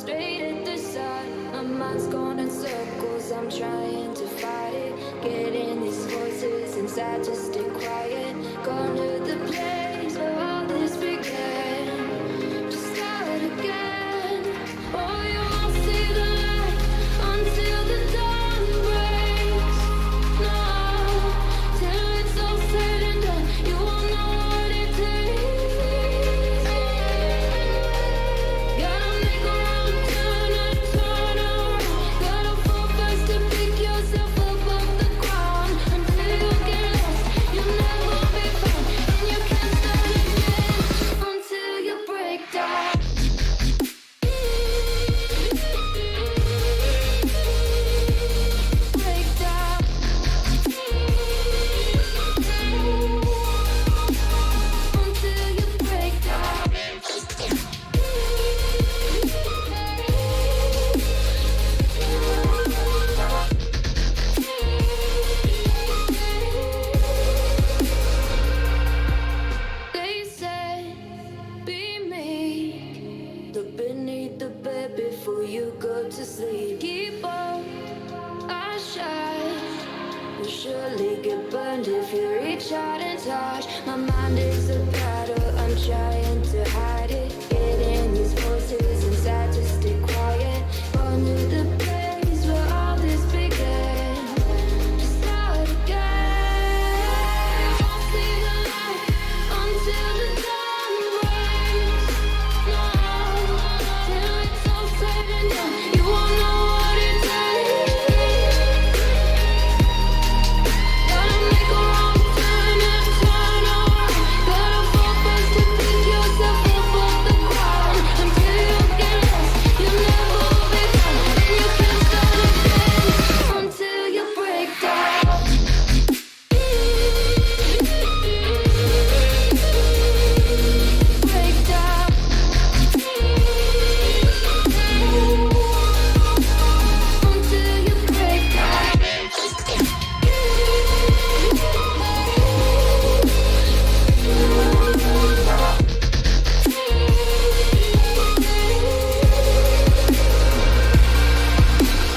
straight at the sun. My mind's going in circles, I'm trying to fight it. Getting these voices inside to stay quiet. Gone to the place where all this began. To start again. Oh, you won't see the light until the dawn breaks. No, till it's all said and done, you won't know what it takes. Gotta make a wrong turn and turn around. Gotta fall fast to pick yourself up off the ground. Until you get lost, you'll never be found. And you can't start again until you break down. Break down. Until you break down. They say, be meek. Look beneath the bed before you go to sleep. Keep on, I shine. You'll surely get burned if you reach out and touch. My mind is a battle, I'm trying to hide it. Getting these voices inside to stay quiet. Gone to the place where all this began. To start again. You won't see the light until the dawn breaks. No, till it's all said and done, you won't know what it takes. Gotta make a wrong turn and turn around. Gotta fall fast to pick yourself up off the ground. Until you get lost, you'll never be found. And you can't start again until you break down. Break down. Until you break down.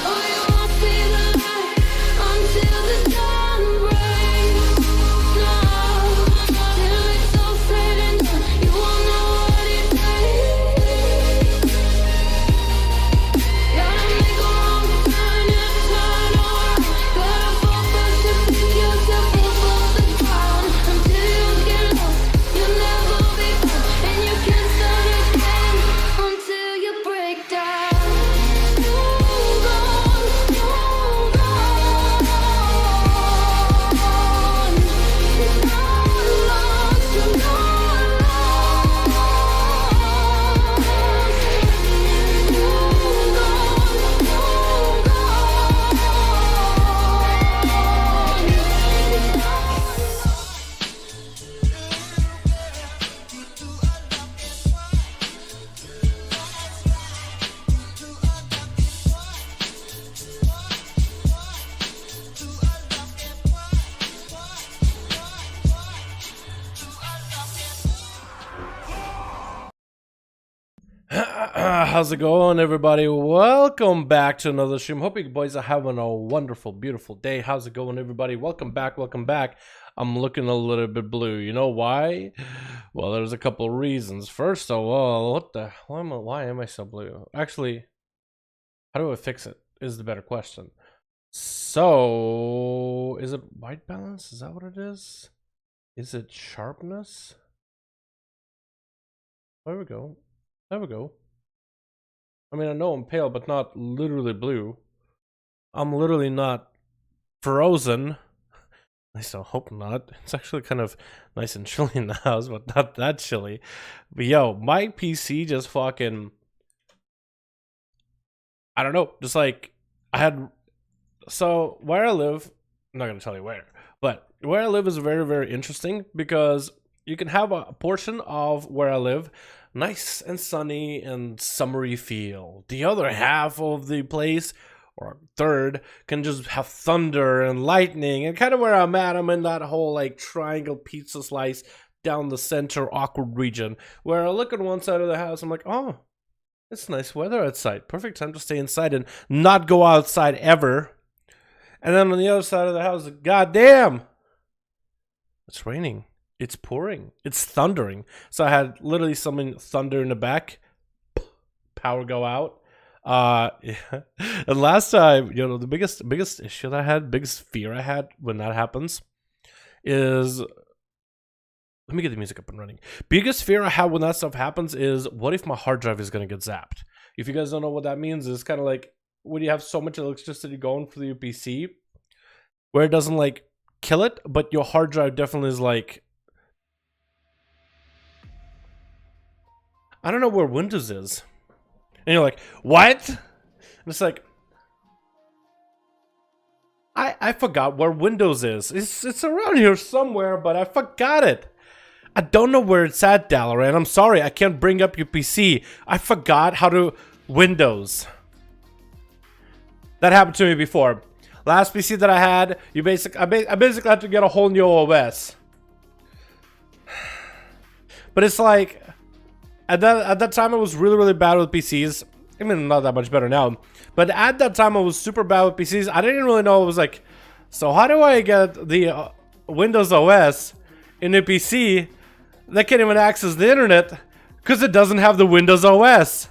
Oh, you won't see the light until the dawn breaks. No, till it's all said and done, you won't know what it takes. Gotta make a wrong turn and turn around. Gotta fall fast to pick yourself up off the ground. Until you get lost, you'll never be found. And you can't start again until you break down. Hold on, hold on. You're not lost, you're not lost. Hold How's it going, everybody? Welcome back to another stream. Hope you boys are having a wonderful, beautiful day. How's it going, everybody? Welcome back, welcome back. I'm looking a little bit blue. You know why? Well, there's a couple of reasons. First of all, why am I so blue? Actually, how do I fix it is the better question. So, is it white balance? Is that what it is? Is it sharpness? There we go. There we go. I mean, I know I'm pale, but not literally blue. I'm literally not frozen. At least I hope not. It's actually kind of nice and chilly in the house, but not that chilly. But yo, my PC just fucking... I don't know. Just like, I had... So, where I live... I'm not going to tell you where. But where I live is very, very interesting because you can have a portion of where I live nice and sunny and summery feel. The other half of the place, or third, can just have thunder and lightning. And kind of where I'm at, I'm in that whole like triangle pizza slice down the center awkward region where I look at one side of the house, I'm like, oh, It's nice weather outside. Perfect time to stay inside and not go outside ever. And then on the other side of the house, goddamn, it's raining. It's pouring. It's thundering. So I had literally something thunder in the back. Power go out. Yeah. And last time, you know, the biggest issue that I had, biggest fear I had when that happens is, let me get the music up and running. Biggest fear I have when that stuff happens is, what if my hard drive is going to get zapped? If you guys don't know what that means, it's kind of like when you have so much electricity going through your PC, where it doesn't like kill it, but your hard drive definitely is like, I don't know where Windows is. And you're like, what? And it's like, I forgot where Windows is. It's around here somewhere, but I forgot it. I don't know where it's at, Dalaran. I'm sorry, I can't bring up your PC. I forgot how to Windows. That happened to me before. Last PC that I had, I basically had to get a whole new OS. But it's like, at that time I was really bad with PCs. I mean, not that much better now. But at that time I was super bad with PCs. I didn't really know. It was like, so how do I get the Windows OS in a PC that can't even access the internet because it doesn't have the Windows OS?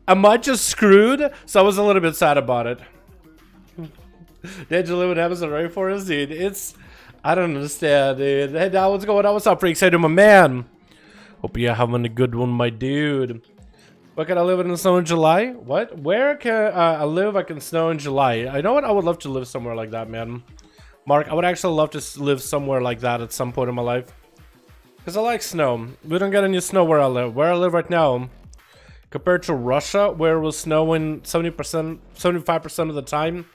Am I just screwed? So I was a little bit sad about it. Did you live in Amazon rainforest, dude? It's, I don't understand, dude. Hey, now what's going on? What's up, freaks? Hey, to my man. Hope you're having a good one, my dude. Where can I live in the snow in July? What? Where can I live? I can snow in July. I know what? I would love to live somewhere like that, man. Mark, I would actually love to live somewhere like that at some point in my life. Because I like snow. We don't get any snow where I live. Where I live right now, compared to Russia, where it was snowing 70%, 75% of the time.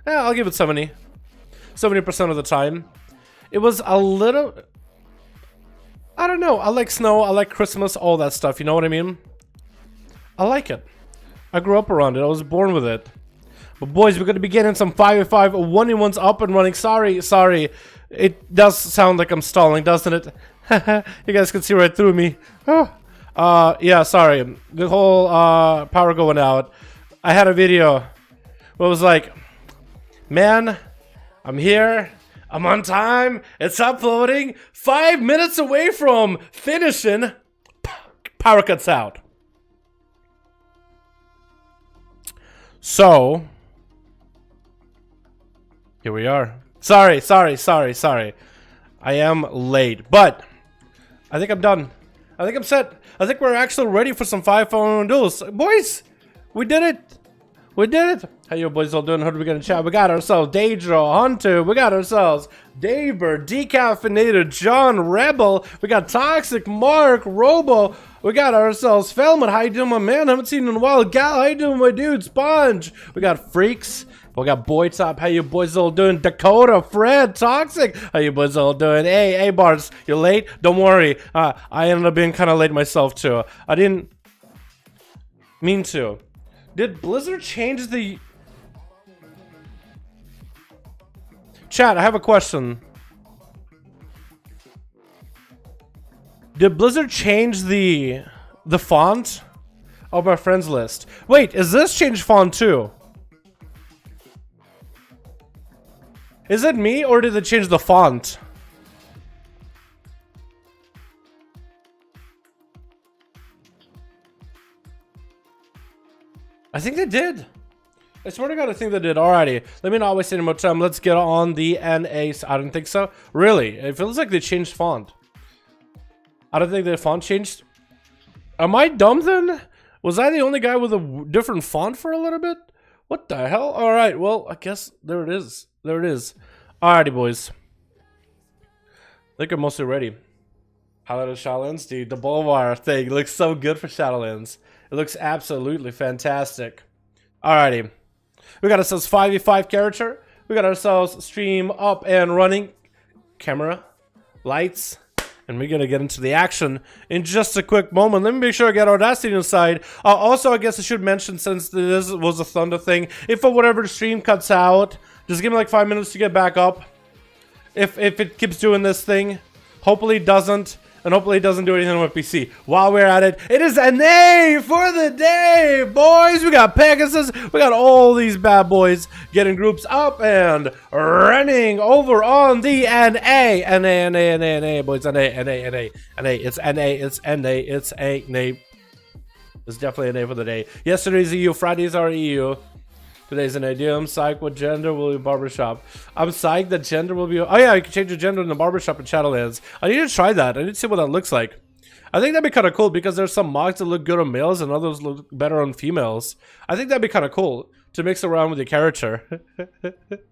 Yeah, I'll give it 70%. 70% of the time. It was a little, I don't know. I like snow. I like Christmas, all that stuff. You know what I mean? I like it. I grew up around it. I was born with it. But boys, we're going to be getting some 5v5 1v1s up and running. Sorry. It does sound like I'm stalling, doesn't it? You guys can see right through me. Oh. Yeah, sorry. The whole power going out. I had a video where it was like, man, I'm here. I'm on time. It's uploading. 5 minutes away from finishing. Power cuts out. So, here we are. Sorry. I am late, but I think I'm done. I think I'm set. I think we're actually ready for some 5v5 duels. Boys, we did it. We did it. How you boys all doing? Who are we gonna chat? We got ourselves Daedra, Hunter. We got ourselves Daver, Decaffeinated, John, Rebel. We got Toxic, Mark, Robo. We got ourselves Felman. How you doing, my man? Haven't seen you in a while. Gal, how you doing, my dude? Sponge. We got Freaks. We got Boy Top. How you boys all doing? Dakota, Fred, Toxic. How you boys all doing? Hey, Bars, you're late? Don't worry. I ended up being kind of late myself too. I didn't mean to. Did Blizzard change the... Chat, I have a question. Did Blizzard change the font of our friends list? Wait, is this changed font too? Is it me or did it change the font? I think they did. I swear to God, I think they did. Alrighty, let me not waste any more time. Let's get on the NA. I don't think so. Really, it feels like they changed font. I don't think the font changed. Am I dumb then? Was I the only guy with a different font for a little bit? What the hell? Alright, well, I guess there it is. There it is. Alrighty, boys. I think I'm mostly ready. Highlight of Shadowlands, dude. The Bulwark thing looks so good for Shadowlands. It looks absolutely fantastic. Alrighty. We got ourselves 5v5 character. We got ourselves stream up and running. Camera. Lights. And we're going to get into the action in just a quick moment. Let me make sure I get Audacity inside. Also, I guess I should mention, since this was a Thunder thing, if for whatever the stream cuts out, just give me like 5 minutes to get back up. If it keeps doing this thing. Hopefully it doesn't. And hopefully it doesn't do anything on my PC. While we're at it, it is NA for the day, boys. We got Pegasus. We got all these bad boys getting groups up and running over on the NA. NA, boys. NA. It's NA, it's NA, it's NA. It's definitely an A for the day. Yesterday's EU, Friday's our EU. Today's an idea. I'm psyched what gender will be barbershop. I'm psyched that gender will be... Oh yeah, you can change your gender in the barbershop in Shadowlands. I need to try that. I need to see what that looks like. I think that'd be kind of cool because there's some mods that look good on males and others look better on females. I think that'd be kind of cool to mix around with your character.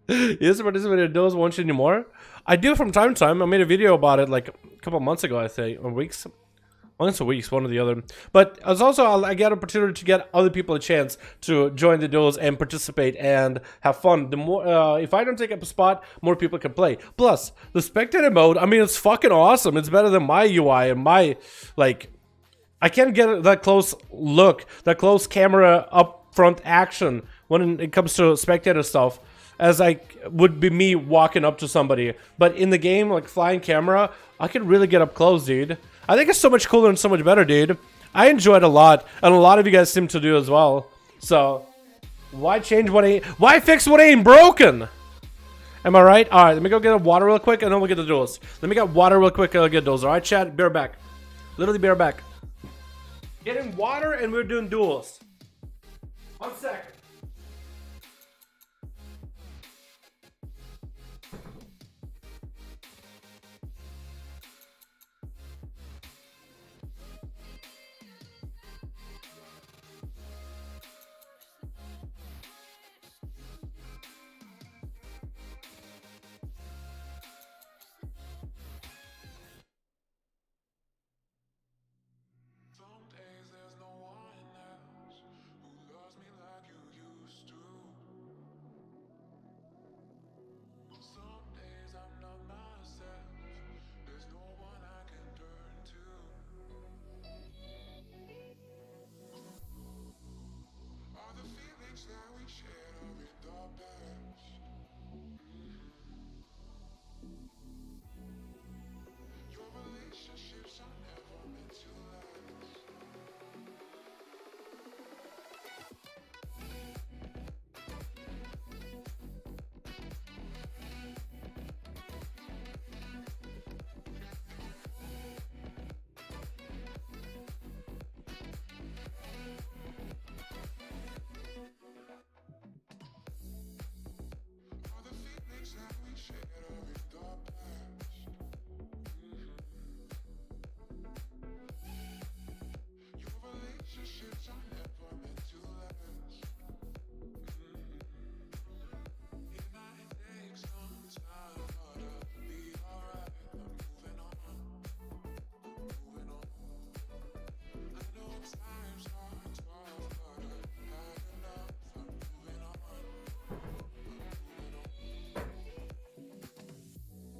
You used to participate in Duels once anymore? I do from time to time. I made a video about it like a couple months ago, I think, or weeks. Once a week, one or the other. But as also, I get an opportunity to get other people a chance to join the duels and participate and have fun. The more, if I don't take up a spot, more people can play. Plus, the spectator mode, I mean, it's fucking awesome. It's better than my UI and my, like, I can't get that close look, that close camera up front action when it comes to spectator stuff as I would be me walking up to somebody. But in the game, like flying camera, I can really get up close, dude. I think it's so much cooler and so much better, dude. I enjoy it a lot, and a lot of you guys seem to do as well. So, why change what ain't... Why fix what ain't broken? Am I right? Alright, let me go get water real quick, and then we'll get the duels. Let me get water real quick, and I'll get those. Alright, chat? Be right back. Literally be right back. Getting water, and we're doing duels. 1 second.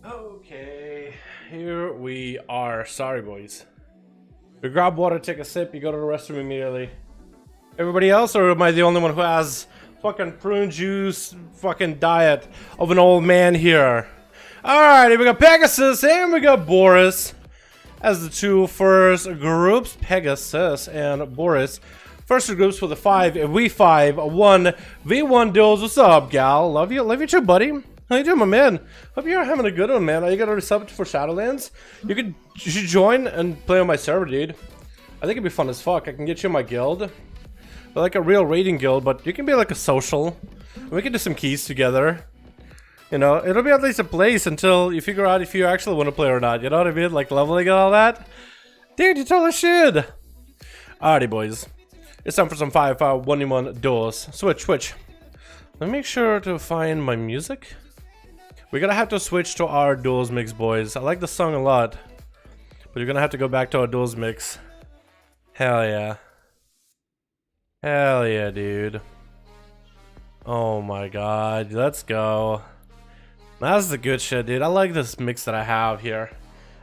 Okay, here we are. Sorry, boys. You grab water, take a sip, you go to the restroom immediately. Everybody else, or am I the only one who has fucking prune juice fucking diet of an old man here? Alright, we got Pegasus and we got Boris as the two first groups. Pegasus and Boris. First two groups for the 5v5 1v1 duels. What's up, gal? Love you too, buddy. How you doing, my man? Hope you're having a good one, man. Are you gonna sub for Shadowlands? You should join and play on my server, dude. I think it'd be fun as fuck. I can get you in my guild. Like a real raiding guild, but you can be like a social. We can do some keys together. You know, it'll be at least a place until you figure out if you actually want to play or not. You know what I mean? Like leveling and all that. Dude, you totally should. Alrighty, boys. It's time for some 5v5 1v1 duels. Switch. Let me make sure to find my music. We're gonna have to switch to our duels mix, boys. I like the song a lot, but you're gonna have to go back to our duels mix. Hell yeah. Hell yeah, dude. Oh my god, let's go. That's the good shit, dude. I like this mix that I have here.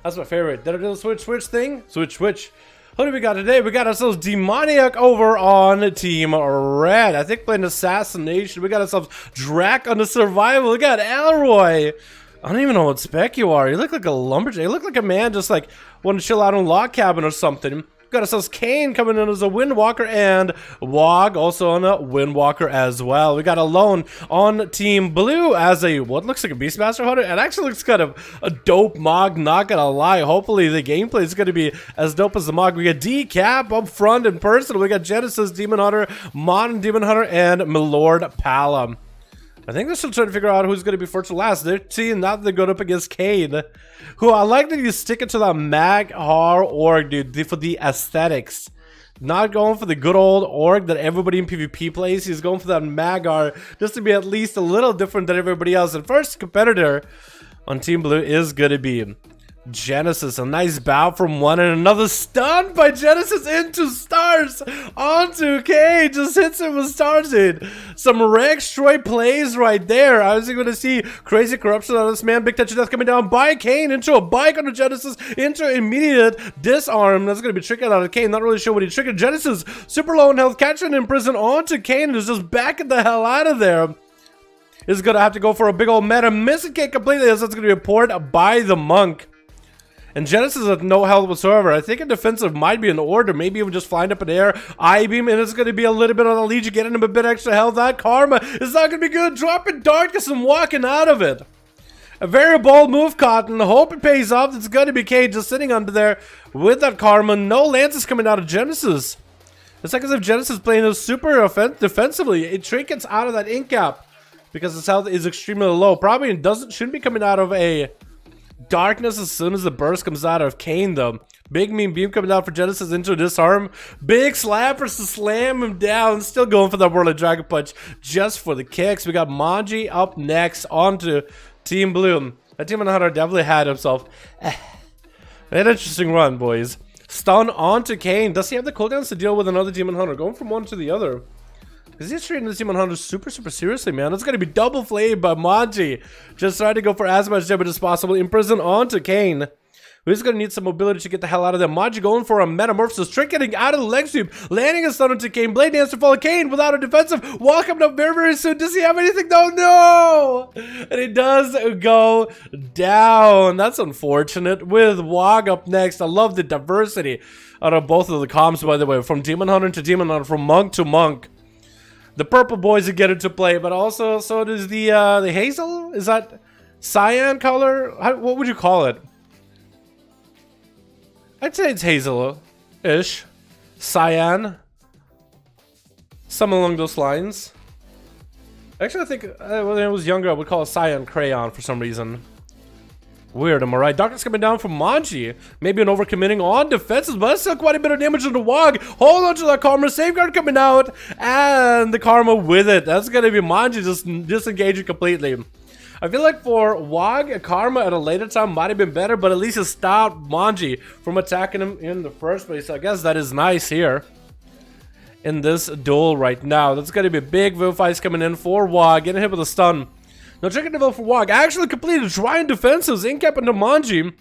That's my favorite. Did I do the switch thing? Switch. Who do we got today? We got ourselves Demoniac over on Team Red. I think playing Assassination. We got ourselves Drac on the Survival. We got Elroy I don't even know what spec you are. You look like a lumberjack. You look like a man just like want to chill out in a log cabin or something. Got ourselves Kane coming in as a Windwalker and Wog also on a Windwalker as well. We got Alone on Team Blue as a what looks like a Beastmaster Hunter. It actually looks kind of a dope Mog, not gonna lie. Hopefully the gameplay is gonna be as dope as the Mog. We got Decap up front in person. We got Genesis Demon Hunter, Modern Demon Hunter, and Milord Pala. I think they're still trying to figure out who's going to be first or last. They're seeing now that they're going up against Cade, who I like that you stick it to that Mag Har org, dude, for the aesthetics. Not going for the good old org that everybody in PvP plays. He's going for that Magar just to be at least a little different than everybody else. And first competitor on Team Blue is going to be Genesis. A nice bow from one and another stun by Genesis into stars onto K. Just hits him with stars in. Some Rex Troy plays right there. I was going to see crazy corruption on this man. Big touch of death coming down by Kane into a bike on the Genesis into immediate disarm. That's going to be trickered out of Kane. Not really sure what he triggered. Genesis super low in health, catching in prison onto Kane and is just backing the hell out of there. Is going to have to go for a big old meta. Missing Kane completely as that's going to be poured by the Monk. And Genesis has no health whatsoever. I think a defensive might be in order. Maybe even just flying up in the air. I-beam, and it's going to be a little bit on the Legion, getting him a bit extra health. That Karma is not going to be good. Dropping Darkness and walking out of it. A very bold move, Cotton. Hope it pays off. It's going to be Cade just sitting under there with that Karma. No Lances coming out of Genesis. It's like as if Genesis is playing super defensively. It trinkets out of that ink cap because his health is extremely low. Probably shouldn't be coming out of a Darkness as soon as the burst comes out of Kane, though. Big mean beam coming out for Genesis into disarm. Big slappers to slam him down. Still going for that Whirling Dragon Punch just for the kicks. We got Manji up next onto Team Blue. That Demon Hunter definitely had himself an interesting run, boys. Stun onto Kane. Does he have the cooldowns to deal with another Demon Hunter? Going from one to the other. Because he's treating this Demon Hunter super seriously, man. It's going to be double flayed by Manji. Just trying to go for as much damage as possible. Imprison onto Kane. Who's going to need some mobility to get the hell out of there. Manji going for a Metamorphosis. Tricketing out of the leg sweep. Landing a stun onto Kane. Blade Dance to follow Kane without a defensive. Wall coming up very soon. Does he have anything? No! And he does go down. That's unfortunate. With Wog up next. I love the diversity out of both of the comms, by the way. From Demon Hunter to Demon Hunter. From Monk to Monk. The purple boys get into play, but also so does the hazel. Is that cyan color? What would you call it? I'd say it's hazel-ish, cyan, some along those lines. Actually, I think when I was younger, I would call it cyan crayon for some reason. Weird, am I right? Darkness coming down from Manji. Maybe an overcommitting on defenses, but that's still quite a bit of damage on the Wog. Hold on to that Karma. Safeguard coming out. And the Karma with it. That's going to be Manji just disengaging completely. I feel like for Wog, a Karma at a later time might have been better, but at least it stopped Manji from attacking him in the first place. So I guess that is nice here in this duel right now. That's going to be big Vilifies coming in for Wog. Getting hit with a stun. No trigger develop for Wog. Actually completed trying defensives. Incap into Manji.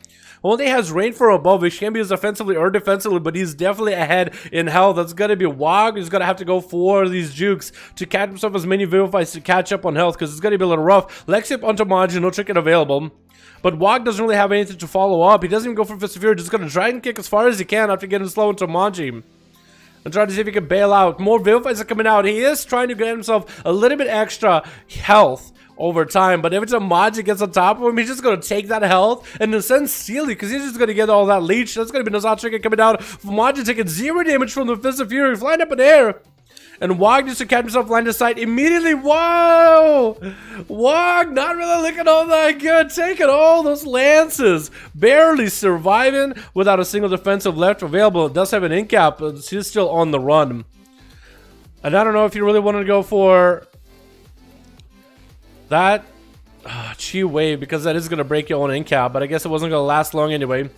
Only has range for above, which can be used offensively or defensively, but he's definitely ahead in health. That's going to be Wog. He's going to have to go for these jukes to catch himself as many Vilifies to catch up on health, because it's going to be a little rough. Lexip onto Manji, no trinket available. But Wog doesn't really have anything to follow up. He doesn't even go for Fist of Fury. Just going to Dragon Kick as far as he can after getting slow into Manji. And trying to see if he can bail out. More Vilifies are coming out. He is trying to get himself a little bit extra health over time, but every time Manji gets on top of him, he's just going to take that health and then send Steely, because he's just going to get all that leech. That's going to be Nazar Trigger coming down. Manji taking 0 damage from the Fist of Fury, flying up in the air. And Wog just to catch himself line of sight immediately. Whoa! Wog not really looking all that good. Taking all those lances. Barely surviving without a single defensive left available. It does have an ink cap, but she's still on the run. And I don't know if you really want to go for that Chi Wave, because that is going to break your own ink cap, but I guess it wasn't going to last long anyway.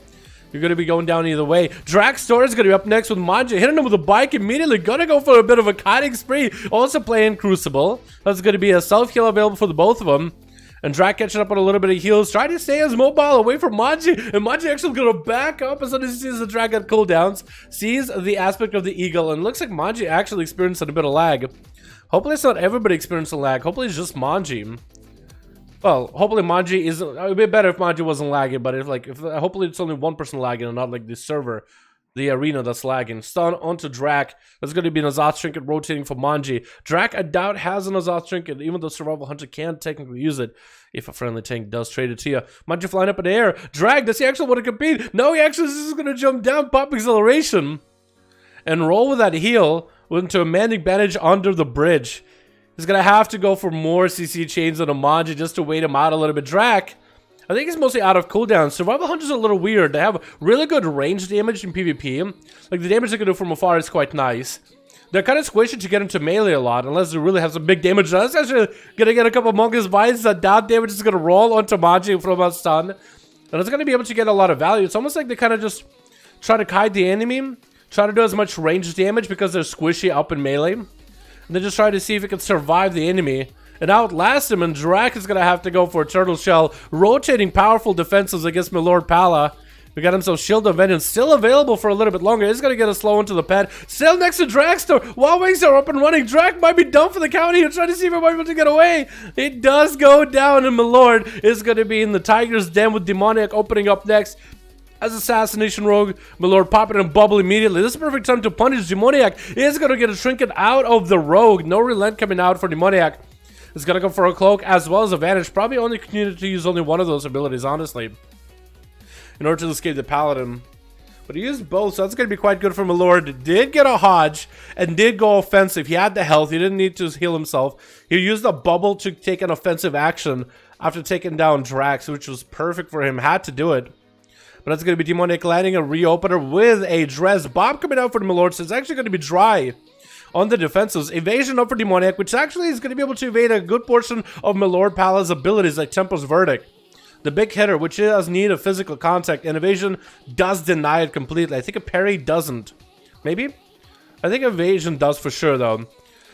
You're going to be going down either way. Draxtor is going to be up next with Manji, hitting him with a bike immediately. Going to go for a bit of a kiting spree. Also playing Crucible. That's going to be a self-heal available for the both of them. And Drac catching up on a little bit of heals. Trying to stay as mobile away from Manji. And Manji actually going to back up as soon as he sees the Drac get cooldowns. Sees the aspect of the Eagle. And looks like Manji actually experiencing a bit of lag. Hopefully it's not everybody experiencing lag. Hopefully it's just Manji. Well, hopefully Manji isn't. It would be better if Manji wasn't lagging, but if hopefully it's only one person lagging and not like the server, the arena that's lagging. Stun onto Drak. That's going to be an Azoth Trinket rotating for Manji. Drak, I doubt, has an Azoth Trinket, even though Survival Hunter can technically use it if a friendly tank does trade it to you. Manji flying up in the air. Drak, does he actually want to compete? No, he actually is going to jump down, pop acceleration, and roll with that heal into a man advantage under the bridge. He's going to have to go for more CC chains on a Manji just to wait him out a little bit. Drak, I think he's mostly out of cooldown. Survival Hunters are a little weird. They have really good range damage in PvP. Like, the damage they can do from afar is quite nice. They're kind of squishy to get into melee a lot, unless they really have some big damage. That's actually going to get a couple Mongoose Bites. That down damage is going to roll onto Manji from a stun. And it's going to be able to get a lot of value. It's almost like they kind of just try to kite the enemy, try to do as much range damage because they're squishy up in melee. And then just try to see if it can survive the enemy and outlast him. And Drak is going to have to go for a Turtle Shell, rotating powerful defenses against Milord Pala. We got himself Shield of Vengeance, still available for a little bit longer. He's going to get a slow into the pad. Still next to Drakster. While Wings are up and running, Drak might be done for the count here. Trying to see if he might be able to get away. It does go down, and Milord is going to be in the Tiger's Den with Demoniac opening up next. As Assassination Rogue, Milord popping and bubble immediately. This is the perfect time to punish Demoniac. He is going to get a Trinket out of the Rogue. No Relent coming out for Demoniac. He's going to go for a Cloak as well as a Vanish. Probably only needed to use only one of those abilities, honestly, in order to escape the Paladin. But he used both, so that's going to be quite good for Milord. Did get a Hodge and did go offensive. He had the health. He didn't need to heal himself. He used a bubble to take an offensive action after taking down Drax, which was perfect for him. Had to do it. But that's going to be Demoniac landing a reopener with a Dress Bomb coming out for the Milord. So it's actually going to be dry on the defenses. Evasion up for Demoniac, which actually is going to be able to evade a good portion of Milord Pala's abilities, like Temple's Verdict. The big hitter, which does need a physical contact, and Evasion does deny it completely. I think a parry doesn't. Maybe? I think Evasion does for sure, though.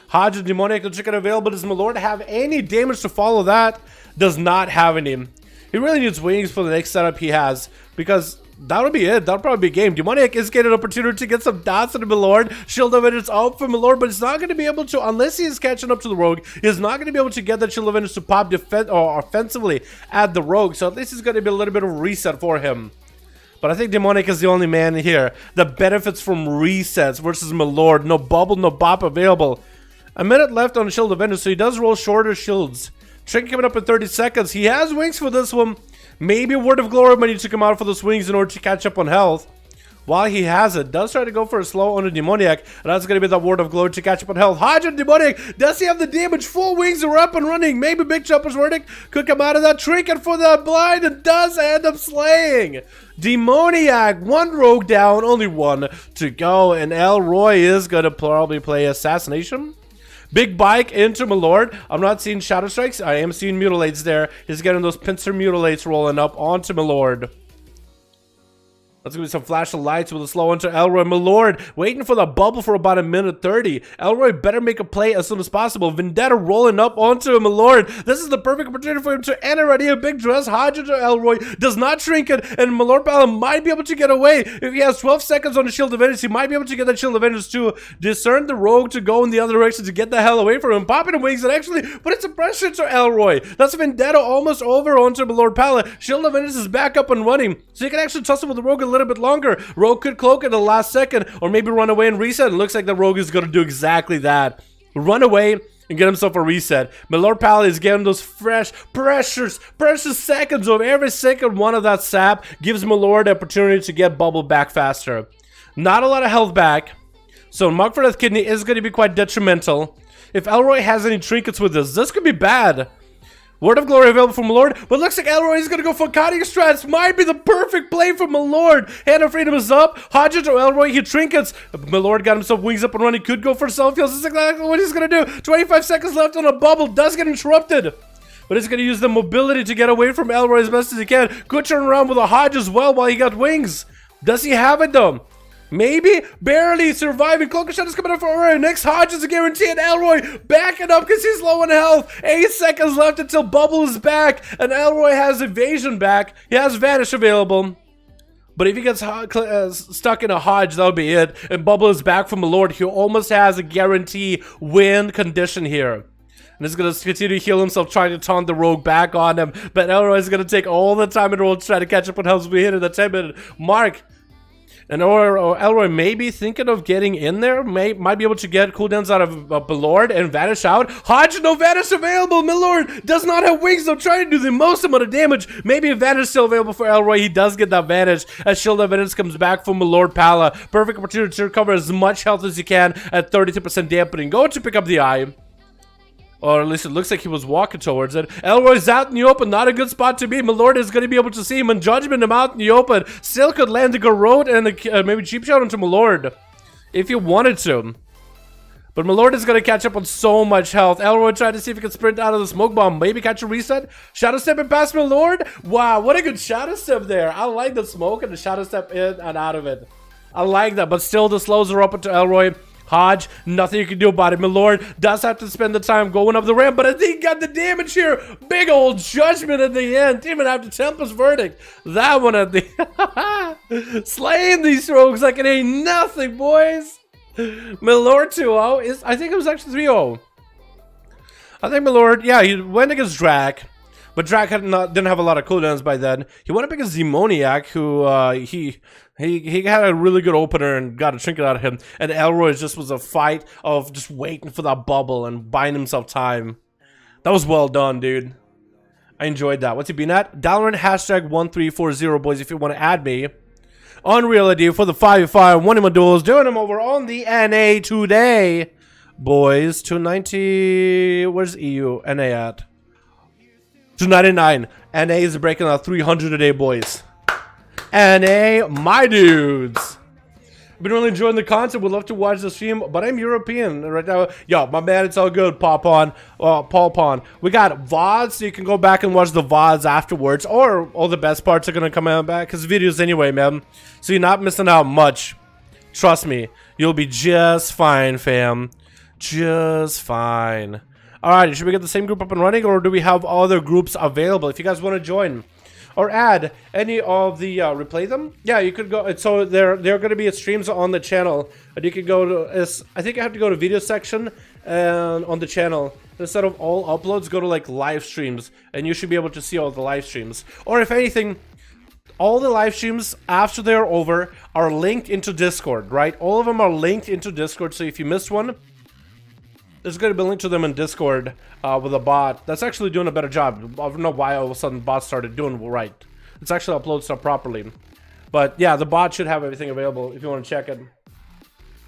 Hodge and Demoniac, the Trinket available. Does Milord have any damage to follow that? Does not have any. He really needs wings for the next setup he has, because that'll be it. That'll probably be game. Demoniac is getting an opportunity to get some dots into Milord. Shield of Vengeance out for Milord, but it's not going to be able to, unless he is catching up to the Rogue, he's not going to be able to get that Shield of Vengeance to pop or offensively at the Rogue. So at least it's going to be a little bit of a reset for him. But I think Demoniac is the only man here that benefits from resets versus Milord. No bubble, no bop available. A minute left on Shield of Vengeance, so he does roll shorter shields. Trinket coming up in 30 seconds. He has wings for this one. Maybe a Word of Glory might need to come out for those wings in order to catch up on health. While he has it, does try to go for a slow on a Demoniac, and that's going to be the Word of Glory to catch up on health. Hodge and Demoniac, does he have the damage? Full wings are up and running. Maybe Big Jumper's Verdict could come out of that. Trinket for the blind, and does end up slaying Demoniac. One Rogue down, only one to go, and Elroy is going to probably play Assassination. Big bike into Milord. I'm not seeing Shadow Strikes. I am seeing Mutilates there. He's getting those pincer Mutilates rolling up onto Milord. That's going to be some flash of lights with a slow into Elroy. Milord waiting for the bubble for about a minute 30. Elroy better make a play as soon as possible. Vendetta rolling up onto Milord. This is the perfect opportunity for him to enter already. A big dress. Hodge into Elroy. Does not Trinket. And Milord Pala might be able to get away. If he has 12 seconds on the Shield of Vengeance, he might be able to get that Shield of Vengeance to discern the Rogue to go in the other direction to get the hell away from him. Popping wings and actually put some pressure to Elroy. That's Vendetta almost over onto Milord Pala. Shield of Vengeance is back up and running. So you can actually tussle with the Rogue a little bit longer. Rogue could cloak at the last second or maybe run away and reset. It looks like the Rogue is going to do exactly that. Run away and get himself a reset. Milord Pala is getting those fresh, precious seconds of every second one of that sap. Gives Milord the opportunity to get bubble back faster. Not a lot of health back. So Mark for Death Kidney is going to be quite detrimental. If Elroy has any trinkets with this could be bad. Word of Glory available for Milord, but looks like Elroy is going to go for cutting strats. Might be the perfect play for Milord. Hand of Freedom is up. Hodge to Elroy, he trinkets. Milord got himself wings up and running. Could go for self-heals. This is exactly what he's going to do. 25 seconds left on a bubble. Does get interrupted. But he's going to use the mobility to get away from Elroy as best as he can. Could turn around with a Hodge as well while he got wings. Does he have it though? Maybe, barely surviving. Cloak of Shadows coming up for Elroy. Next Hodge is a guarantee, and Elroy backing up because he's low on health. 8 seconds left until Bubble is back, and Elroy has Evasion back. He has Vanish available. But if he gets stuck in a Hodge, that'll be it. And Bubble is back from Milord. He almost has a guarantee win condition here. And he's gonna continue to heal himself, trying to taunt the rogue back on him. But Elroy's gonna take all the time in the world to try to catch up on health. We hit at the 10-minute mark. And or Elroy may be thinking of getting in there. Might be able to get cooldowns out of Milord and vanish out. Hodge, no vanish available. Milord does not have wings, so trying to do the most amount of damage. Maybe a vanish still available for Elroy. He does get that vanish as Shield of Evidence comes back from Milord Pala. Perfect opportunity to recover as much health as you can at 32% dampening. Go to pick up the eye. Or at least it looks like he was walking towards it. Elroy's out in the open. Not a good spot to be. Milord is going to be able to see him. And Judgment him out in the open. Still could land a Garrote and maybe cheap shot onto Milord. If you wanted to. But Milord is going to catch up on so much health. Elroy tried to see if he could sprint out of the smoke bomb. Maybe catch a reset. Shadow step and past Milord. Wow, what a good shadow step there. I like the smoke and the shadow step in and out of it. I like that. But still the slows are up into Elroy. Hodge, nothing you can do about it. Milord does have to spend the time going up the ramp, but I think he got the damage here. Big old judgment at the end. Didn't even have to Tempest Verdict. That one at the slaying these rogues like it ain't nothing, boys. Milord 2-0 is, I think it was actually 3-0. I think Milord, yeah, he went against Drak. But Drak didn't have a lot of cooldowns by then. He went up against Demoniac, who he had a really good opener and got a trinket out of him. And Elroy just was a fight of just waiting for that bubble and buying himself time. That was well done, dude. I enjoyed that. What's he been at? Dalaran #1340, boys, if you want to add me. Unreal ID for the 5v5 1v1 duels. Doing them over on the NA today, boys. 290. Where's EU NA at? 299. NA is breaking out 300 a day, boys. NA, my dudes. I've been really enjoying the content. Would love to watch the stream, but I'm European right now. Yo, my man, it's all good. Paul Pon. We got VODs, so you can go back and watch the VODs afterwards, or all the best parts are gonna come out back because videos anyway, man. So you're not missing out much. Trust me, you'll be just fine, fam. Just fine. Alright, should we get the same group up and running, or do we have other groups available? If you guys want to join or add any of the replay them, yeah, you could go. So there are going to be streams on the channel, and you can go to. I think you have to go to video section and on the channel. Instead of all uploads, go to like live streams, and you should be able to see all the live streams. Or if anything, all the live streams after they're over are linked into Discord, right? All of them are linked into Discord. So if you missed one, there's going to be a link to them in Discord with a bot that's actually doing a better job. I don't know why all of a sudden bots started doing right. It's actually upload stuff properly. But yeah, the bot should have everything available if you want to check it.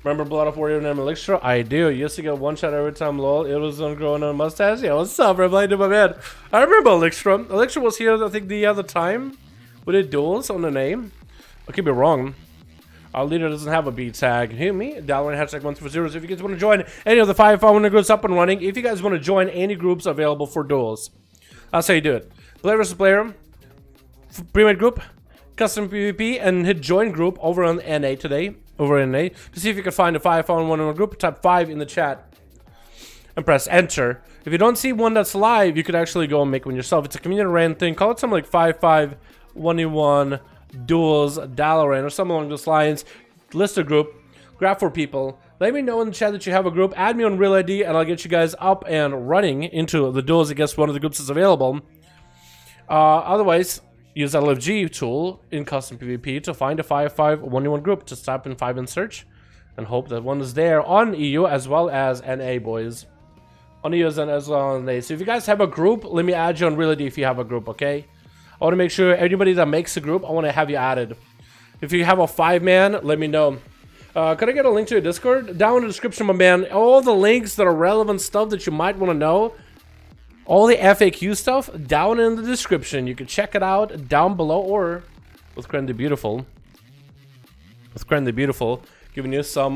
Remember Blood of Warrior name Elixir? I do. You used to get one shot every time, lol. It was on growing on a mustache. Yeah, what's up? I'm playing to my man. I remember Elixir. Elixir was here, I think, the other time. We did duels on the name. I could be wrong. Our leader doesn't have a B tag. Hear me? Dalaran #140. So if you guys want to join any of the 5v5 groups up and running, if you guys want to join any groups available for duels, that's how you do it. Player versus player, pre-made group, custom PvP, and hit join group over on NA today. Over in NA to see if you can find a 5v5 group. Type 5 in the chat and press enter. If you don't see one that's live, you could actually go and make one yourself. It's a community ran thing. Call it something like 5v5 1v1 Duels Dalaran or something along those lines. List a group, grab 4 people. Let me know in the chat that you have a group. Add me on Real ID, and I'll get you guys up and running into the duels. I guess one of the groups is available. Otherwise, use that LFG tool in custom PvP to find a 5v5 1v1 group. Just type in 5 in search and hope that one is there on EU as well as NA, boys. On EU as well as NA. So if you guys have a group, let me add you on Real ID if you have a group, okay? I want to make sure anybody that makes a group, I want to have you added. If you have a 5-man, let me know. Could I get a link to your Discord? Down in the description, my man. All the links that are relevant stuff that you might want to know. All the FAQ stuff down in the description. You can check it out down below, or with Kren the Beautiful. With Kren the Beautiful, giving you some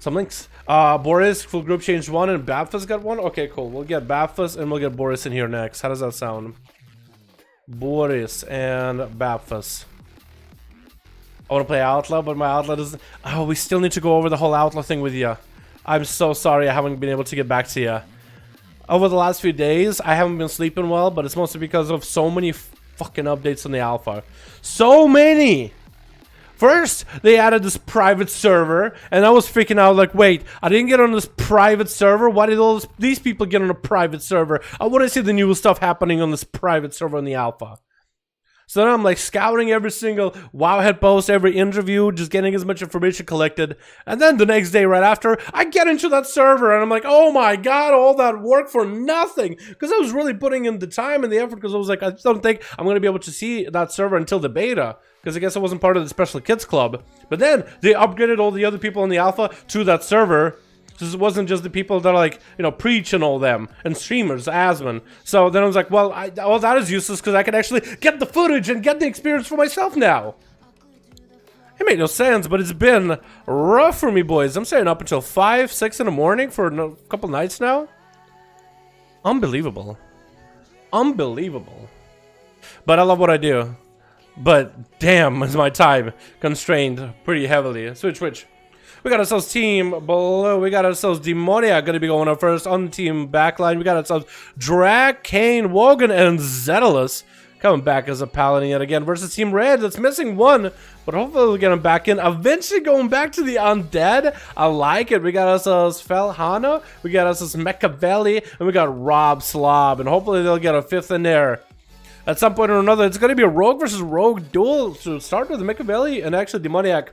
links. Boris, full group changed 1 and Bapfus got 1. Okay, cool. We'll get Bapfus and we'll get Boris in here next. How does that sound? Boris and Bapfus. I want to play Outlaw, but my Outlaw doesn't. Oh, we still need to go over the whole Outlaw thing with you. I'm so sorry I haven't been able to get back to you. Over the last few days, I haven't been sleeping well, but it's mostly because of so many fucking updates on the Alpha. So many! First, they added this private server, and I was freaking out like, wait, I didn't get on this private server? Why did all these people get on a private server? I want to see the new stuff happening on this private server in the alpha. So then I'm like scouting every single Wowhead post, every interview, just getting as much information collected. And then the next day right after, I get into that server and I'm like, oh my god, all that work for nothing. Because I was really putting in the time and the effort, because I was like, I just don't think I'm going to be able to see that server until the beta. Because I guess I wasn't part of the Special Kids Club. But then they upgraded all the other people in the alpha to that server. So it wasn't just the people that are like, you know, preach and all them, and streamers, Asman. So then I was like, well, that is useless because I can actually get the footage and get the experience for myself now. It made no sense, but it's been rough for me, boys. I'm staying up until 5, 6 in the morning for a couple nights now. Unbelievable. Unbelievable. But I love what I do. But damn, is my time constrained pretty heavily. Switch. We got ourselves Team Blue. We got ourselves Demoniac going to be going up first on the team backline. We got ourselves Drag, Kane, Wogan, and Zedalus coming back as a Paladin yet again versus Team Red. That's missing one, but hopefully we'll get him back in. Eventually going back to the Undead. I like it. We got ourselves Felhana. We got ourselves Machiavelli. And we got Rob Slob. And hopefully they'll get a fifth in there. At some point or another, it's going to be a Rogue versus Rogue duel. So start with Machiavelli and actually Demoniac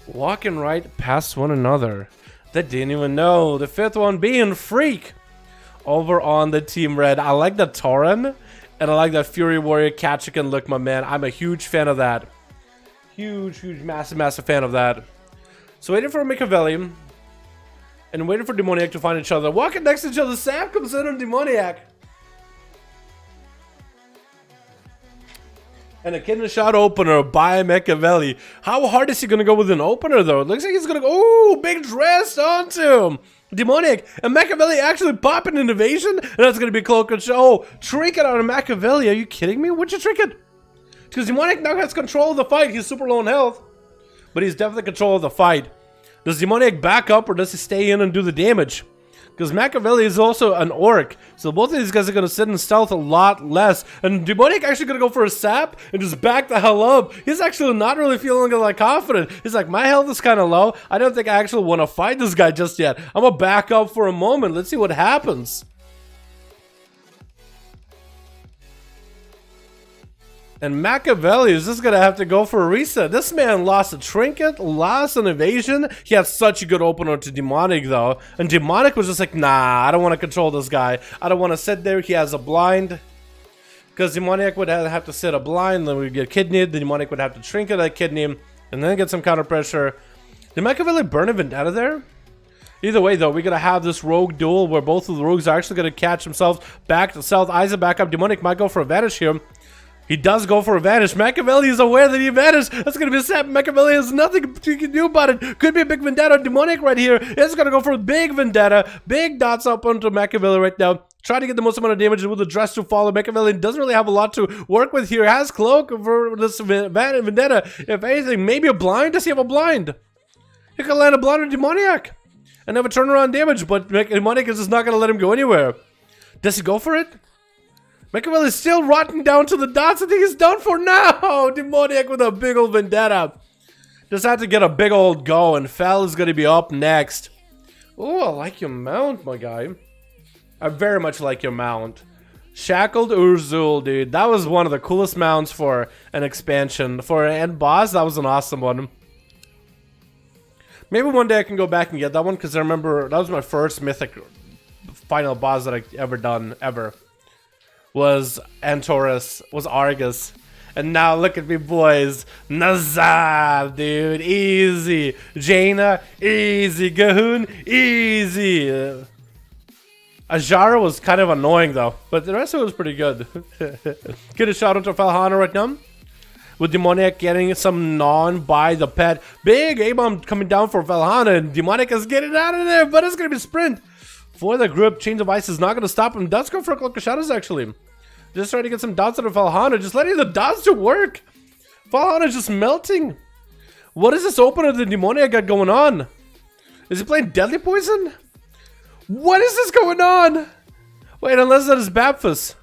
walking right past one another. They didn't even know. The fifth one being Freak over on the Team Red. I like the Tauren, and I like that Fury Warrior Ketchikan look, my man. I'm a huge fan of that. Huge, massive fan of that. So waiting for Machiavelli and waiting for Demoniac to find each other. Walking next to each other, Sam comes in on Demoniac. And a kidney shot opener by Machiavelli. How hard is he going to go with an opener, though? It looks like he's going to go... Ooh, big dress onto him. Demoniac. And Machiavelli actually popping an evasion. And that's going to be cloak and show. Oh, trinket out of Machiavelli. Are you kidding me? What'd you trinket? Because Demoniac now has control of the fight. He's super low in health. But he's definitely control of the fight. Does Demoniac back up or does he stay in and do the damage? Because Machiavelli is also an orc. So both of these guys are going to sit in stealth a lot less. And Demoniac actually going to go for a sap and just back the hell up. He's actually not really feeling like confident. He's like, my health is kind of low. I don't think I actually want to fight this guy just yet. I'm going to back up for a moment. Let's see what happens. And Machiavelli is just going to have to go for a reset. This man lost a trinket, lost an evasion. He had such a good opener to Demonic, though. And Demonic was just like, nah, I don't want to control this guy. I don't want to sit there. He has a blind. Because Demoniac would have to sit a blind, then we'd get kidneyed. The Demonic would have to trinket that kidney, and then get some counter pressure. Did Machiavelli burn a Vendetta there? Either way, though, we're going to have this rogue duel where both of the rogues are actually going to catch themselves back to south. Isaac back up. Demonic might go for a vanish here. He does go for a vanish. Machiavelli is aware that he vanished. That's going to be a sap. Machiavelli has nothing he can do about it. Could be a big Vendetta. Demonic right here. It's going to go for a big Vendetta. Big dots up onto Machiavelli right now. Try to get the most amount of damage with the dress to follow. Machiavelli doesn't really have a lot to work with here. Has cloak for this Vendetta. If anything, maybe a blind. Does he have a blind? He could land a blind on Demoniac and have a turnaround damage, but Demoniac is just not going to let him go anywhere. Does he go for it? Machiavelli is still rotting down to the dots. I think he's done for now. Demoniac with a big old Vendetta. Just had to get a big old go, and Fel is going to be up next. Oh, I like your mount, my guy. I very much like your mount. Shackled Urzul, dude. That was one of the coolest mounts for an expansion. For an end boss, that was an awesome one. Maybe one day I can go back and get that one, because I remember that was my first mythic final boss that I ever done, ever. Was Antorus, was Argus. And now look at me, boys. Nazab, dude. Easy. Jaina, easy. Gahoon, easy. Ajara was kind of annoying, though. But the rest of it was pretty good. Get a shot onto Felhana right now. With Demoniac getting some by the pet. Big A-bomb coming down for Felhana. And Demoniac is getting out of there. But it's going to be a sprint. For the group, Change of Ice is not going to stop him. Does go for a Cloak of Shadows, actually. Just trying to get some dots out of Felhana. Just letting the dots to work. Felhana is just melting. What is this opener that Demoniac got going on? Is he playing Deadly Poison? What is this going on? Wait, unless that is Bapfus.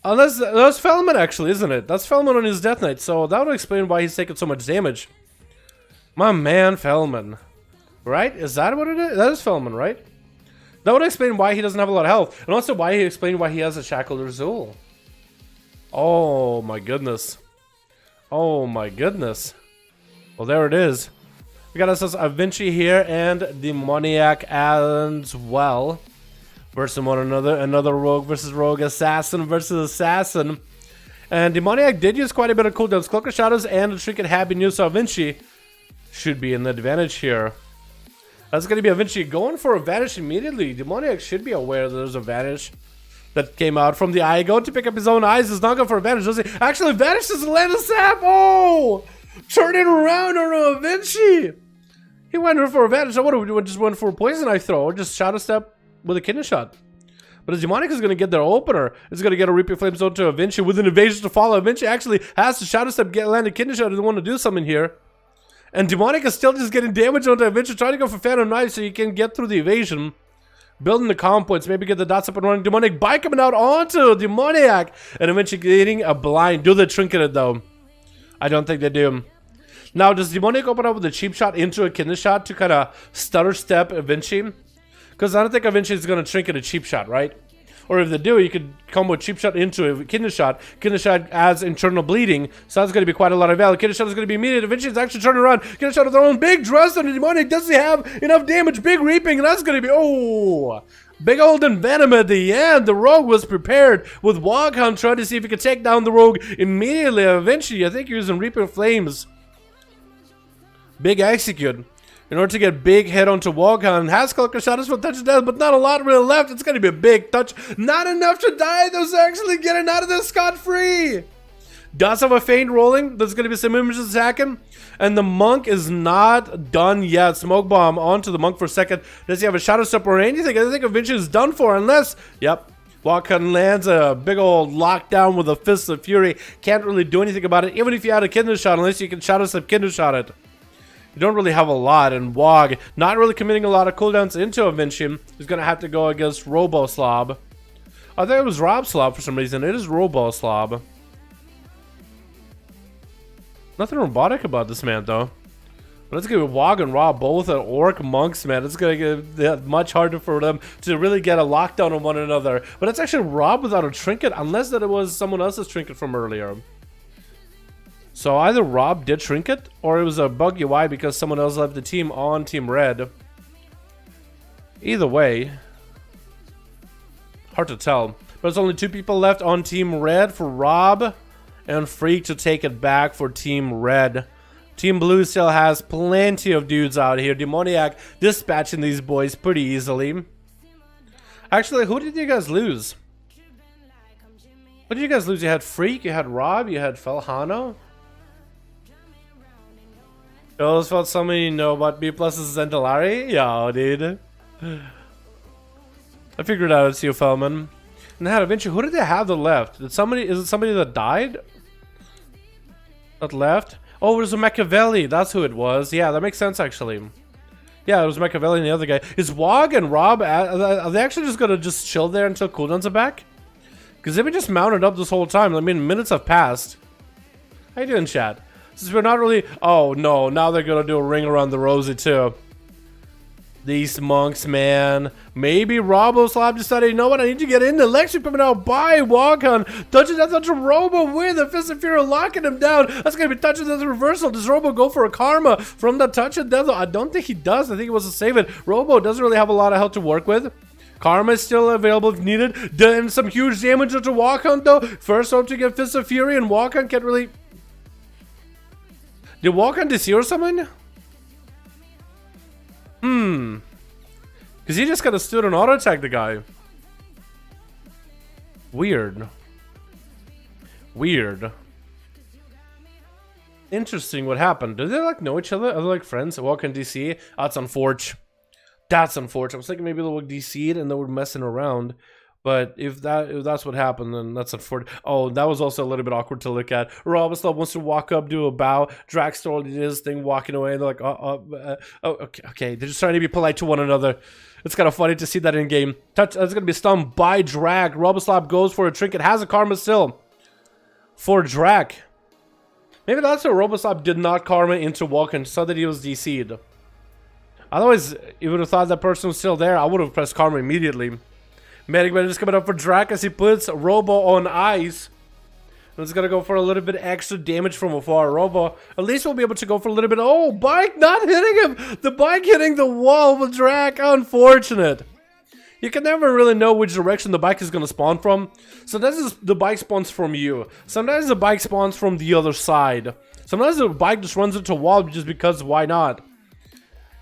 Unless that's Fellman actually, isn't it? That's Fellman on his Death Knight, so that would explain why he's taking so much damage. My man, Fellman. Right? Is that what it is? That is Fellman, right? That would explain why he doesn't have a lot of health. And also why he explained why he has a Shackled Azul. Oh my goodness. Oh my goodness. Well, there it is. We got us Avinci here and Demoniac as well. Versus one another. Another Rogue versus Rogue. Assassin versus Assassin. And Demoniac did use quite a bit of cooldowns. Cloak of Shadows and the Trinket had been used, so Avinci should be in the advantage here. That's going to be Avinci going for a vanish immediately. Demoniac should be aware that there's a vanish that came out from the eye. Going to pick up his own eyes. Is not going for a vanish, does he? Actually, vanishes and land a sap. Oh! Turn it around on Avinci. He went for a vanish. I would have just went for a poison eye throw or just Shadow Step with a kidney shot. But as Demonic is going to get their opener, it's going to get a Reaping Flame Zone to Avinci with an evasion to follow. Avinci actually has to Shadow Step, land a kidney shot. Doesn't want to do something here. And Demonic is still just getting damage onto Avinci, trying to go for Phantom Knife so he can get through the evasion. Building the comp points, maybe get the dots up and running. Demonic bike coming out onto Demoniac. And Avinci getting a blind. Do they trinket it though? I don't think they do. Now, does Demonic open up with a cheap shot into a kidney shot to kind of stutter step Avinci? Because I don't think Avinci is going to trinket a cheap shot, right? Or if they do, you could combo cheap shot into a kidney shot. Kidney shot adds internal bleeding, so that's going to be quite a lot of value. Kidney shot is going to be immediate. Avinci is actually turning around. Kidney shot with their own big thrust on the Demonic. Doesn't have enough damage. Big reaping, and that's going to be, oh, big old Venom at the end. The Rogue was prepared with Woghound trying to see if he could take down the Rogue immediately. Eventually, I think using Reaping Flames. Big execute. In order to get big hit onto Woghound, has Cloak Shadows for touch of death, but not a lot really left. It's going to be a big touch. Not enough to die. Those actually getting out of this scot-free. Does have a feint rolling. There's going to be some images attacking. And the Monk is not done yet. Smoke Bomb onto the Monk for a second. Does he have a Shadow Step or anything? I think Avinci is done for unless, yep, Woghound lands a big old lockdown with a Fist of Fury. Can't really do anything about it, even if you had a Kidney Shot, unless you can Shadow Step Kidney Shot it. You don't really have a lot, and Wog not really committing a lot of cooldowns into Avinci. He's going to have to go against Robo Slob. I think it was Rob Slob for some reason. It is Robo Slob. Nothing robotic about this man, though. But it's going to be Wog and Rob both at Orc Monks, man. It's going to get much harder for them to really get a lockdown on one another. But it's actually Rob without a trinket, unless that it was someone else's trinket from earlier. So either Rob did trinket, or it was a bug UI because someone else left the team on Team Red. Either way, hard to tell. But there's only 2 people left on Team Red for Rob, and Freak to take it back for Team Red. Team Blue still has plenty of dudes out here. Demoniac dispatching these boys pretty easily. Actually, who did you guys lose? What did you guys lose? You had Freak, you had Rob, you had Felhano. You always felt somebody you know about B plus is Zentalari? Yeah, dude. I figured out it's you, Felman. And they had Avinci. Who did they have that left? Did somebody, is it somebody that died? That left? Oh, it was a Machiavelli. That's who it was. Yeah, that makes sense actually. Yeah, it was Machiavelli and the other guy. Is Wog and Rob, are they actually just gonna just chill there until cooldowns are back? Because they've been just mounted up this whole time. I mean, minutes have passed. How you doing, chat? Since we're not really... Oh, no. Now they're going to do a ring around the rosy, too. These monks, man. Maybe Robo Slab decided, you know what? I need to get in. The lecture coming out by Woghound. Touching that touch of Robo with a Fist of Fury locking him down. That's going to be touching death reversal. Does Robo go for a Karma from the touch of death? I don't think he does. I think he wants to save it. Robo doesn't really have a lot of health to work with. Karma is still available if needed. Then some huge damage to Woghound, though. First hope to get Fist of Fury, and Woghound can't really... Did Woghound Desir someone? Because he just kind of stood and auto-attacked the guy. Weird. Weird. Interesting what happened. Do they like know each other? Are they like friends? Woghound DC? That's unfortunate. That's unfortunate. I was thinking maybe they were DC'd and they were messing around. But if that's what happened, then that's unfortunate. Oh, that was also a little bit awkward to look at. Robislav wants to walk up, do a bow. Dragstore did his thing, walking away. They're like, oh, okay. They're just trying to be polite to one another. It's kind of funny to see that in game. Touch. That's gonna be stunned by Drag. Robislav goes for a trinket. Has a karma still for Drag. Maybe that's why Robislav did not karma into Vulcan, so that he was DC'd. Otherwise, you would have thought that person was still there. I would have pressed karma immediately. Medic Man is coming up for Drac as he puts Robo on ice. And it's gonna go for a little bit extra damage from afar. Robo, at least we'll be able to go for a little bit. Oh, bike not hitting him! The bike hitting the wall with Drac. Unfortunate. You can never really know which direction the bike is gonna spawn from. Sometimes the bike spawns from you. Sometimes the bike spawns from the other side. Sometimes the bike just runs into a wall just because why not?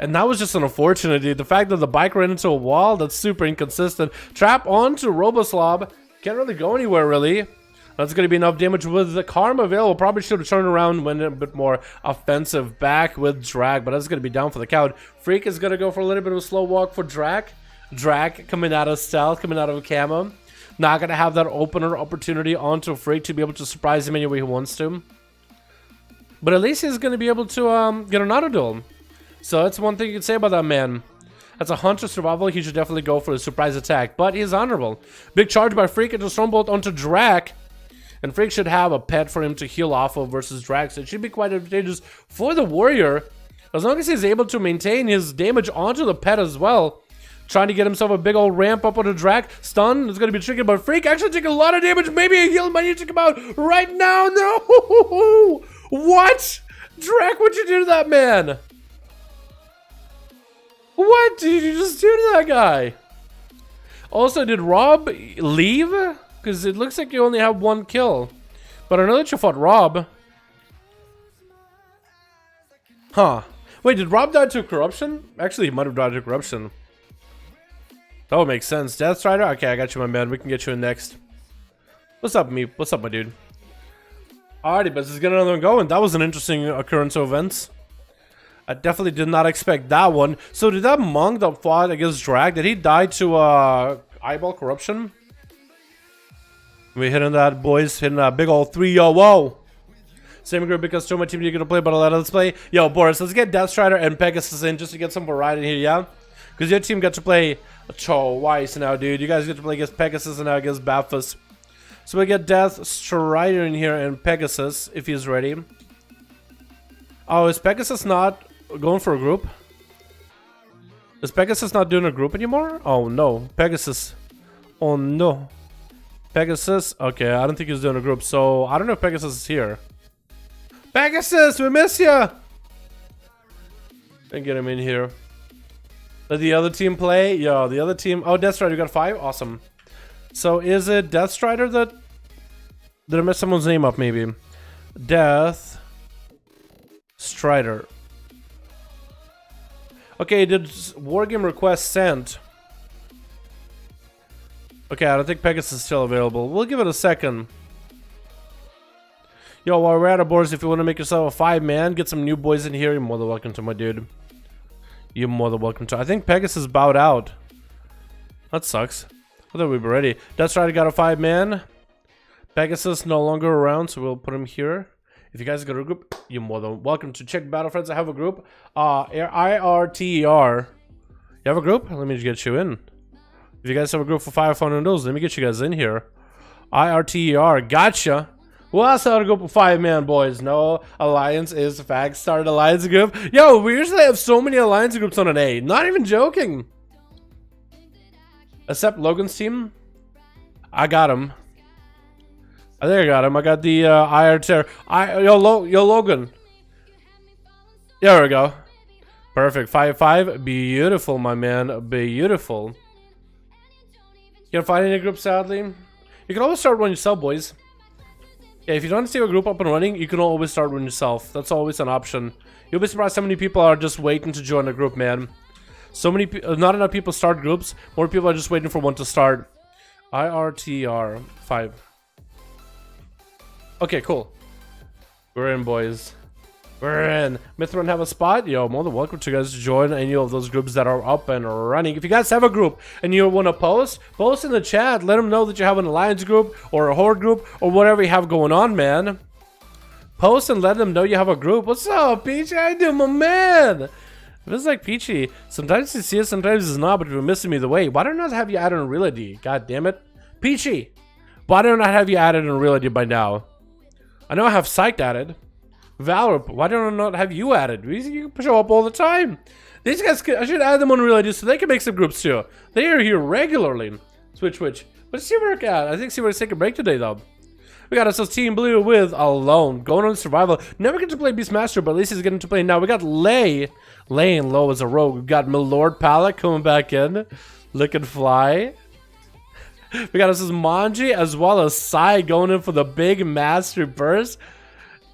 And that was just an unfortunity. The fact that the bike ran into a wall, that's super inconsistent. Trap onto Roboslav. Can't really go anywhere, really. That's going to be enough damage with the Karma available. Probably should have turned around, went a bit more offensive back with Drag. But that's going to be down for the count. Freak is going to go for a little bit of a slow walk for Drag. Drag coming out of stealth, coming out of camo. Not going to have that opener opportunity onto Freak to be able to surprise him any way he wants to. But at least he's going to be able to get an auto duel. So that's one thing you can say about that man. That's a Hunter survival. He should definitely go for a surprise attack. But he's honorable. Big charge by Freak into Stormbolt onto Drac. And Freak should have a pet for him to heal off of versus Drac. So it should be quite advantageous for the warrior. As long as he's able to maintain his damage onto the pet as well. Trying to get himself a big old ramp up on a Drac. Stun is going to be tricky, but Freak actually taking a lot of damage. Maybe a heal might need to come out right now. No! What? Drac, what'd you do to that man? What did you just do to that guy? Also, did Rob leave? Because it looks like you only have one kill. But I know that you fought Rob. Huh. Wait, did Rob die to corruption? Actually, he might have died to corruption. That would make sense. Death Strider? Okay, I got you, my man. We can get you in next. What's up, me? What's up, my dude? Alrighty, but let's get another one going. That was an interesting occurrence of events. I definitely did not expect that one. So did that monk that fought against Drag, did he die to eyeball corruption? We hitting that, boys. Hitting that big old 3-0. Whoa. Same group because so much team you're gonna play, but let's play. Yo, Boris, let's get Death Strider and Pegasus in just to get some variety in here, yeah? Because your team got to play twice now, dude. You guys get to play against Pegasus and now against Baphus. So we get Death Strider in here and Pegasus if he's ready. Oh, is Pegasus not going for a group? Is Pegasus not doing a group anymore? Oh no, Pegasus. Oh no. Pegasus? Okay, I don't think he's doing a group, so I don't know if Pegasus is here. Pegasus, we miss ya! And get him in here. Let the other team play. Yo, the other team. Oh, Death Strider, you got 5? Awesome. So is it Death Strider that... Did I mess someone's name up, maybe? Death Strider. Okay, did Wargame request sent? Okay, I don't think Pegasus is still available. We'll give it a second. Yo, while we're at it, boys, if you want to make yourself a 5-man, get some new boys in here, you're more than welcome to, my dude. You're more than welcome to. I think Pegasus bowed out. That sucks. I thought we'd be ready. Death Strider got a 5-man. Pegasus no longer around, so we'll put him here. If you guys got a group, you're more than welcome to check Battle Friends. I have a group. IRTER. You have a group? Let me just get you in. If you guys have a group for 500 duels, let me get you guys in here. IRTER. Gotcha. Who else had a group of 5-man, boys? No, Alliance is a fact. Started Alliance group. Yo, we usually have so many Alliance groups on an A. Not even joking. Except Logan's team. I got him. I think I got him. I got the IRTER. Yo, Logan. There we go. Perfect. 5-5. Beautiful, my man. Beautiful. You can't find any group, sadly. You can always start one yourself, boys. Yeah, if you don't see a group up and running, you can always start one yourself. That's always an option. You'll be surprised how many people are just waiting to join a group, man. So many, not enough people start groups. More people are just waiting for one to start. IRTR 5. Okay, cool. We're in, boys. We're in. Mithran have a spot? Yo, more than welcome to you guys to join any of those groups that are up and running. If you guys have a group and you want to post in the chat. Let them know that you have an alliance group or a horde group or whatever you have going on, man. Post and let them know you have a group. What's up, Peachy? How you doing, my man? Feels like Peachy. Sometimes you see it, sometimes it's not, but you're missing me the way. Why don't I have you added in reality? God damn it. Peachy, why don't I have you added in reality by now? I know I have Psyched added. Valor, why don't I not have you added? You can show up all the time. These guys, I should add them on reality so they can make some groups too. They are here regularly. Switch. But Seawork at? I think Seawork's taking a break today though. We got ourselves Team Blue with Alone. Going on survival. Never get to play Beastmaster, but at least he's getting to play now. We got laying low as a rogue. We've got Milord Palak coming back in. Looking fly. We got ourselves Manji as well as Sai going in for the big master burst.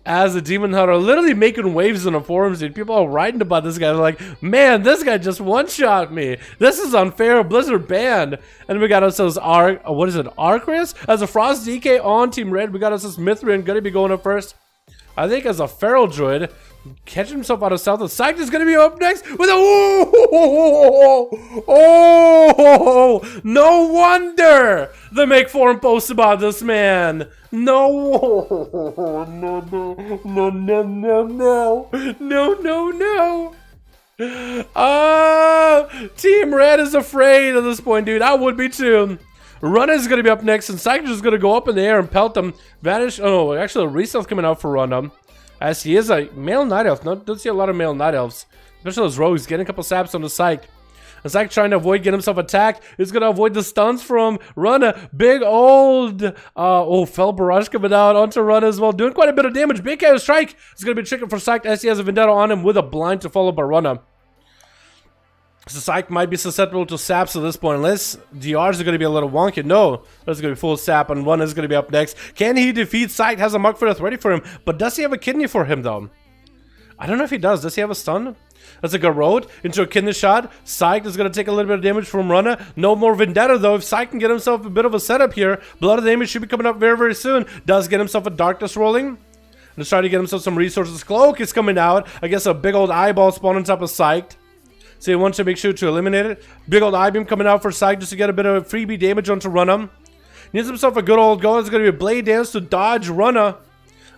As a demon hunter, literally making waves in the forums, dude. People are writing about this guy. They're like, man, this guy just one-shot me. This is unfair. Blizzard banned. And we got ourselves Arcris as a Frost DK on Team Red. We got ourselves Mithrin gonna be going up first. I think as a Feral Druid, catching himself out of stealth. The Psych is gonna be up next with a oh, no wonder they make forum posts about this man. No. Team Red is afraid at this point, dude. I would be too. Runna is going to be up next, and Psychic is going to go up in the air and pelt them. Vanish. Oh, actually, a resale coming out for Runna. As he is a male night elf. Don't see a lot of male night elves. Especially those rogues. Getting a couple saps on the Psych. And Psych trying to avoid getting himself attacked. He's going to avoid the stuns from Runna. Big old... Fell Barrage coming out onto Runna as well. Doing quite a bit of damage. Big KO strike. It's going to be tricky for Psych as he has a Vendetta on him with a blind to follow by Runna. So Psych might be susceptible to saps at this point, unless DRs are going to be a little wonky. No, that's going to be full sap, and Runna is going to be up next. Can he defeat Psych? Has a Mark for Death ready for him, but does he have a kidney for him, though? I don't know if he does. Does he have a stun? That's a good road into a kidney shot. Psych is going to take a little bit of damage from Runna. No more Vendetta, though. If Psych can get himself a bit of a setup here, Blood of the Damage should be coming up very, very soon. Does get himself a Darkness rolling. Let's try to get himself some resources. Cloak is coming out. I guess a big old eyeball spawn on top of Psych. So he wants to make sure to eliminate it. Big old I-beam coming out for Psych just to get a bit of freebie damage onto Runna. Needs himself a good old go. It's going to be a Blade Dance to dodge Runna.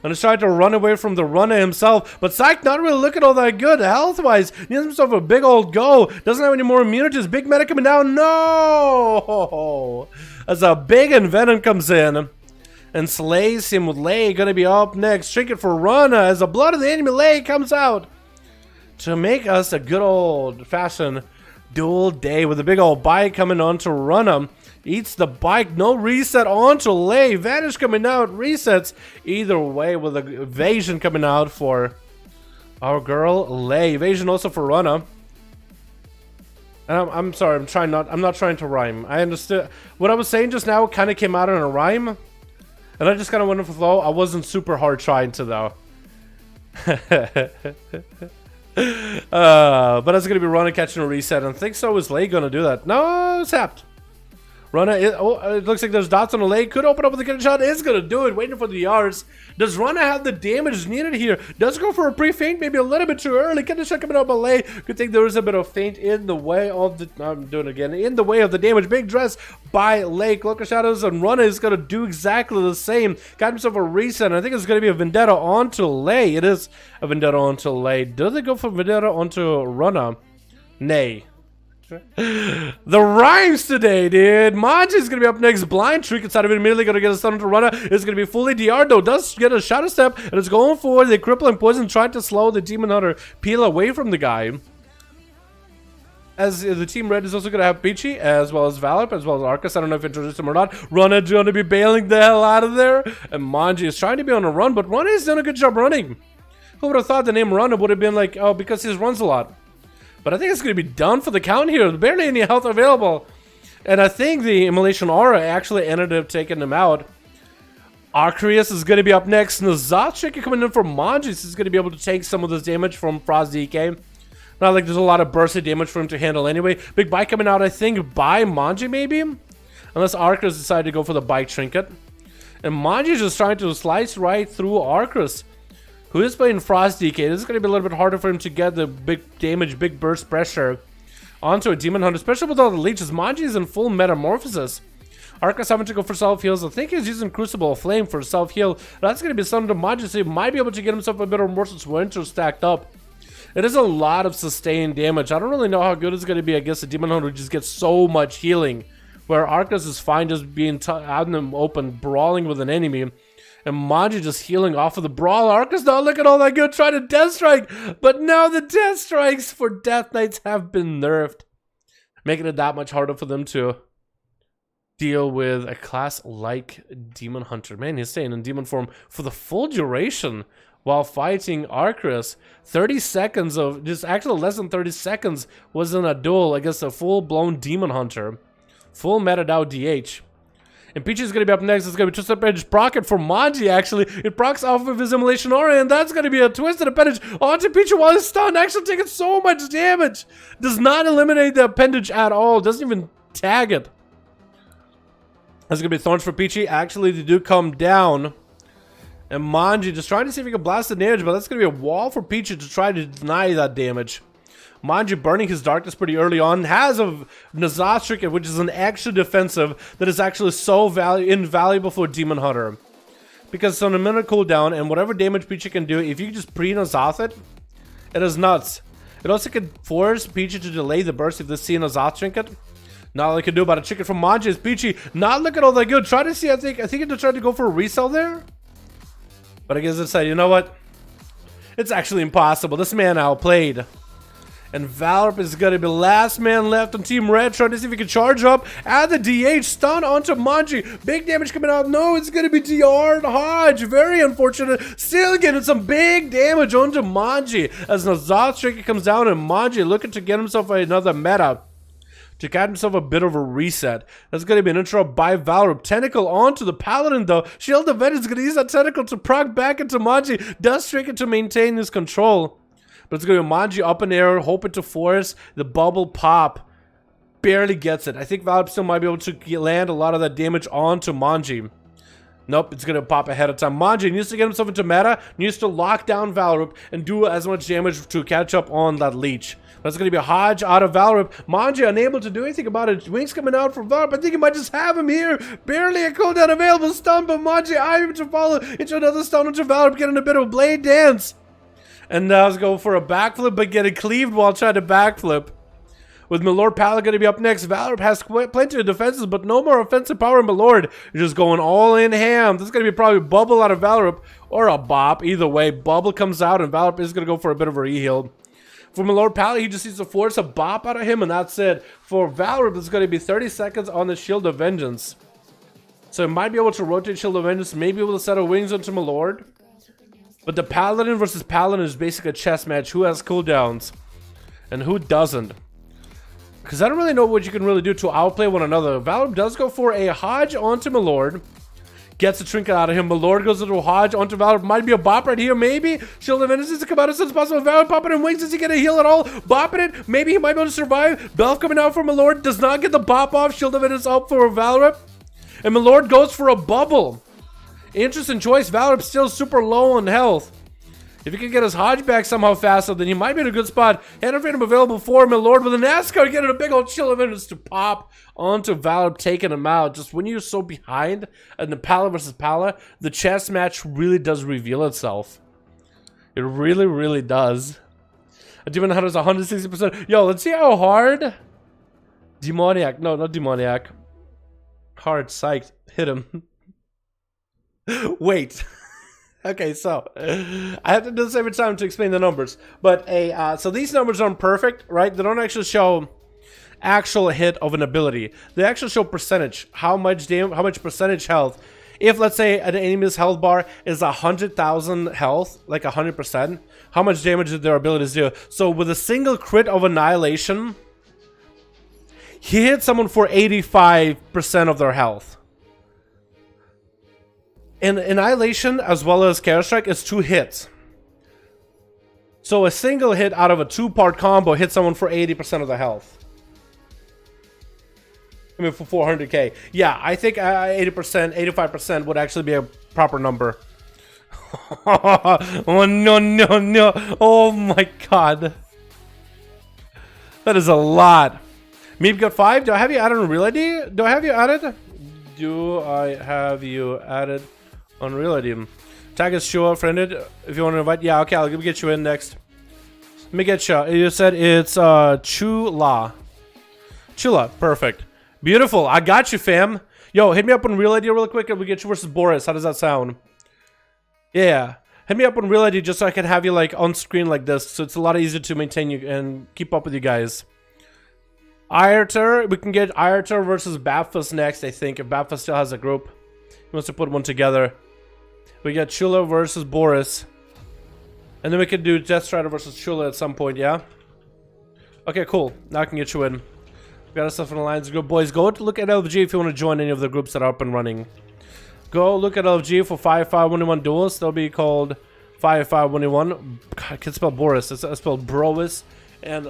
And he's trying to run away from the Runna himself. But Psych not really looking all that good health-wise. Needs himself a big old go. Doesn't have any more immunities. Big meta coming down. No! As a big Envenom comes in. And slays him with Lay. Going to be up next. Trinket for Runna as the Blood of the Enemy Lay comes out. To make us a good old-fashioned duel day with a big old bike coming on to Runna. Eats the bike, no reset onto Lay. Vanish coming out, resets. Either way with a evasion coming out for our girl Lay. Evasion also for Runna. And I'm sorry, I'm not trying to rhyme. I understood what I was saying just now kind of came out in a rhyme. And I just kind of went with the flow. I wasn't super hard trying to though. But it's gonna be Runna catching a reset, and I think so is Lay gonna do that. No, sapped. Runna, it looks like there's dots on the Lay. Could open up with a kidney shot. Is gonna do it. Waiting for the Rs. Does Runna have the damage needed here? Does go for a pre-feint, maybe a little bit too early. Kidney shot coming out by Lay. Good thing there is a bit of feint in the way of the. I'm doing it again. In the way of the damage. Big dress by Lay. Cloak of Shadows, and Runna is gonna do exactly the same. Got himself a reset. I think it's gonna be a Vendetta onto Lay. It is a Vendetta onto Lay. Do they go for Vendetta onto Runna? Nay. The rhymes today, dude. Manji's gonna be up next. Blind Trick inside of it, immediately gonna get a stun to Runna. It's gonna be fully DR'd though. Does get a shadow step, and it's going for the crippling poison, trying to slow the Demon Hunter peel away from the guy. As the Team Red is also gonna have Peachy, as well as Valip, as well as Arcus. I don't know if I introduced him or not. Runna gonna be bailing the hell out of there, and Manji is trying to be on a run, but Runna is doing a good job running. Who would have thought the name Runna would have been like, oh, because he runs a lot. But I think it's going to be done for the count here. Barely any health available. And I think the Immolation Aura actually ended up taking him out. Arcreus is going to be up next. Nazachik coming in from Manjis is going to be able to take some of this damage from Frost DK. Not like there's a lot of bursty damage for him to handle anyway. Big bike coming out, I think, by Manji maybe? Unless Arcreus decided to go for the bike trinket. And Manji is just trying to slice right through Arcreus. who is playing Frost DK. This is going to be a little bit harder for him to get the big damage, big burst pressure onto a Demon Hunter, especially with all the leeches. Manji is in full metamorphosis. Arcus having to go for self-heals. I think he's using Crucible of Flame for self-heal. That's going to be something to Manji, so he might be able to get himself a bit of Mortis Winter stacked up. It is a lot of sustained damage. I don't really know how good it's going to be against a Demon Hunter who just gets so much healing, where Arcus is fine just being out in the open, brawling with an enemy, and Manji just healing off of the brawl. Arcus not looking all that good, trying to Death Strike, but now the Death Strikes for Death Knights have been nerfed, making it that much harder for them to deal with a class like Demon Hunter. Man, he's staying in demon form for the full duration while fighting Arcus. 30 seconds of, just actually less than 30 seconds was in a duel against a full-blown Demon Hunter. Full meted out DH. And Peachy's going to be up next. It's going to be Twisted Appendage proc it for Manji, actually. It procs off of his Immolation Aura, and that's going to be a Twisted Appendage onto Peachy while he's stunned, actually taking so much damage. Does not eliminate the appendage at all. Doesn't even tag it. That's going to be Thorns for Peachy. Actually, they do come down. And Manji just trying to see if he can blast the damage, but that's going to be a wall for Peachy to try to deny that damage. Manji burning his darkness pretty early on. Has a N'Zoth Trinket, which is an extra defensive that is actually so invaluable for Demon Hunter. Because it's on a minute cooldown, and whatever damage Peachy can do, if you just pre-N'Zoth it, it is nuts. It also can force Peachy to delay the burst if they see a N'Zoth Trinket. Not all I can do about a Trinket from Manji is Peachy not looking all that good. Try to see, I think he tried to go for a resell there. But I guess it said, you know what? It's actually impossible. This man outplayed. And Valorp is going to be last man left on Team Red, trying to see if he can charge up. Add the DH, stun onto Manji. Big damage coming out. No, it's going to be DR Hodge. Very unfortunate. Still getting some big damage onto Manji. As N'Zoth Trinket comes down, and Manji looking to get himself another meta, to get himself a bit of a reset. That's going to be an intro by Valorp. Tentacle onto the Paladin, though. Shield of Vengeance is going to use that Tentacle to proc back into Manji. Does Trinket to maintain his control. But it's going to be Manji up in air, hoping to force the bubble pop. Barely gets it. I think Valorp still might be able to land a lot of that damage onto Manji. Nope, it's going to pop ahead of time. Manji needs to get himself into meta, needs to lock down Valorp, and do as much damage to catch up on that leech. That's going to be a Hodge out of Valorp. Manji unable to do anything about it. Wings coming out from Valorp. I think he might just have him here. Barely a cooldown available. Stun, but Manji eyeing to follow into another stun into Valorp, getting a bit of a blade dance. And now let's go for a backflip, but getting cleaved while trying to backflip. With Milord Pala going to be up next. Valorp has plenty of defenses, but no more offensive power in Milord. You're just going all in ham. This is going to be probably Bubble out of Valorp or a Bop. Either way, Bubble comes out, and Valorp is going to go for a bit of a re-heal. For Milord Pala, he just needs to force a Bop out of him, and that's it. For Valorp, it's going to be 30 seconds on the Shield of Vengeance. So he might be able to rotate Shield of Vengeance, maybe able to set a wings into Milord. But the Paladin versus Paladin is basically a chess match. Who has cooldowns and who doesn't? Because I don't really know what you can really do to outplay one another. Valorp does go for a Hodge onto Milord. Gets a Trinket out of him. Milord goes into a Hodge onto Valorp. Might be a Bop right here, maybe. Shield of Vengeance to come out as soon as possible. Valorp popping in wings. Does he get a heal at all? Bopping it. Maybe he might be able to survive. Belf coming out from Milord. Does not get the Bop off. Shield of Vengeance up for Valorp. And Milord goes for a Bubble. Interesting choice. Valorp still super low on health. If he can get his Hodge back somehow faster, then he might be in a good spot. Hand of Freedom available for Milord with a NASCAR getting a big old Shield of Vengeance to pop onto Valorp, taking him out. Just when you're so behind in the Pala versus Pala, the chess match really does reveal itself. It really, really does. A Demon Hunter's 160%. Yo, let's see how hard. Demoniac. No, not Demoniac. Hard. Psyched. Hit him. Wait. Okay, so I have to do this every time to explain the numbers. But so these numbers aren't perfect, right? They don't actually show actual hit of an ability. They actually show percentage. How much percentage health. If let's say an enemy's health bar is 100,000 health, like 100%, how much damage did their abilities do? So with a single crit of Annihilation, he hit someone for 85% of their health. In Annihilation, as well as Chaos Strike, is 2 hits. So a single hit out of a 2-part combo hits someone for 80% of the health. I mean, for 400k. Yeah, I think 80%, 85% would actually be a proper number. Oh no no no! Oh my god, that is a lot. Meep got 5. Do I have you added on Real ID? Do I have you added? Do I have you added on Real ID? Tag is sure friended. If you want to invite, yeah, okay, I'll get you in next. Let me get you. You said it's Chula. Chula, perfect, beautiful. I got you, fam. Yo, hit me up on Real ID real quick, and we get you versus Boris. How does that sound? Yeah, hit me up on Real ID just so I can have you like on screen like this, so it's a lot easier to maintain you and keep up with you guys. Ierter, we can get Ierter versus Bapfus next, I think, if Bapfus still has a group. He wants to put one together. We get Chula versus Boris. And then we can do Death Strider versus Chula at some point, yeah? Okay, cool. Now I can get you in. We got ourselves in alliance group. Boys, go look at LFG if you want to join any of the groups that are up and running. Go look at LFG for 5V5 1v1 Duels. They'll be called 5V5 1v1. God, I can spell Boris. It's spelled Brois. And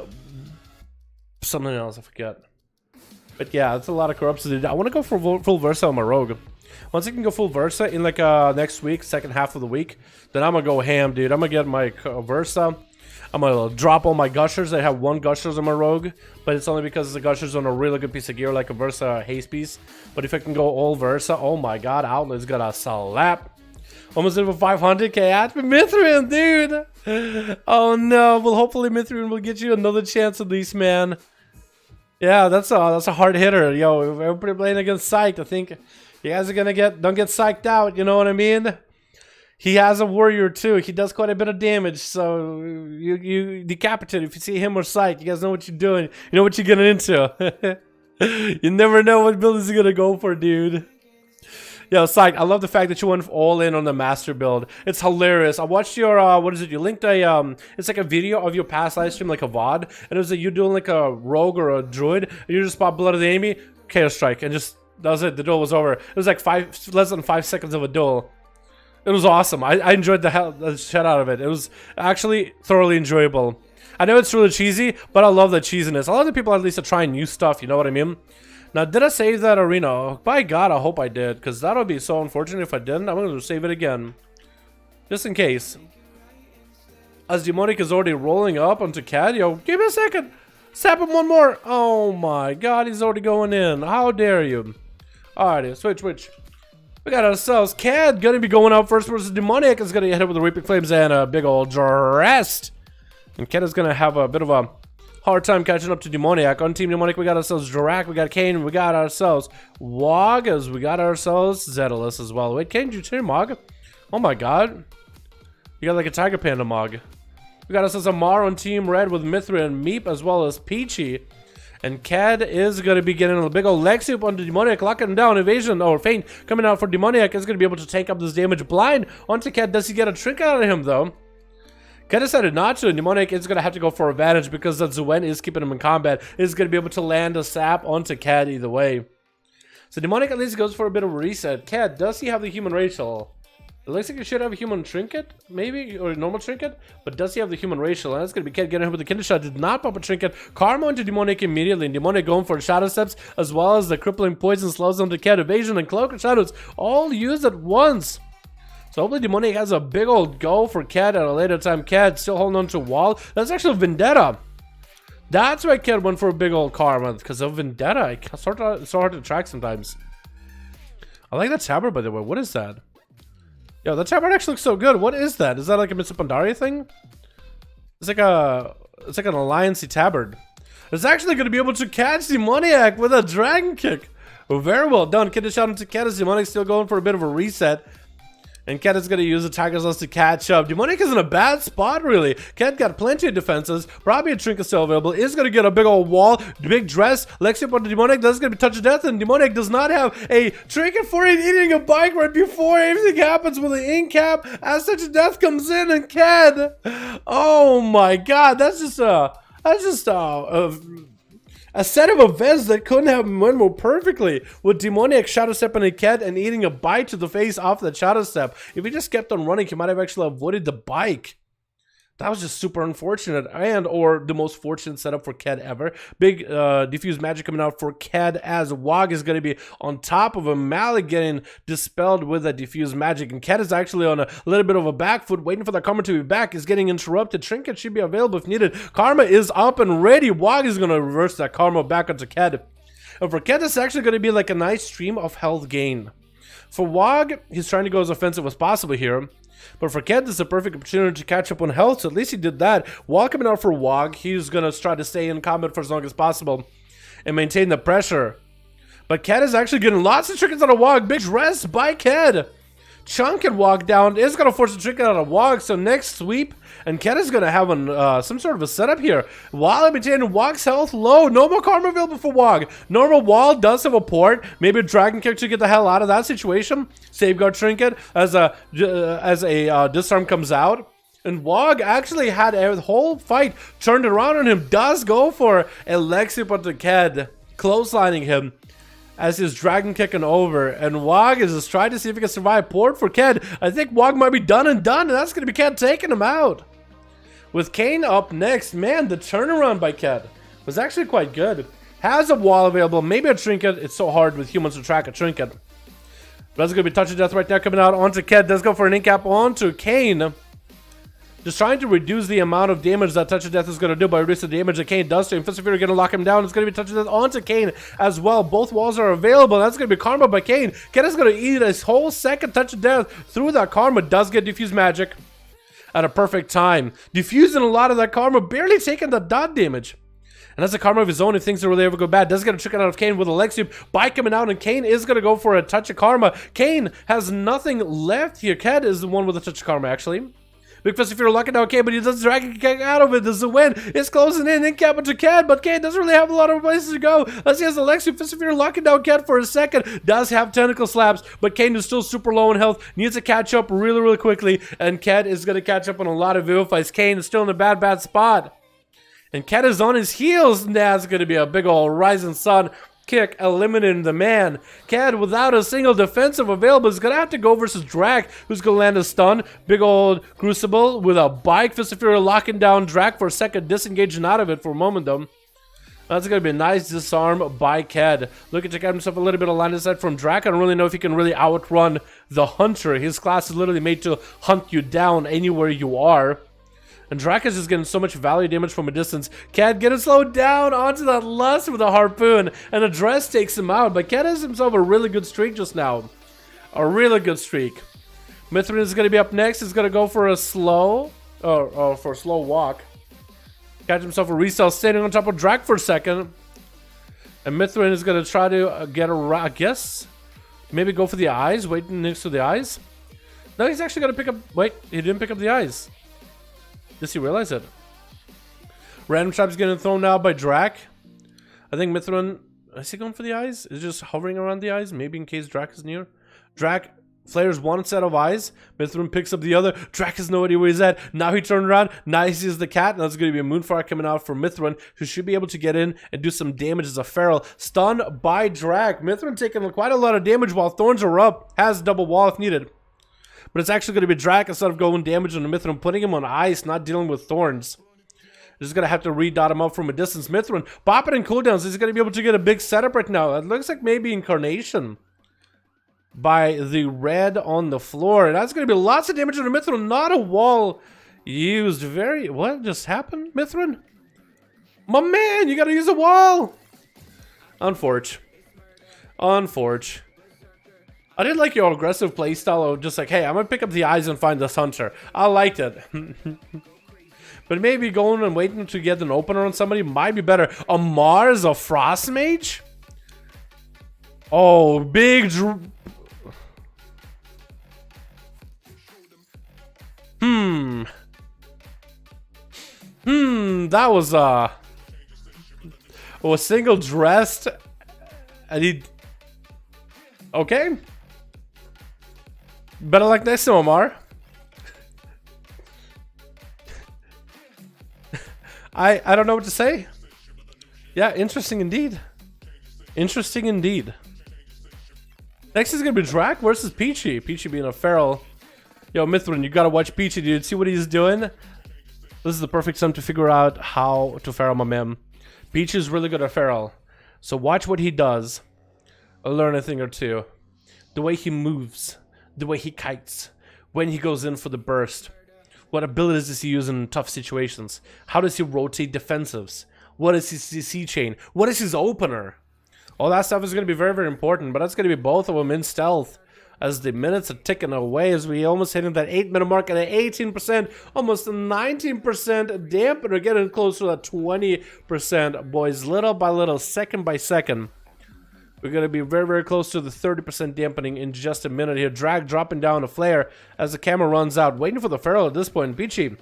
something else, I forget. But yeah, that's a lot of corrupts to do. I want to go for full Versa on my rogue. Once I can go full Versa in like next week, second half of the week, then I'm gonna go ham, dude. I'm gonna get my Versa. I'm gonna drop all my gushers. I have 1 gushers on my rogue, but it's only because the gushers on a really good piece of gear like a Versa haste piece. But if I can go all Versa, oh my god, Outlet's got a slap. Almost over 500k at Mithrin, dude. Oh no, well hopefully Mithrin will get you another chance at least, man. Yeah, that's a hard hitter. Yo, if everybody playing against Psyched, I think you guys are gonna don't get psyched out, you know what I mean? He has a warrior too. He does quite a bit of damage, so you decapitate if you see him or Psyched. You guys know what you're doing. You know what you're getting into. You never know what build is gonna go for, dude. Yo, Psyched, I love the fact that you went all in on the master build. It's hilarious. I watched your, what is it? You linked a, it's like a video of your past live stream, like a VOD. And it was like you doing like a rogue or a druid. And you just spot Blood of the Enemy, Chaos Strike. And just, that was it. The duel was over. It was like less than 5 seconds of a duel. It was awesome. I enjoyed the shit out of it. It was actually thoroughly enjoyable. I know it's really cheesy, but I love the cheesiness. I love the people at least are trying new stuff, you know what I mean? Now, did I save that arena? By God, I hope I did, because that would be so unfortunate if I didn't. I'm going to save it again. Just in case. As Demonic is already rolling up onto Cad. Yo, give me a second. Sap him one more. Oh my God, he's already going in. How dare you? Alrighty, switch. We got ourselves Cad going to be going out first versus Demonic. Is going to hit it with the Reaping Flames and a big old Drest. And Cad is going to have a bit of a hard time catching up to Demoniac. On Team Demonic, we got ourselves Drak, we got Kane, we got ourselves Wog, as we got ourselves Zedalus as well. Wait, Kane, did you turn Mog? Oh my God. You got like a Tiger Panda Mog. We got ourselves Amar on Team Red with Mithra and Meep, as well as Peachy. And Cad is going to be getting a big old leg soup onto Demoniac, locking him down. Evasion or Feint coming out for Demoniac is going to be able to tank up this damage. Blind onto Cad. Does he get a trick out of him though? Cad decided not to, and Demonic is going to have to go for advantage because that Zuen is keeping him in combat. Is going to be able to land a sap onto Cad either way. So Demonic at least goes for a bit of a reset. Cad, does he have the human racial? It looks like he should have a human trinket, maybe, or a normal trinket, but does he have the human racial? And that's going to be Cad getting him with the Kinder Shot. Did not pop a trinket. Karma onto Demonic immediately, and Demonic going for Shadow Steps, as well as the crippling poison slows onto Cad. Evasion and Cloak and Shadows all used at once. So hopefully Demonic has a big old go for Cad at a later time. Cad still holding on to Wall. That's actually Vendetta. That's why Cad went for a big old Karma, because of Vendetta. It's so hard to track sometimes. I like that tabard, by the way. What is that? Yo, that tabard actually looks so good. What is that? Is that like a Mr. Pandaria thing? It's like an alliance tabard. It's actually going to be able to catch Demoniac with a dragon kick. Oh, very well done. Kid is shot into Cad as Demonic still going for a bit of a reset. And Cad is going to use the Tiger's Lust to catch up. Demonic is in a bad spot, really. Cad got plenty of defenses. Probably a trinket still available. Is going to get a big old wall. Big dress. Lexi on the Demonic. That's going to be touch of death. And Demonic does not have a trinket for it. Eating a bike right before everything happens with the ink cap. As touch of death comes in. And Cad. Oh my God. That's just a set of events that couldn't have went more perfectly, with Demoniac Shadow Step on a Cad and eating a bite to the face off the Shadow Step. If he just kept on running, he might have actually avoided the bike. That was just super unfortunate, and or the most fortunate setup for Ked ever. Big diffuse magic coming out for Ked, as Wog is going to be on top of him. Malik getting dispelled with that diffuse magic, and Ked is actually on a little bit of a back foot, waiting for that Karma to be back. Is getting interrupted. Trinket should be available if needed. Karma is up and ready. Wog is going to reverse that Karma back onto Ked. And for Ked, it's actually going to be like a nice stream of health gain. For Wog, he's trying to go as offensive as possible here. But for Ked, this is a perfect opportunity to catch up on health, so at least he did that. While coming out for Wog, he's going to try to stay in combat for as long as possible and maintain the pressure. But Ked is actually getting lots of trinkets out of Wog. Big rest by Ked. Chunk and Wog down is going to force a trinket out of Wog, so next sweep, and Ked is going to have some sort of a setup here. While maintaining Wog's health low, no more Karma available for Wog. Normal Wall does have a port, maybe a Dragon Kick to get the hell out of that situation. Safeguard Trinket as a disarm comes out. And Wog actually had a whole fight turned around on him. Does go for a Lexip onto Ked, closelining him as he's Dragon Kicking over. And Wog is just trying to see if he can survive. Port for Ked. I think Wog might be done, and that's going to be Ked taking him out. With Kane up next, man, the turnaround by Ked was actually quite good. Has a wall available, maybe a trinket. It's so hard with humans to track a trinket. But that's going to be Touch of Death right now coming out onto Ked. Does go for an incap onto Kane. Just trying to reduce the amount of damage that Touch of Death is going to do by reducing the damage that Kane does to him. Fist of Fury going to lock him down. It's going to be Touch of Death onto Kane as well. Both walls are available. That's going to be Karma by Kane. Kane is going to eat his whole second Touch of Death through that Karma. Does get Diffuse Magic at a perfect time. Diffusing a lot of that Karma, barely taking the dot damage. And that's a Karma of his own if things are really ever go bad. Does get a trick out of Kane with a leg sweep by coming out, and Kane is going to go for a Touch of Karma. Kane has nothing left here. Ked is the one with a Touch of Karma, actually. Big Fist of Fury locking down Kane, but he does Dragon Kick out of it. This is a win. It's closing in cap into Ked, but Kane doesn't really have a lot of places to go. As he has Alexi, Fist of Fury locking down Ked for a second. Does have Tentacle Slaps, but Kane is still super low in health. Needs to catch up really, really quickly, and Ked is going to catch up on a lot of Vivifies. Kane is still in a bad, bad spot. And Ked is on his heels, and that's going to be a big old Rising Sun kick, eliminating the man. Ked, without a single defensive available, is going to have to go versus Drak, who's going to land a stun. Big old Crucible with a bike. Fist of Fury locking down Drak for a second, disengaging out of it for a moment, though. That's going to be a nice disarm by Ked. Looking to get himself a little bit of line of sight from Drak. I don't really know if he can really outrun the Hunter. His class is literally made to hunt you down anywhere you are. And Drak is just getting so much value damage from a distance. Ked getting slowed down onto that Lust with a harpoon. And a dress takes him out. But Ked has himself a really good streak just now. A really good streak. Mithrin is going to be up next. He's going to go for a slow. For a slow walk. Catch himself a resell standing on top of Drak for a second. And Mithrin is going to try to get around. I guess. Maybe go for the eyes. Waiting next to the eyes. No, he's actually going to pick up. Wait, he didn't pick up the eyes. Does he realize it? Random Trap's getting thrown now by Drak. I think Mithrin, is he going for the eyes? Is he just hovering around the eyes? Maybe in case Drak is near. Drak flares one set of eyes. Mithrin picks up the other. Drak has no idea where he's at. Now he turned around. Now he sees the cat. And that's going to be a Moonfire coming out for Mithrin, who should be able to get in and do some damage as a feral. Stunned by Drak. Mithrin taking quite a lot of damage while Thorns are up. Has double wall if needed. But it's actually going to be Drak instead of going damage on the Mithrin, putting him on ice, not dealing with Thorns. Just going to have to re-dot him up from a distance. Mithrin, popping in cooldowns. He's going to be able to get a big setup right now. It looks like maybe Incarnation by the red on the floor. And that's going to be lots of damage on the Mithrin. Not a wall used. What just happened, Mithrin? My man, you got to use a wall. Unforge. I did like your aggressive playstyle of just like, hey, I'm going to pick up the eyes and find this Hunter. I liked it. But maybe going and waiting to get an opener on somebody might be better. A Mars, a Frost Mage? Oh, big... That was, a single dressed... And he... Okay. Better like this, Omar. I don't know what to say. Yeah, interesting indeed. Interesting indeed. Next is gonna be Drak versus Peachy. Peachy being a feral. Yo, Mithrin, you gotta watch Peachy, dude. See what he's doing? This is the perfect time to figure out how to feral my man. Peach is really good at feral. So watch what he does. I'll learn a thing or two. The way he moves. The way he kites. When he goes in for the burst. What abilities does he use in tough situations? How does he rotate defensives? What is his CC chain? What is his opener? All that stuff is going to be very, very important. But that's going to be both of them in stealth. As the minutes are ticking away, as we almost hitting that 8-minute mark at an 18%, almost a 19% dampener, getting close to that 20%, boys. Little by little, second by second. We're going to be very, very close to the 30% dampening in just a minute here. Drag dropping down a flare as the camera runs out. Waiting for the feral at this point. Peachy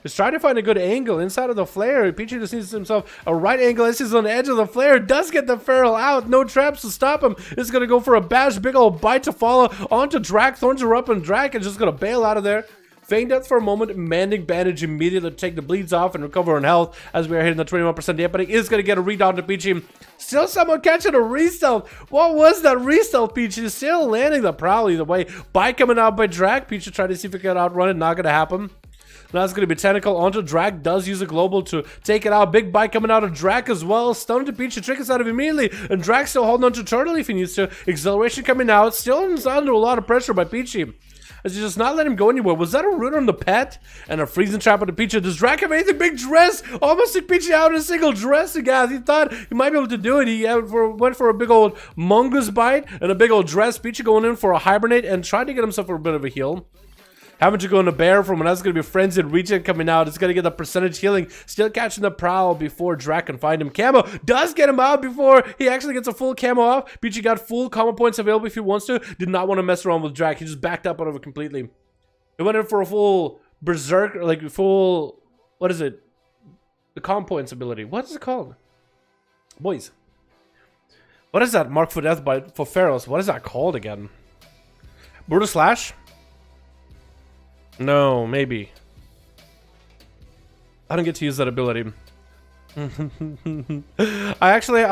is trying to find a good angle inside of the flare. Peachy just needs himself a right angle as he's on the edge of the flare. Does get the feral out. No traps to stop him. Is going to go for a bash. Big old bite to follow. Onto Drac. Thorns are up and Drac is just going to bail out of there. Feign death for a moment. Manding bandage immediately to take the bleeds off and recover on health as we are hitting the 21% dampening. Is going to get a read on to Peachy. Still someone catching a restealth. What was that restealth, Peachy? Still landing the prowl either way. Bite coming out by Drac. Peachy trying to see if he can outrun it. Not going to happen. Now it's going to be Tentacle onto Drac. Does use a global to take it out. Big bite coming out of Drac as well. Stun to Peachy. Trick us out of immediately. And Drac still holding on to Turtle if he needs to. Acceleration coming out. Still under a lot of pressure by Peachy. As he just not let him go anywhere. Was that a root on the pet? And a freezing trap on the Peachy. Does Drac have anything? Big dress. Almost took Peachy out in a single dress, guys. He thought he might be able to do it. He went for a big old mongoose bite and a big old dress. Peachy going in for a hibernate and trying to get himself a bit of a heal. Having to go in a bear from, and that's going to be Frenzied Regen coming out. It's going to get the percentage healing. Still catching the prowl before Drac can find him. Camo does get him out before he actually gets a full camo off. Peachy got full combo points available if he wants to. Did not want to mess around with Drac. He just backed up out of it completely. He went in for a full berserk, like full, what is it? The combo points ability. What is it called? Boys. What is that? Mark for death for Pharaohs. What is that called again? Brutal Slash? No, maybe. I don't get to use that ability. I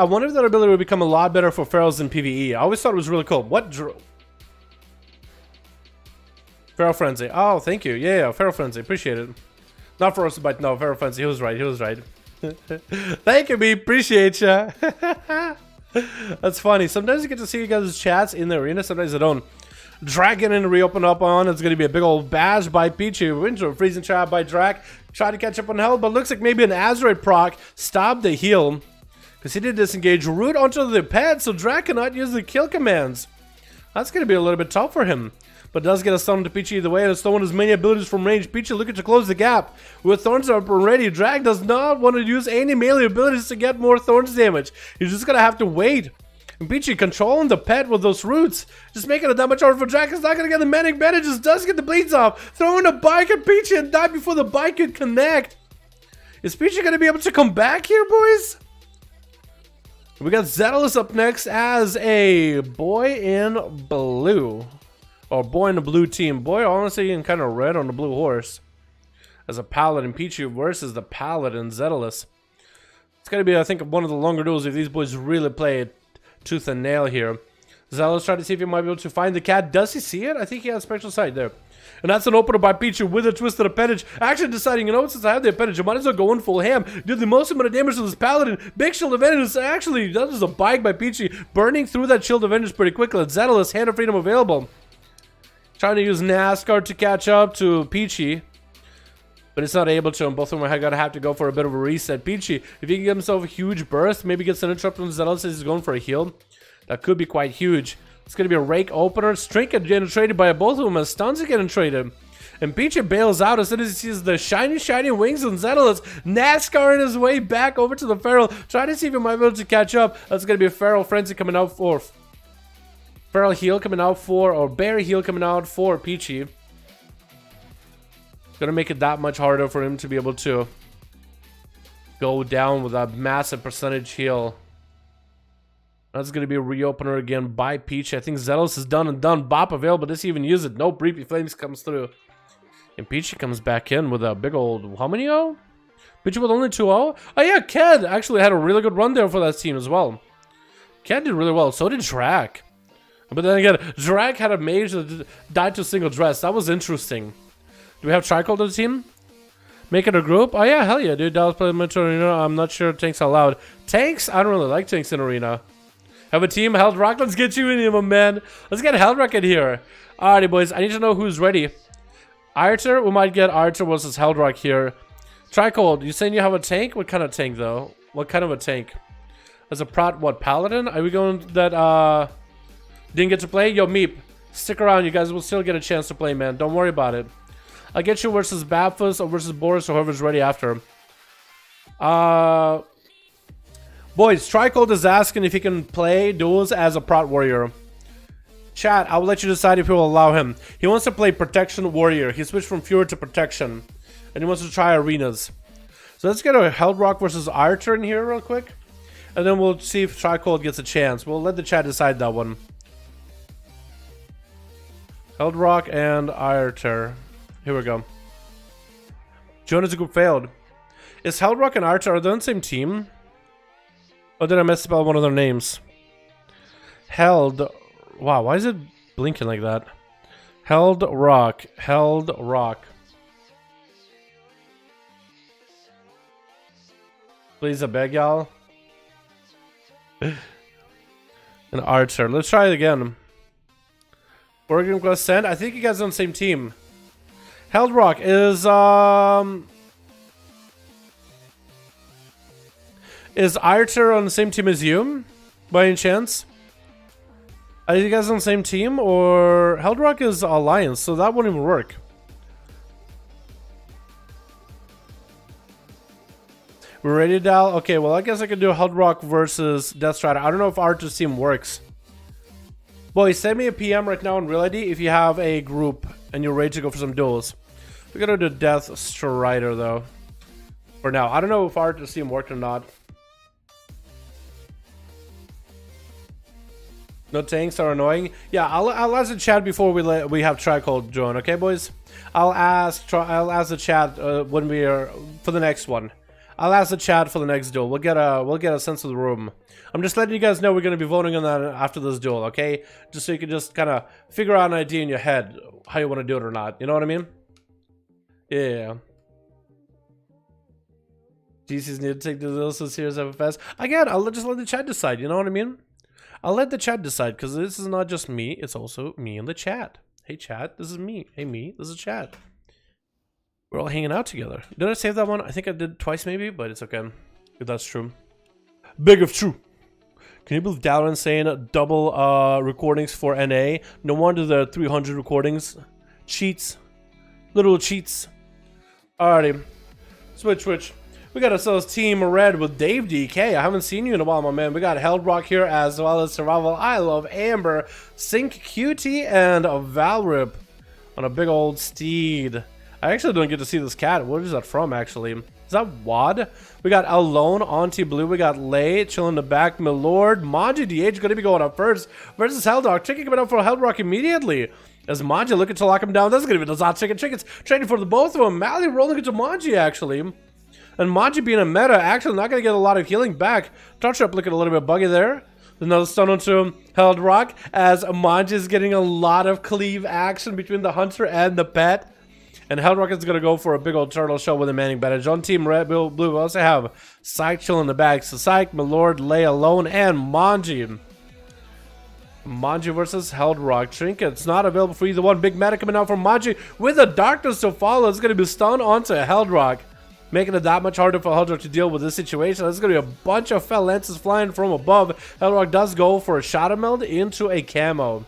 wonder if that ability would become a lot better for Pharaohs than PvE. I always thought it was really cool. What? Feral Frenzy. Oh, thank you. Yeah, Feral Frenzy. Appreciate it. Not for us to bite. No, Feral Frenzy. He was right. He was right. Thank you, me. Appreciate ya. That's funny. Sometimes you get to see you guys' chats in the arena. Sometimes I don't. Dragon and reopen up on. It's going to be a big old bash by Peachy. Into a freezing trap by Drac. Try to catch up on health, but looks like maybe an Azeroth proc stopped the heal. Because he did disengage root onto the pet, so Drac cannot use the kill commands. That's going to be a little bit tough for him. But does get a stun to Peachy either way, and it's throwing as many abilities from range. Peachy looking to close the gap. With Thorns up already, Drac does not want to use any melee abilities to get more Thorns damage. He's just going to have to wait. And Peachy controlling the pet with those roots. Just making it that much harder for Drac. He's not going to get the manic bandages. Does get the bleeds off. Throwing a bike at Peachy and die before the bike could connect. Is Peachy going to be able to come back here, boys? We got Zealous up next as a boy in blue. Or boy in the blue team. Boy, honestly, in kind of red on the blue horse. As a Paladin. Peachy versus the Paladin Zealous. It's going to be, I think, one of the longer duels if these boys really play it tooth and nail here. Zealous trying to see if he might be able to find the cat. Does he see it? I think he has special sight there. And that's an opener by Peachy with a twisted appendage. Actually deciding, you know what, since I have the appendage, I might as well go in full ham. Did the most amount of damage to this Paladin. Big shield of vengeance. Actually, that was a bike by Peachy. Burning through that shield of vengeance pretty quickly. Zealous, Hand of Freedom available. Trying to use NASCAR to catch up to Peachy. But it's not able to, and both of them are going to have to go for a bit of a reset. Peachy, if he can get himself a huge burst, maybe gets an interrupt from Zealous as he's going for a heal. That could be quite huge. It's going to be a rake opener. Strinket getting traded by both of them as stuns are getting traded. And Peachy bails out as soon as he sees the shiny wings on Zealous. NASCAR in his way back over to the Feral. Trying to see if he might be able to catch up. That's going to be a Feral Frenzy coming out for... Feral heal coming out for... Or Bear heal coming out for Peachy. Gonna make it that much harder for him to be able to go down with a massive percentage heal. That's gonna be a reopener again by Peach. I think Zealous is done and done. Bop available. Does he even use it? Nope. Reapy Flames comes through. And Peachy comes back in with a big old... How many 0? Peachy with only 2-0? Oh yeah, Ked actually had a really good run there for that team as well. Ked did really well. So did Drac. But then again, Drac had a mage that died to a single dress. That was interesting. Do we have Tricold on the team? Make it a group? Oh yeah, hell yeah, dude. Dallas play Metro Arena. I'm not sure tanks are allowed. Tanks? I don't really like tanks in Arena. Have a team, Held Rock. Let's get you in here, my man. Let's get Held Rock in here. Alrighty, boys. I need to know who's ready. Archer? We might get Archer versus Held Rock here. Tricold, you saying you have a tank? What kind of tank, though? What kind of a tank? As a Prot, what, Paladin? Are we going that, didn't get to play? Yo, Meep, stick around. You guys will still get a chance to play, man. Don't worry about it. I'll get you versus Bapfus or versus Boris or whoever's ready after. Boys, Tricold is asking if he can play duels as a Prot Warrior. Chat, I will let you decide if you will allow him. He wants to play Protection Warrior. He switched from Fury to Protection. And he wants to try arenas. So let's get a Held Rock versus Archer in here real quick. And then we'll see if Tricold gets a chance. We'll let the chat decide that one. Held Rock and Archer. Here we go. Jonas group failed. Is Held Rock and Archer, are they on the same team? Or did I misspell one of their names? Held. Wow, why is it blinking like that? Held Rock. Held Rock. Please, I beg y'all. An Archer. Let's try it again. Oregon Quest send. I think you guys are on the same team. Held Rock is Archer on the same team as you? By any chance? Are you guys on the same team? Or Held Rock is Alliance, so that wouldn't even work. We're ready, Dal? Okay, well, I guess I could do Held Rock versus Death Strider. I don't know if Archer's team works. Boys, send me a PM right now on Real ID if you have a group and you're ready to go for some duels. We're gonna do Death Strider, though. For now. I don't know if Archer's team worked or not. No tanks are annoying. Yeah, I'll ask the chat before we have Tricold join, okay, boys? I'll ask the chat when we are for the next one. I'll ask the chat for the next duel. We'll get a sense of the room. I'm just letting you guys know we're gonna be voting on that after this duel, okay? Just so you can just kind of figure out an idea in your head how you want to do it or not. You know what I mean? Yeah. GCs need to take the duels as serious FFS. Again, I'll just let the chat decide. You know what I mean? I'll let the chat decide because this is not just me. It's also me in the chat. Hey, chat. This is me. Hey, me. This is chat. We're all hanging out together. Did I save that one? I think I did twice maybe, but it's okay. If that's true. Big if true. Can you believe Dalaran saying double recordings for NA? No wonder the 300 recordings. Cheats. Little cheats. Alrighty. Switch. We got ourselves Team Red with Dave DK. I haven't seen you in a while, my man. We got Held Rock here as well as Survival. I Love Amber, Sync QT, and a Valrip on a big old steed. I actually don't get to see this cat. What is that from, actually? Is that Wad? We got Alone, Auntie Blue. We got Lay, chilling in the back. Milord, Maji DH going to be going up first versus Held Rock. Chicken coming up for Held Rock immediately. As Maji looking to lock him down. That's going to be the Zot Chickens. Trading for the both of them. Mally rolling into Maji, actually. And Maji being a meta, actually not going to get a lot of healing back. Touch up looking a little bit buggy there. Another stun onto Held Rock as Maji is getting a lot of cleave action between the Hunter and the Pet. And Held Rock is going to go for a big old turtle shell with a manning badge. On Team Red, Blue, we also have Psych chilling in the back. So Psych, Milord, Lay Alone, and Manji. Manji versus Held Rock. Trinket's not available for either one. Big meta coming out from Manji with the Darkness to follow. It's going to be stun onto Held Rock, making it that much harder for Held Rock to deal with this situation. There's going to be a bunch of fell lances flying from above. Held Rock does go for a Shadow Meld into a camo.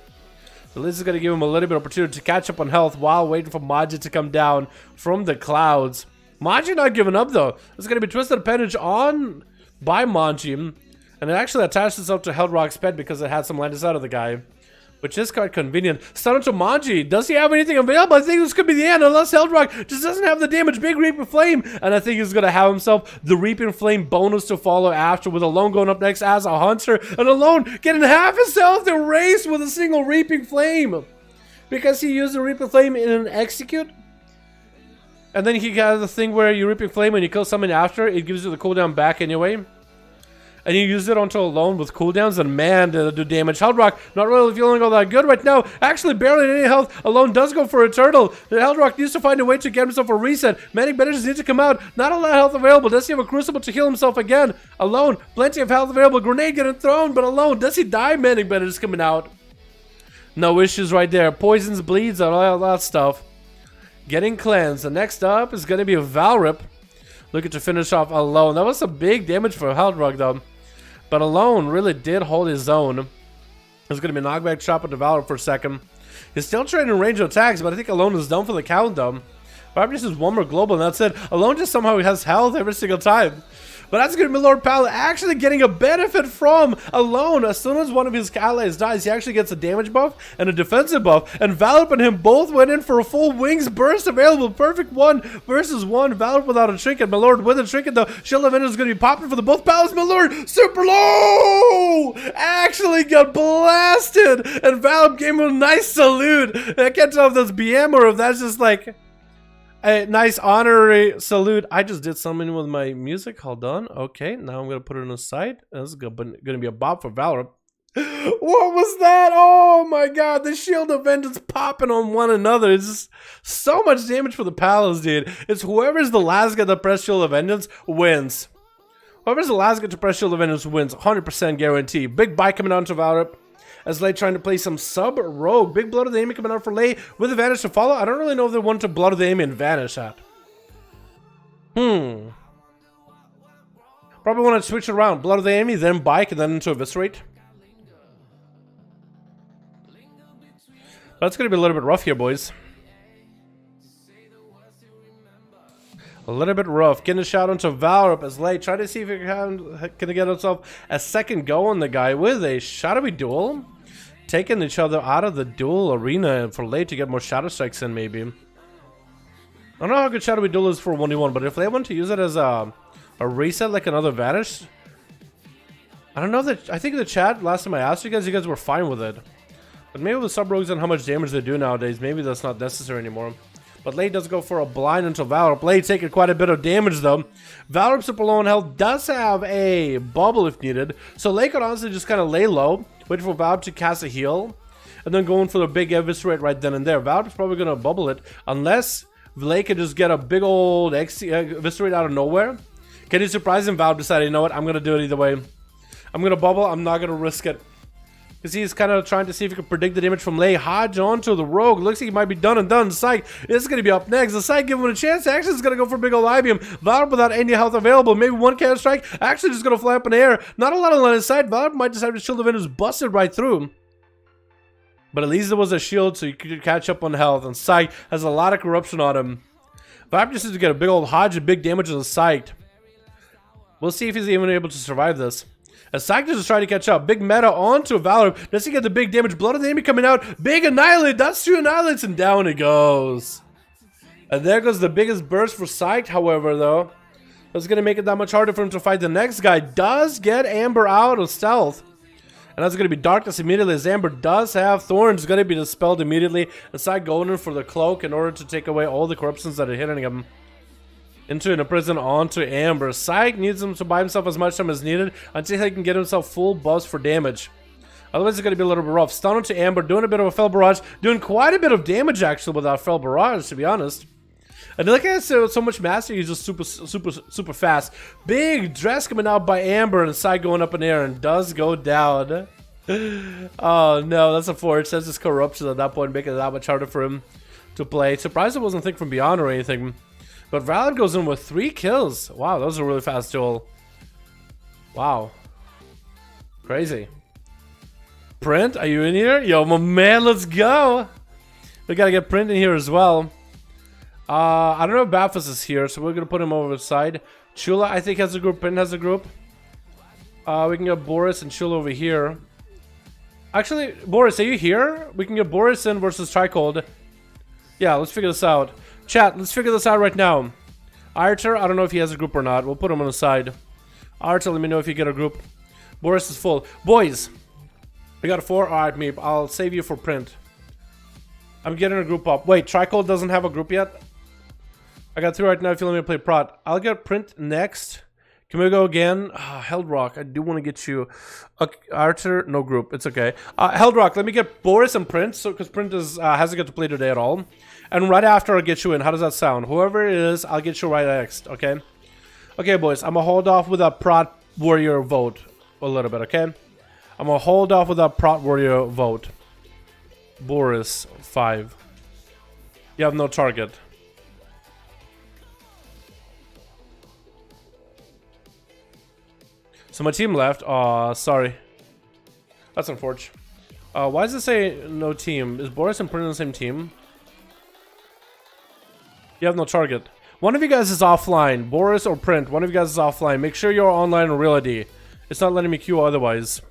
So this is going to give him a little bit of opportunity to catch up on health while waiting for Maji to come down from the clouds. Maji not giving up, though. It's going to be Twisted Appendage on by Maji. And it actually attached itself to Held Rock's pet because it had some landers out of the guy, which is quite convenient. Stun to Maji. Does he have anything available? I think this could be the end unless Held Rock just doesn't have the damage. Big Reaping Flame. And I think he's going to have himself the Reaping Flame bonus to follow after, with Alone going up next as a Hunter. And Alone getting half his health to race with a single Reaping Flame, because he used the Reaping Flame in an execute. And then he got the thing where you Reaping Flame when you kill someone after, it gives you the cooldown back anyway. And you use it onto Alone with cooldowns, and man, did it do damage. Heldrock, not really feeling all that good right now. Actually, barely any health. Alone does go for a turtle. The Heldrock needs to find a way to get himself a reset. Manic Bandages need to come out. Not a lot of health available. Does he have a Crucible to heal himself again? Alone, plenty of health available. Grenade getting thrown, but Alone, does he die? Manic Bandages coming out. No issues right there. Poisons, bleeds, and all that stuff. Getting cleansed. The next up is going to be a Valrip. Looking to finish off Alone. That was some big damage for Heldrock, though. But Alone really did hold his own. There's going to be a knockback chop at the Valor for a second. He's still trading range of attacks, but I think Alone is done for the count, though. Probably just one more global, and that's it. Alone just somehow has health every single time. But that's going to be Lord Pal actually getting a benefit from Alone. As soon as one of his allies dies, he actually gets a damage buff and a defensive buff. And Valorp and him both went in for a full wings burst available. Perfect 1 versus 1. Valorp without a trinket. My Lord with a trinket, though. Shield of Enders is going to be popping for the both pals. My Lord, super low! Actually got blasted. And Valorp gave him a nice salute. I can't tell if that's BM or if that's just like a nice honorary salute. I just did something with my music. Hold on. Okay, now I'm going to put it on the side. This is going to be a bop for Valorant. What was that? Oh my god, the Shield of Vengeance popping on one another. It's just so much damage for the Palace, dude. It's whoever's the last guy to press Shield of Vengeance wins. Whoever's the last guy to press Shield of Vengeance wins. 100% guarantee. Big buy coming on to Valorant. As Lay trying to play some sub-rogue. Big Blood of the Amy coming out for Lay with a Vanish to follow. I don't really know if they want to Blood of the Amy and Vanish at. Probably want to switch around. Blood of the Amy, then Bike, and then into Eviscerate. That's going to be a little bit rough here, boys. A little bit rough. Getting a shot onto Valorant as Lay trying to see if he can get himself a second go on the guy with a shadowy duel. Taking each other out of the duel arena for Lay to get more shadow strikes in, maybe. I don't know how good shadowy duel is for 1v1, but if they want to use it as a reset like another Vanish, I don't know that. I think in the chat last time I asked you guys were fine with it. But maybe with sub-rogues and how much damage they do nowadays, maybe that's not necessary anymore. But Lay does go for a blind until Valorant. Lay taking quite a bit of damage though. Valorant super low on health does have a bubble if needed. So Lay could honestly just kind of lay low, wait for Valorant to cast a heal, and then go in for the big Eviscerate right then and there. Valorant's probably going to bubble it unless Lay can just get a big old Eviscerate out of nowhere. Can you surprise him? Valorant decided, you know what, I'm going to do it either way. I'm going to bubble, I'm not going to risk it. Because he's kind of trying to see if he can predict the damage from Lay. Hodge onto the Rogue. Looks like he might be done and done. Psych is going to be up next. The Psych giving him a chance. Actually, is going to go for a big old IBM. Valorant without any health available. Maybe one counter strike. Actually, just going to fly up in the air. Not a lot of line of sight. Valorant might decide to Shield of Enders busted right through. But at least there was a shield, so you could catch up on health. And Psych has a lot of corruption on him. Valorant just needs to get a big old Hodge and big damage on the Psych. We'll see if he's even able to survive this. As Psych is trying to catch up. Big meta onto Valorant. Does he get the big damage? Blood of the enemy coming out. Big Annihilate. That's 2 Annihilates and down it goes. And there goes the biggest burst for Psych, however, though. That's going to make it that much harder for him to fight the next guy. Does get Amber out of stealth. And that's going to be Darkness immediately as Amber does have Thorns. Going to be dispelled immediately. And Psych going in for the cloak in order to take away all the corruptions that are hitting him. Into a prison onto Amber. Psych needs him to buy himself as much time as needed until he can get himself full buffs for damage. Otherwise, it's going to be a little bit rough. Stun onto Amber, doing a bit of a Fell Barrage, doing quite a bit of damage actually without Fell Barrage, to be honest. And look at so much mastery, he's just super fast. Big dress coming out by Amber and Psych going up in the air and does go down. Oh no, that's a forge. That's just corruption at that point, making it that much harder for him to play. Surprised it wasn't Think from Beyond or anything. But Valorant goes in with 3 kills. Wow, that was a really fast duel. Wow. Crazy. Print, are you in here? Yo, my man, let's go. We gotta get Print in here as well. I don't know if Bafus is here, so we're gonna put him over the side. Chula, I think, has a group. Print has a group. We can get Boris and Chula over here. Actually, Boris, are you here? We can get Boris in versus Tricold. Yeah, let's figure this out. Chat, let's figure this out right now. Archer, I don't know if he has a group or not. We'll put him on the side. Archer, let me know if you get a group. Boris is full. Boys, we got a 4. Alright, Meep, I'll save you for Print. I'm getting a group up. Wait, Tricold doesn't have a group yet? I got 3 right now if you let me play Prot. I'll get Print next. Can we go again? Held Rock, I do want to get you. Archer, no group, it's okay. Held Rock, let me get Boris and Prince, so because Prince is, hasn't got to play today at all. And right after I'll get you in. How does that sound? Whoever it is, I'll get you right next, okay? Okay, boys, I'm gonna hold off with a Prot Warrior vote a little bit, okay? I'm gonna hold off with a Prot Warrior vote. Boris, 5. You have no target. So my team left. Sorry. That's unfortunate. Why does it say no team? Is Boris and Prince on the same team? You have no target. One of you guys is offline. Boris or Print. One of you guys is offline. Make sure you're online in real ID. It's not letting me queue otherwise.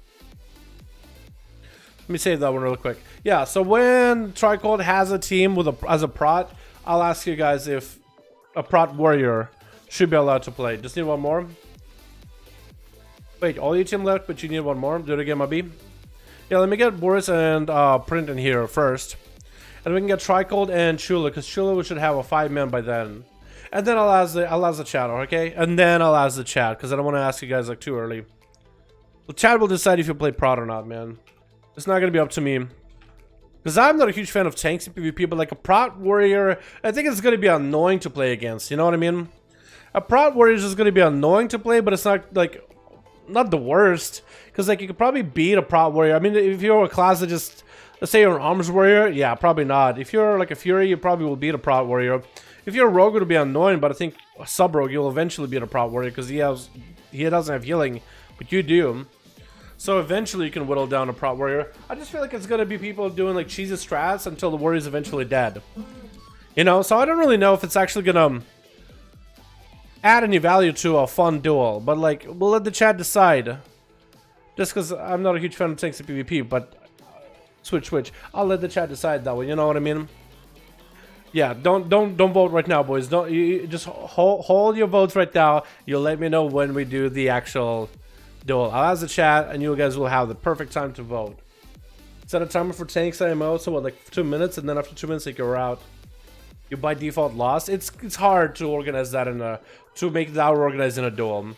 Let me save that one real quick. Yeah, so when Tricold has a team with as a Prot, I'll ask you guys if a Prot Warrior should be allowed to play. Just need one more. Wait, all your team left, but you need one more. Do it again, my B. Yeah, let me get Boris and Print in here first. And we can get Tricold and Chula, because Chula should have a 5-man by then. And then I'll ask the chat, okay? And then I'll ask the chat, because I don't want to ask you guys like too early. The chat will decide if you play Prot or not, man. It's not going to be up to me. Because I'm not a huge fan of tanks in PvP, but like a Prot Warrior, I think it's going to be annoying to play against, you know what I mean? A Prot Warrior is just going to be annoying to play, but it's not like... not the worst, because like you could probably beat a Prot Warrior. I mean, if you're a class that just, let's say you're an Arms Warrior, yeah, probably not. If you're like a Fury, you probably will beat a Prot Warrior. If you're a Rogue, it'll be annoying, but I think a Sub Rogue, you'll eventually beat a Prot Warrior, because he doesn't have healing, but you do. So eventually you can whittle down a Prot Warrior. I just feel like it's gonna be people doing like cheesy strats until the warrior's eventually dead. You know, so I don't really know if it's actually gonna add any value to a fun duel, but like we'll let the chat decide. Just because I'm not a huge fan of tanks in PvP, but switch. I'll let the chat decide that way. You know what I mean? Yeah, don't vote right now, boys. Don't you just hold your votes right now. You'll let me know when we do the actual duel. I'll ask the chat, and you guys will have the perfect time to vote. Set a timer for tanks IMO, so what, like 2 minutes, and then after 2 minutes, like you're out. You by default lost. It's hard to organize that to make that organized in a duel.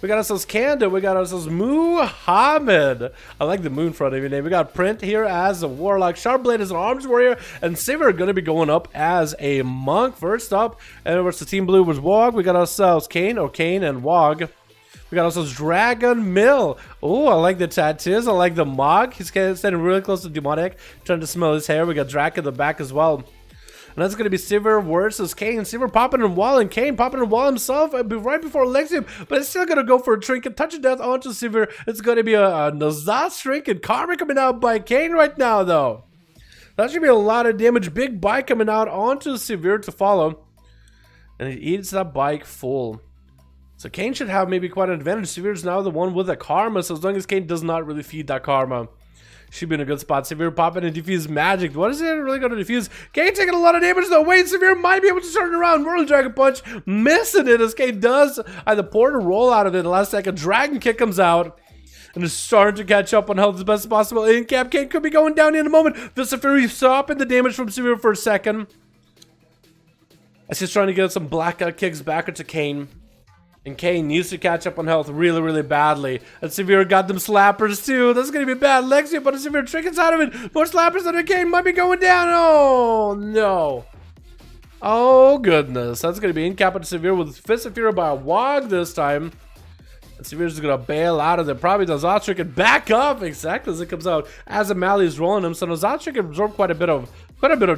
We got ourselves Kanda, we got ourselves Muhammad. I like the moon front of your name. We got Print here as a Warlock, Sharpblade as an Arms Warrior, and Sivir are going to be going up as a Monk first up. And over to Team Blue was Wog. We got ourselves Kane and Wog. We got ourselves Dragon Mill. Oh, I like the tattoos. I like the Mog. He's standing really close to Demonic, trying to smell his hair. We got Drac in the back as well. And that's going to be Sivir versus Kane. Sivir popping in wall, and Kane popping in wall himself right before Lexium. But it's still going to go for a trinket. Touch of death onto Sivir. It's going to be a Nazat trinket. Karma coming out by Kane right now, though. That should be a lot of damage. Big bike coming out onto Sivir to follow. And he eats that bike full. So Kane should have maybe quite an advantage. Sevir's now the one with the Karma. So as long as Kane does not really feed that Karma, should be in a good spot. Sivir popping and defuse magic. What is it really going to defuse? Kane taking a lot of damage though. Wait, Sivir might be able to turn it around. Whirling Dragon Punch, missing it as Kane does either port or roll out of it in the last second. Dragon Kick comes out and is starting to catch up on health as best as possible. In cap, Kane could be going down in a moment. Vista Fury stopping the damage from Sivir for a second. As he's trying to get some blackout kicks back into Kane. And Kane needs to catch up on health really, really badly. And Sivir got them slappers too. That's going to be bad. Lexia, but Sivir trickens out of it. More slappers than Kane might be going down. Oh, no. Oh, goodness. That's going to be in cap into Sivir with Fist of Fury by a Wog this time. And Sevir's just going to bail out of there. Probably does Zotrick and back up exactly as it comes out. As Amali is rolling him. So Zotrick absorbed quite a bit of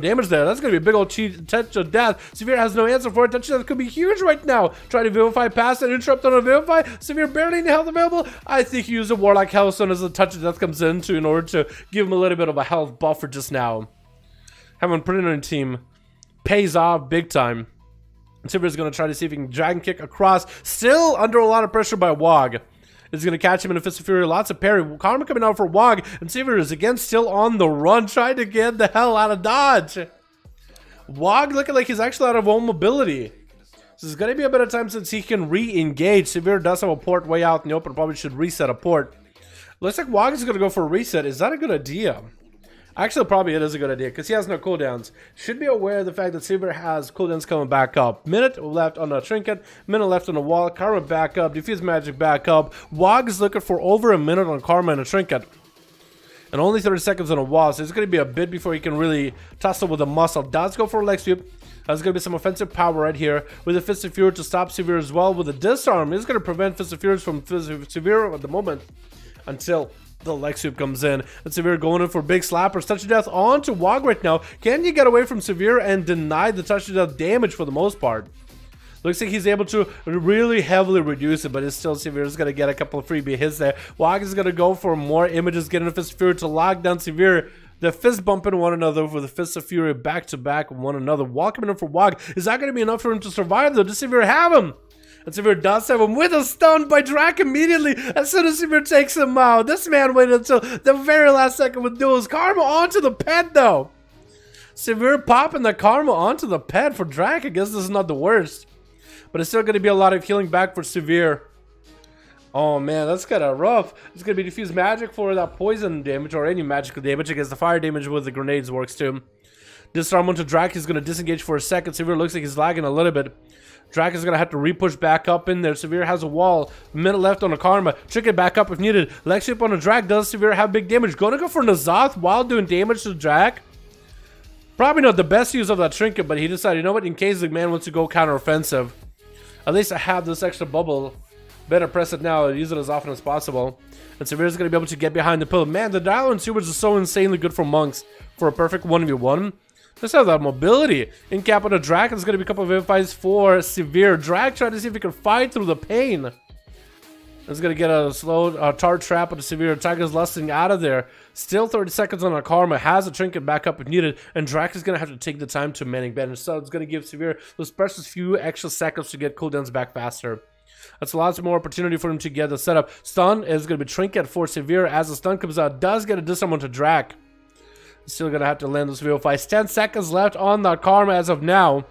damage there. That's going to be a big old touch of death. Sivir has no answer for it. Touch of death could be huge right now. Try to Vivify past and interrupt on a Vivify. Sivir barely any health available. I think he used a Warlock Hellstone as the touch of death comes in order to give him a little bit of a health buffer just now. Having put it on a team pays off big time. Sivir's going to try to see if he can Dragon Kick across. Still under a lot of pressure by Wog. Is going to catch him in a Fist of Fury. Lots of parry. Karma coming out for Wog. And Sivir is again still on the run, trying to get the hell out of dodge. Wog looking like he's actually out of all mobility. This is going to be a better time since he can re-engage. Sivir does have a port way out in the open. Probably should reset a port. Looks like Wog is going to go for a reset. Is that a good idea? Actually, probably it is a good idea because he has no cooldowns. Should be aware of the fact that Silver has cooldowns coming back up. Minute left on the trinket, minute left on the wall, Karma back up, Diffuse Magic back up. Wog is looking for over a minute on Karma and a trinket. And only 30 seconds on a wall, so it's going to be a bit before he can really tussle with the muscle. Does go for a leg sweep. There's going to be some offensive power right here with a Fist of Fury to stop Severe as well. With a disarm, it's going to prevent Fist of Fury from Severe at the moment until the leg sweep comes in. And Severe going in for big slappers. Touch of Death onto Wog right now. Can you get away from Severe and deny the Touch of Death damage for the most part? Looks like he's able to really heavily reduce it, but it's still Severe is going to get a couple of freebie hits there. Wog is going to go for more images, getting a Fist of Fury to lock down Severe. The fist bumping one another with the Fists of Fury back to back with one another. Wog coming in for Wog. Is that going to be enough for him to survive though? Does Severe have him? And Severe does have him with a stun by Drac immediately as soon as Severe takes him out. This man waited until the very last second with Duels. Karma onto the pet though. Severe popping the Karma onto the pet for Drac. I guess this is not the worst. But it's still going to be a lot of healing back for Severe. Oh man, that's kind of rough. It's going to be Diffuse Magic for that poison damage or any magical damage. I guess the fire damage with the grenades works too. Disarm onto Drac. He's going to disengage for a second. Severe looks like he's lagging a little bit. Drac is going to have to re-push back up in there. Severe has a wall. Minute left on the Karma. Trick it back up if needed. Leg sweep on the Drac. Does Severe have big damage? Going to go for N'Zoth while doing damage to Drac. Probably not the best use of that trinket, but he decided, you know what, in case the man wants to go counter-offensive, at least I have this extra bubble. Better press it now and use it as often as possible. And Severe is going to be able to get behind the pillar. Man, the Dalaran supers are so insanely good for monks for a perfect 1v1. Let's have that mobility. In cap on the Drac, it's going to be a couple of fights for Severe. Drac trying to see if he can fight through the pain. It's going to get a slow tar trap on the Severe. Tiger's lusting out of there. Still 30 seconds on a Karma. Has a trinket back up if needed. And Drac is going to have to take the time to manning banish. So it's going to give Severe those precious few extra seconds to get cooldowns back faster. That's lots more opportunity for him to get the setup. Stun is going to be trinket for Severe as the stun comes out. Does get a disarm onto Drac. Still going to have to land those VO5s. 10 seconds left on that Karma as of now.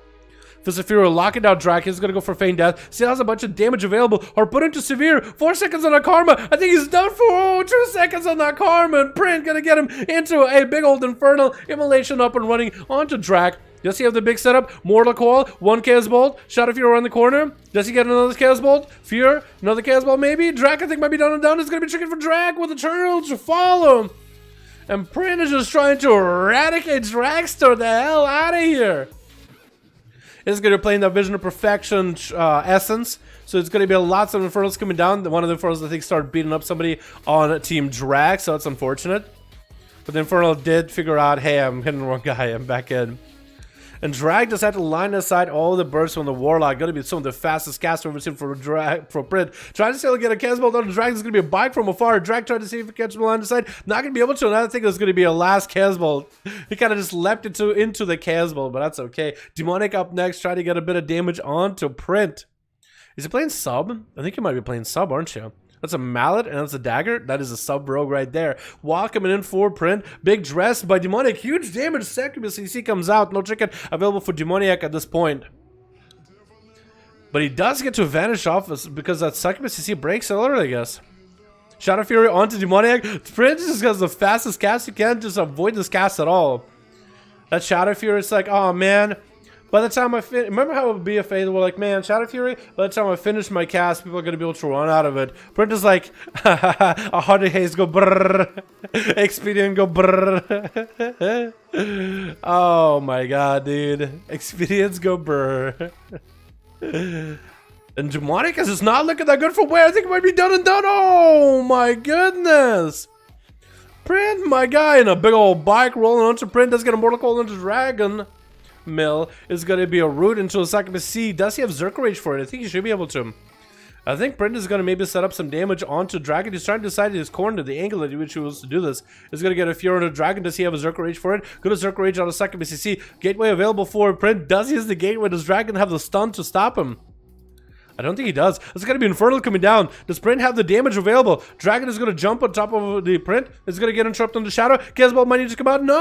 Fist of Fury locking down Drac. He's going to go for Feign Death. Still has a bunch of damage available. Or put into Severe. 4 seconds on that Karma. I think he's done for 2 seconds on that Karma. And Print going to get him into a big old Infernal. Immolation up and running onto Drac. Does he have the big setup? Mortal Coil, 1 Chaos Bolt, Shadow Fury around the corner. Does he get another Chaos Bolt? Fear, another Chaos Bolt maybe? Drac I think might be down and down. It's going to be tricky for Drac with the turtle to follow. And Print is just trying to eradicate Dragster the hell out of here. It's going to be playing that Vision of Perfection essence. So it's going to be lots of Infernals coming down. One of the Infernals I think started beating up somebody on Team Drac, so that's unfortunate. But the Infernal did figure out, hey, I'm hitting the wrong guy, I'm back in. And Drag just had to line aside all the bursts from the Warlock. Going to be some of the fastest casts we've ever seen for Print. Trying to still get a cast bolt on the Drag. Is going to be a bite from afar. Drag tried to see if he catches the line aside. Not going to be able to. And I think it was going to be a last cast bolt. He kind of just leapt into the cast bolt, but that's okay. Demonic up next. Trying to get a bit of damage onto Print. Is he playing sub? I think you might be playing sub, aren't you? That's a mallet and that's a dagger. That is a sub rogue right there. Wall coming in for Print. Big dress by Demonic. Huge damage. Succubus CC comes out. No trinket available for Demoniac at this point. But he does get to vanish off because that Succubus CC breaks earlier, I guess. Shadow Fury onto Demoniac. Print just has the fastest cast. You can't just avoid this cast at all. That Shadow Fury is like, oh man. By the time I finish, remember how it would be a phase where like, man, Shadow Fury, by the time I finish my cast, people are going to be able to run out of it. Print is like, a Hardy Haze go brrrr, Expedient go brrrr. Oh my god, dude. Expedients go brrrr. And Demonic is just not looking that good for where I think it might be done and done. Oh my goodness. Print, my guy, in a big old bike rolling onto Print. Does get a Mortal Coil into Dragon. Mill is going to be a root into a Succubus C. Does he have Zerker Rage for it? I think he should be able to. I think Print is going to maybe set up some damage onto Dragon. He's trying to decide his corner, the angle at which he wants to do this. He's going to get a Fury onto Dragon. Does he have a Zerker Rage for it? Good a Zerker Rage on a Succubus CC. Gateway available for Print. Does he use the gateway? Does Dragon have the stun to stop him? I don't think he does. It's going to be Infernal coming down. Does Print have the damage available? Dragon is going to jump on top of the Print. It's going to get interrupted on the Shadow. Casball might need to come out. No!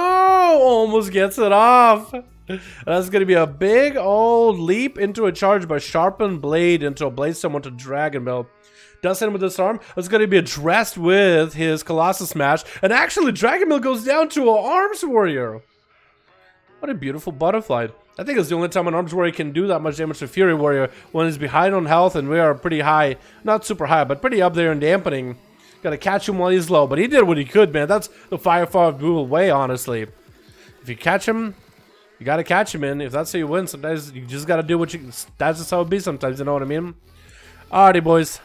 Almost gets it off. That's going to be a big old leap into a charge by Sharpened Blade into a Blade Summon to Dragon Bell. Does hit him with this arm. It's going to be addressed with his Colossus Smash. And actually, Dragon Mill goes down to an Arms Warrior. What a beautiful butterfly. I think it's the only time an Arms Warrior can do that much damage to Fury Warrior when he's behind on health and we are pretty high. Not super high, but pretty up there in dampening. Gotta catch him while he's low, but he did what he could, man. That's the 5V5 duel way, honestly. If you catch him, you gotta catch him in. If that's how you win, sometimes you just gotta do what you... That's just how it be sometimes, you know what I mean? Alrighty, boys.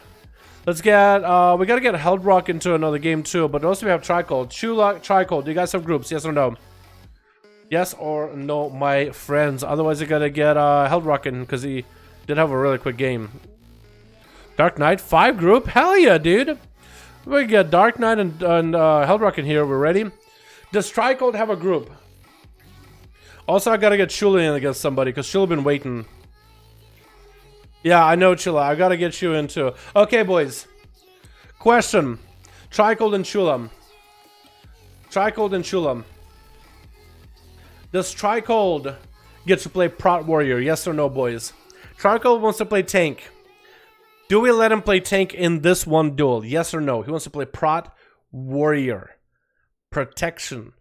Let's get... we gotta get Heldrock into another game, too. But also we have Tricold. Chula, Tricold. Do you guys have groups? Yes or no? Yes or no, my friends. Otherwise, you gotta get Heldrock in, because he did have a really quick game. Dark Knight, 5 group? Hell yeah, dude. We get Dark Knight and Heldrock in here. We're ready. Does Tricold have a group? Also, I gotta get Chula in against somebody, because Chula been waiting. Yeah, I know, Chula. I gotta get you in, too. Okay, boys. Question. Tricold and Chula. Tricold and Chula. Does Tricold get to play Prot Warrior? Yes or no, boys? Tricold wants to play tank. Do we let him play tank in this one duel? Yes or no? He wants to play Prot Warrior. Protection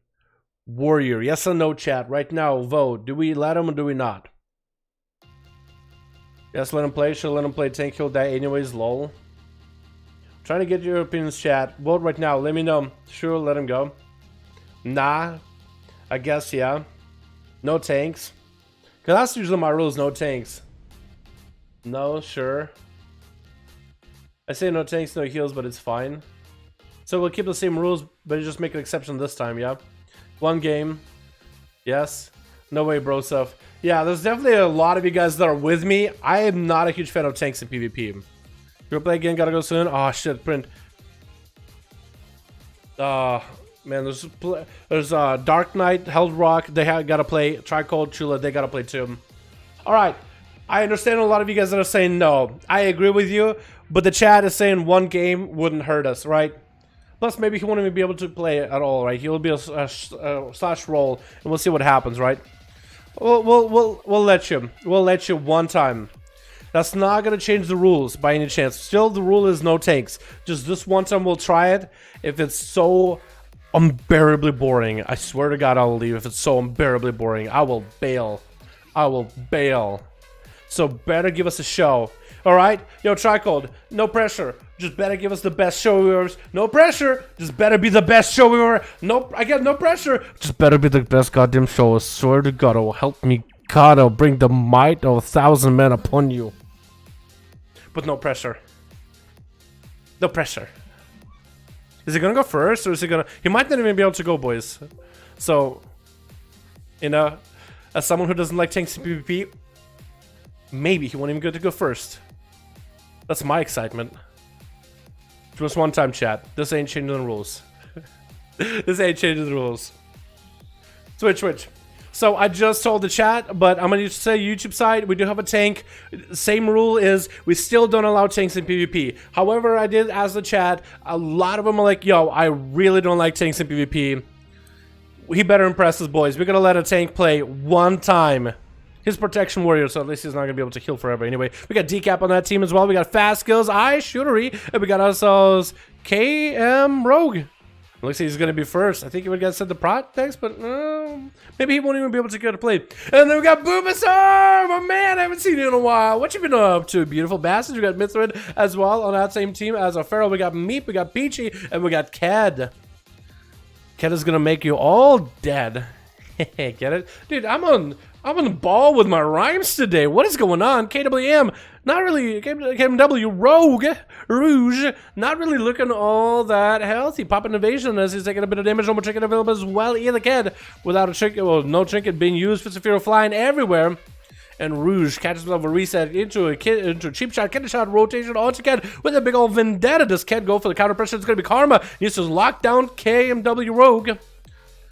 Warrior. Yes or no, chat? Right now, vote. Do we let him or do we not? Yes, let him play. Should let him play tank. He'll die anyways, lol. Trying to get your opinions, chat. Vote right now. Let me know. Sure, let him go. Nah. I guess, yeah. No tanks. Because that's usually my rules, no tanks. No, sure. I say no tanks, no heals, but it's fine. So we'll keep the same rules, but just make an exception this time, yeah? One game. Yes. No way, bro stuff. Yeah, there's definitely a lot of you guys that are with me. I am not a huge fan of tanks in PvP. You'll play again, gotta go soon. Oh, shit, print. Man, there's Dark Knight, Heldrock, they gotta play. Tricold, Chula, they gotta play too. Alright, I understand a lot of you guys that are saying no. I agree with you, but the chat is saying one game wouldn't hurt us, right? Plus, maybe he won't even be able to play at all, right? He'll be a slash roll, and we'll see what happens, right? We'll let you. We'll let you one time. That's not gonna change the rules by any chance. Still, the rule is no tanks. Just this one time we'll try it. If it's so unbearably boring, I swear to God I'll leave. If it's so unbearably boring, I will bail. I will bail. So better give us a show. Alright? Yo, Tricold, no pressure. Just better give us the best show viewers. No pressure. Just better be the best show viewer. No, I get no pressure. Just better be the best goddamn show. I swear to God, oh, help me God, I'll bring the might of 1,000 men upon you. But no pressure. No pressure. Is he gonna go first, or is he gonna... He might not even be able to go, boys. So, you know, as someone who doesn't like tanks in PvP, maybe he won't even get to go first. That's my excitement. Just one time, chat. This ain't changing the rules. This ain't changing the rules. Switch. So I just told the chat, but I'm gonna say YouTube side, we do have a tank. Same rule is we still don't allow tanks in PvP. However, I did ask the chat, a lot of them are like, yo, I really don't like tanks in PvP. He better impress us, boys. We're gonna let a tank play one time. His protection warrior, so at least he's not gonna be able to heal forever. Anyway, we got Decap on that team as well. We got Fast Skills, Shootery, and we got ourselves KM Rogue. Looks like he's going to be first. I think he would get sent the prot next, but maybe he won't even be able to get a play. And then we got Bulbasaur! My man, I haven't seen you in a while. What you been up to, beautiful bastard? We got Mithrid as well on that same team as a Pharaoh. We got Meep, we got Peachy, and we got Ked. Ked is going to make you all dead. Get it? Dude, I'm on the ball with my rhymes today. What is going on? KWM, not really. KMW, Rogue, Rouge, not really looking all that healthy. Popping Invasion as he's taking a bit of damage. No more trinket available as well. Either Ked without a trinket, well, no trinket being used. Fitzafiro flying everywhere. And Rouge catches himself a reset into a cheap shot, Ked shot rotation onto Ked with a big old vendetta. Does Ked go for the counter pressure? It's going to be Karma. He needs to lock down KMW Rogue.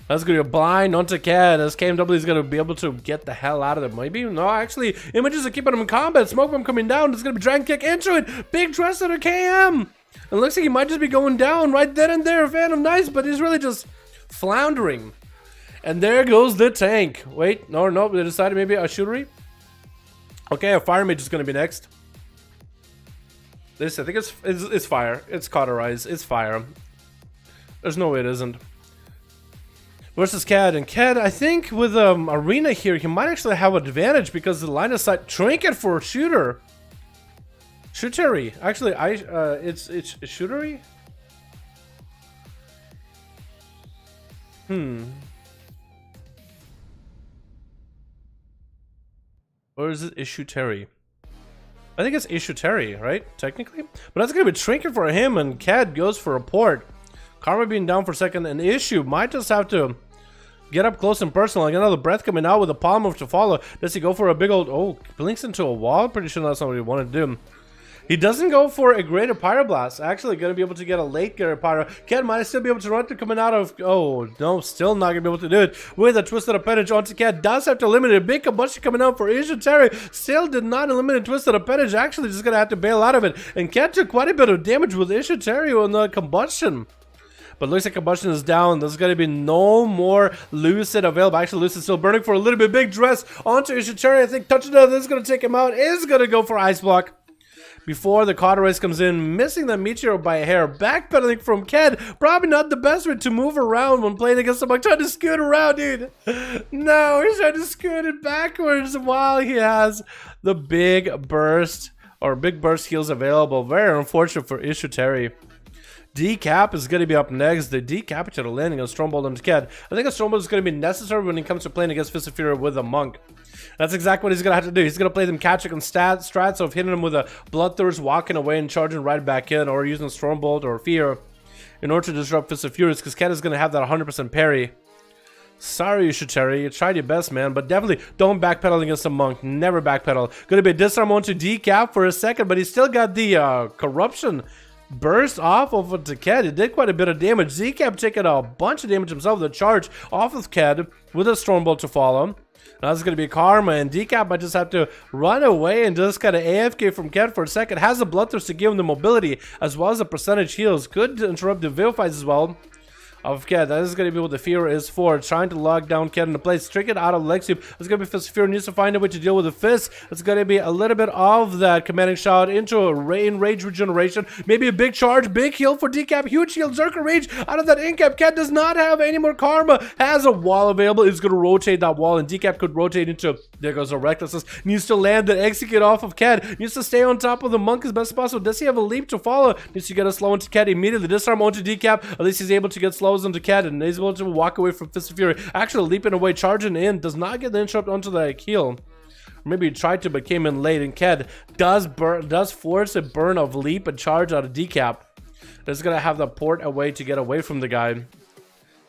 That's going to be a blind onto Ked as KMW is going to be able to get the hell out of there. Maybe? No, actually, images are keeping him in combat. Smoke bomb coming down. It's going to be Dragon Kick into it. Big trust on a KM. It looks like he might just be going down right then and there. Phantom nice, but he's really just floundering. And there goes the tank. Wait, no, they decided maybe a Shootery. Okay, a Fire Mage is going to be next. This, I think it's fire. It's cauterized. It's fire. There's no way it isn't. Versus Cad, and Cad, I think with Arena here, he might actually have an advantage because the line of sight trinket for shooter. Shootery. Actually, it's shootery. Or is it Ishuteri? I think it's Ishuteri, right? Technically. But that's going to be trinket for him, and Cad goes for a port. Karma being down for a second, and Issue might just have to get up close and personal. Like another breath coming out with a palm move to follow. Does he go for a big old... Oh, blinks into a wall? Pretty sure that's not what he wanted to do. He doesn't go for a greater pyroblast. Actually going to be able to get a late greater pyro. Cad might still be able to run to coming out of... Oh, no, still not going to be able to do it. With a twisted appendage onto Cad. Does have to eliminate a big combustion coming out for Ishuteri. Still did not eliminate twisted appendage. Actually just going to have to bail out of it. And Cad took quite a bit of damage with Ishuteri on the combustion. But looks like combustion is down. There's going to be no more Lucid available. Actually, Lucid still burning for a little bit. Big dress onto Ishuteri. I think touching it. This is going to take him out. Is going to go for Ice Block. Before the cauterize comes in, missing the Meteor by a hair. Backpedaling from Cad. Probably not the best way to move around when playing against someone. Trying to scoot around, dude. No, he's trying to scoot it backwards while he has the big burst. Or big burst heals available. Very unfortunate for Ishuteri. Decap is going to be up next. The Decapitator landing on Strongbolt on Cad. I think a Strongbolt is going to be necessary when it comes to playing against Fist of Fury with a Monk. That's exactly what he's going to have to do. He's going to play them catching and strats of hitting him with a Bloodthirst, walking away and charging right back in, or using Strongbolt or Fear in order to disrupt Fist of Fury, because Cad is going to have that 100% parry. Sorry, Ishuteri. You tried your best, man, but definitely don't backpedal against a Monk. Never backpedal. Going to be a disarm onto Decap for a second, but he's still got the Corruption burst off of Cad. It did quite a bit of damage. Decap taking a bunch of damage himself. The charge off of Cad with a Stormbolt to follow. Now this is going to be Karma, and Decap might just have to run away and just kind of AFK from Cad for a second. Has the Bloodthirst to give him the mobility as well as the percentage heals. Could interrupt the Vivifies as well of Cad. That is going to be what the Fear is for. Trying to lock down Cad into place. Trick it out of Lexium. It's going to be Fist of Fury needs to find a way to deal with the Fist. It's going to be a little bit of that commanding shot into a rage regeneration. Maybe a big charge. Big heal for Decap. Huge heal. Zerker Rage out of that Incap. Cad does not have any more Karma. Has a wall available. It's going to rotate that wall, and Decap could rotate into... There goes a Recklessness. Needs to land and execute off of Cad. Needs to stay on top of the Monk as best as possible. Does he have a leap to follow? Needs to get a slow into Cad immediately. Disarm onto Decap. At least he's able to get slows into Cad, and he's able to walk away from Fist of Fury. Actually leaping away, charging in. Does not get the interrupt onto the heal. Or maybe he tried to, but came in late. And Cad does force a burn of leap and charge out of Decap. That's going to have the port away to get away from the guy.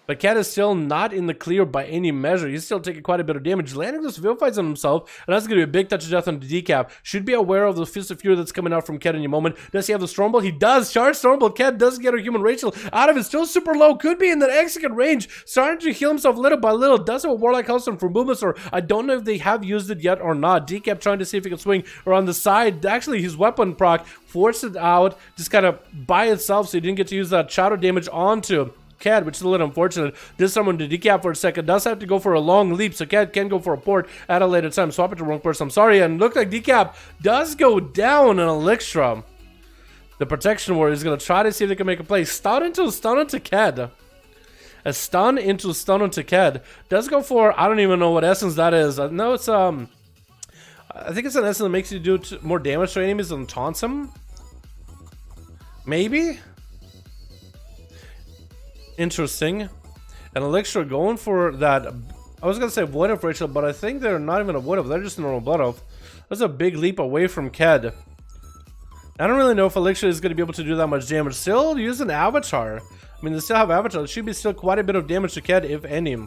But Cad is still not in the clear by any measure. He's still taking quite a bit of damage. Landing those Vivifies on himself, and that's going to be a big touch of death on the Decap. Should be aware of the Fist of Fury that's coming out from Cad in a moment. Does he have the Stormbolt? He does. Charge Stormbolt. Cad does get a Human Rachel out of it. Still super low. Could be in that execute range. Starting to heal himself little by little. Does have a Warlock Hellstorm from Bulbasaur. I don't know if they have used it yet or not. Decap trying to see if he can swing around the side. Actually, his weapon proc forced it out just kind of by itself, so he didn't get to use that shadow damage onto Cad, which is a little unfortunate. Disarm on the Decap for a second. Does have to go for a long leap, so Cad can go for a port at a later time. Swap it to wrong person. I'm sorry, and look like Decap does go down on Elixra. The Protection Warrior is going to try to see if they can make a play. Stun into Cad. A stun into Cad. Does go for, I don't even know what essence that is. No, it's, I think it's an essence that makes you do more damage to enemies and taunts them. Maybe? Interesting. And Elixir going for that. I was gonna say Void of Rachel, but I think they're not even a Void of. They're just a normal Blood of. That's a big leap away from Cad. I don't really know if Elixir is gonna be able to do that much damage. Still using Avatar. I mean, they still have Avatar. It should be still quite a bit of damage to Cad, if any.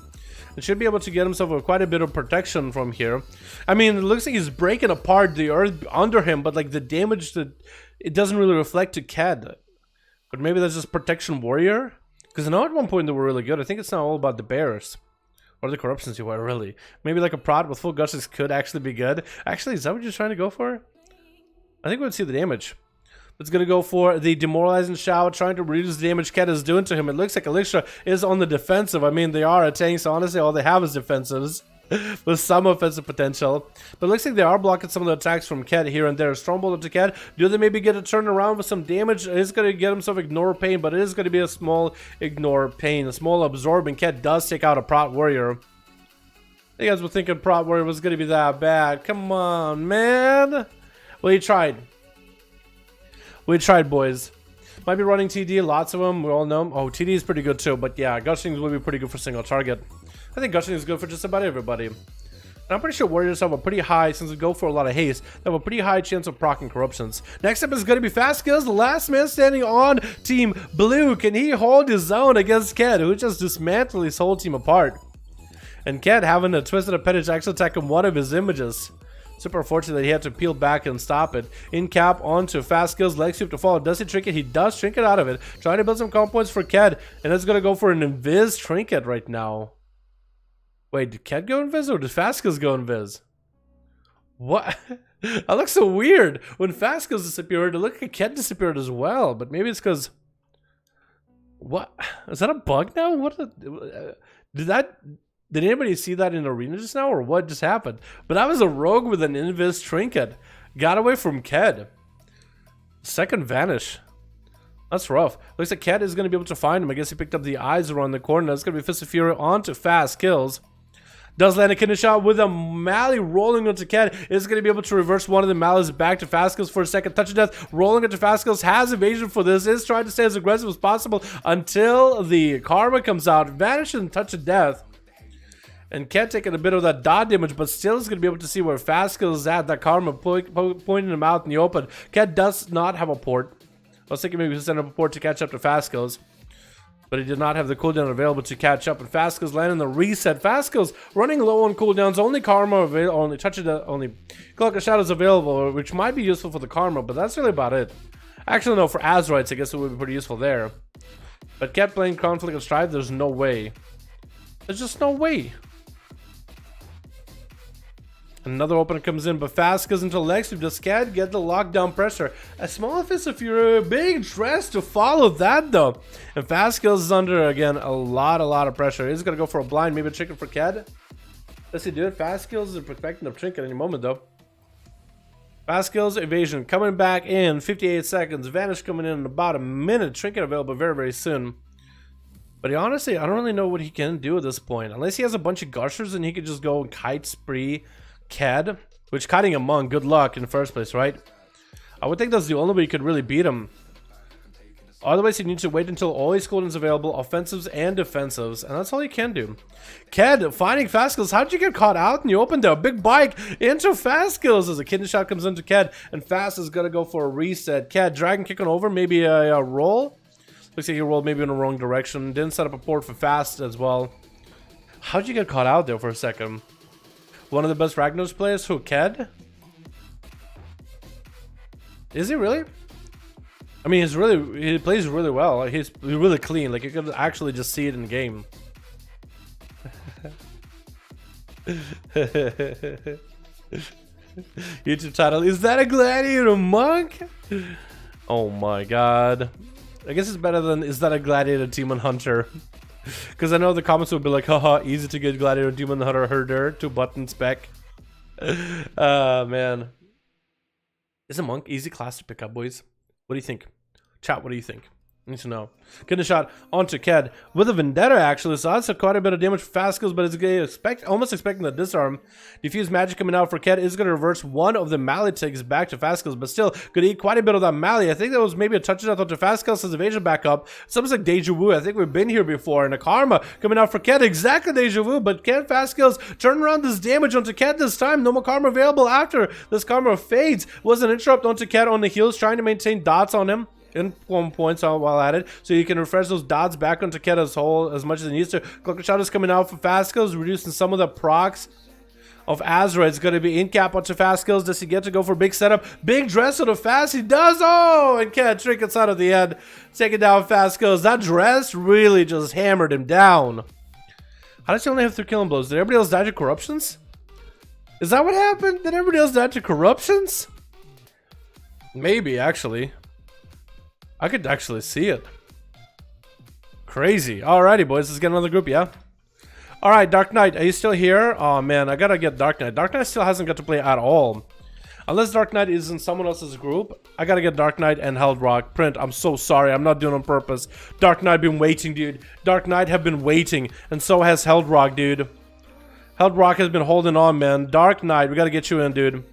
It should be able to get himself quite a bit of protection from here. I mean, it looks like he's breaking apart the earth under him, but like the damage that it doesn't really reflect to Cad. But maybe that's just Protection Warrior. Because I know at one point they were really good. I think it's now all about the bears. Or the corruptions you were, really. Maybe like a prod with full guts could actually be good. Actually, is that what you're trying to go for? I think we would see the damage. It's going to go for the Demoralizing Shout, trying to reduce the damage Cad is doing to him. It looks like Elixir is on the defensive. I mean, they are a tank, so honestly, all they have is defensives. with some offensive potential. But it looks like they are blocking some of the attacks from Ked here and there. Strongbolt to Ked. Do they maybe get a turn around with some damage? It's going to get himself ignore pain, but it is going to be a small ignore pain. A small absorbing. Ked does take out a Prot Warrior. You guys were thinking Prot Warrior was going to be that bad. Come on, man. Well, he tried. We tried, boys. Might be running TD, lots of them, we all know. Oh, TD is pretty good too, but yeah, Gushings will be pretty good for single target. I think Gushing is good for just about everybody. And I'm pretty sure Warriors have a pretty high, since we go for a lot of haste, they have a pretty high chance of proccing corruptions. Next up is going to be Fast Skills, the last man standing on Team Blue. Can he hold his own against Ked, who just dismantled his whole team apart? And Ked having a twisted appendage actually attack in one of his images. Super fortunate that he had to peel back and stop it. In cap onto Fast Skills, leg sweep to follow. Does he trinket? He does trinket out of it. Trying to build some comp points for Ked. And it's going to go for an invis trinket right now. Wait, did Ked go invis or did Fast Skills go invis? What? That looks so weird. When Fast Skills disappeared, it looked like Ked disappeared as well. But maybe it's because... What? Is that a bug now? What? Did anybody see that in Arena just now, or what just happened? But that was a rogue with an invis trinket. Got away from Ked. Second vanish. That's rough. Looks like Ked is going to be able to find him. I guess he picked up the eyes around the corner. That's going to be Fist of Fury onto Fast Kills. Does land a kidney shot with a Mally rolling onto Ked. Is going to be able to reverse one of the Mallies back to Fast Kills for a second. Touch of Death rolling into Fast Kills. Has evasion for this. Is trying to stay as aggressive as possible until the Karma comes out. Vanish and Touch of Death. And Ked taking a bit of that dot damage, but still is going to be able to see where Fast Skills is at. That Karma pointing him out in the open. Ked does not have a port. I was thinking maybe he send up a port to catch up to Fast Skills, but he did not have the cooldown available to catch up. And Fast Skills landing the reset. Fast Skills running low on cooldowns. Only Karma available. Only Touch of Death. Only Cloak of Shadows available, which might be useful for the Karma, but that's really about it. Actually, no. For Azeroths, I guess it would be pretty useful there. But Ked playing Conflict of Strife, there's no way. There's just no way. Another opener comes in, but Fast goes into leg sweep. Does Ked get the lockdown pressure? A small Fist of Fury, big dress to follow that though. And Fast Skills is under, again, a lot of pressure. He's going to go for a blind, maybe a trinket for Ked. Does he do it? Fast Skills is protecting the trinket any moment though. Fast Skills, evasion, coming back in 58 seconds. Vanish coming in about a minute. Trinket available very soon. But honestly, I don't really know what he can do at this point. Unless he has a bunch of gushers and he could just go and kite spree Ked, which kiting among, good luck in the first place, right? I would think that's the only way you could really beat him. Otherwise, you need to wait until all his cooldowns available, offensives and defensives, and that's all you can do. Ked finding Fast Skills. How'd you get caught out? And you opened a big bike into Fast Skills as a kidney shot comes into Ked, and Fast is gonna go for a reset. Ked dragon kicking over, maybe a roll. Looks like he rolled maybe in the wrong direction. Didn't set up a port for Fast as well. How'd you get caught out there for a second? One of the best Ragnaros players, who, Ked? Is he really? I mean, he plays really well. He's really clean. Like, you can actually just see it in the game. YouTube title, is that a gladiator monk? Oh my god. I guess it's better than, is that a gladiator demon hunter? Because I know the comments would be like, haha, easy to get gladiator demon hunter herder, 2 button spec. Man. Is a monk easy class to pick up, boys? What do you think? Chat, what do you think? I need to know. Getting a shot onto Ked with a Vendetta, actually. So that's quite a bit of damage for Fast Skills, but it's almost expecting the disarm. Diffuse magic coming out for Ked is going to reverse one of the Mally takes back to Fast Skills, but still going to eat quite a bit of that Mally. I think that was maybe a touch of death onto Fast Skills as evasion back up. It's almost like deja vu. I think we've been here before. And a Karma coming out for Ked, exactly deja vu, but can Fast Skills turn around this damage onto Ked this time? No more Karma available after this Karma fades. Was an interrupt onto Ked on the heels, trying to maintain dots on him. In 1 points while at it, so you can refresh those dots back onto Ked as whole as much as it needs to. Cloak shot is coming out for Fast Skills, reducing some of the procs of Azeroth. It's going to be in cap onto Fast Skills. Does he get to go for big setup? Big dress on the Fast. He does. Oh, and Ked trinkets out at the end, taking down Fast Skills. That dress really just hammered him down. How does he only have 3 killing blows? Did everybody else die to corruptions? Is that what happened? Did everybody else die to corruptions? Maybe, actually. I could actually see it. Crazy. Alrighty, boys. Let's get another group, yeah? All right, Dark Knight, are you still here? Oh man, I gotta get Dark Knight. Dark Knight still hasn't got to play at all. Unless Dark Knight is in someone else's group, I gotta get Dark Knight and Held Rock. Print, I'm so sorry, I'm not doing it on purpose. Dark Knight been waiting, dude. Dark Knight have been waiting, and so has Held Rock, dude. Held Rock has been holding on, man. Dark Knight, we gotta get you in, dude.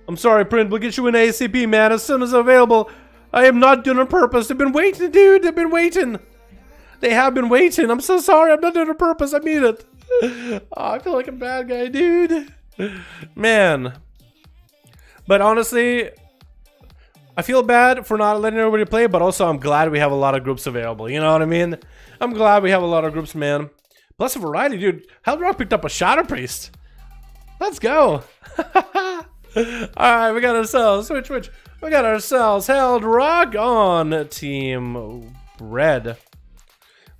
I'm sorry, Print, we'll get you in ASAP, man, as soon as available. I am not doing it on purpose. They've been waiting, dude. They've been waiting. They have been waiting. I'm so sorry. I'm not doing it on purpose. I mean it. Oh, I feel like a bad guy, dude. Man. But honestly, I feel bad for not letting everybody play, but also I'm glad we have a lot of groups available. You know what I mean? I'm glad we have a lot of groups, man. Plus a variety, dude. Held Rock picked up a Shadow Priest. Let's go. Alright, we got ourselves. Switch. We got ourselves Held Rock on Team Red.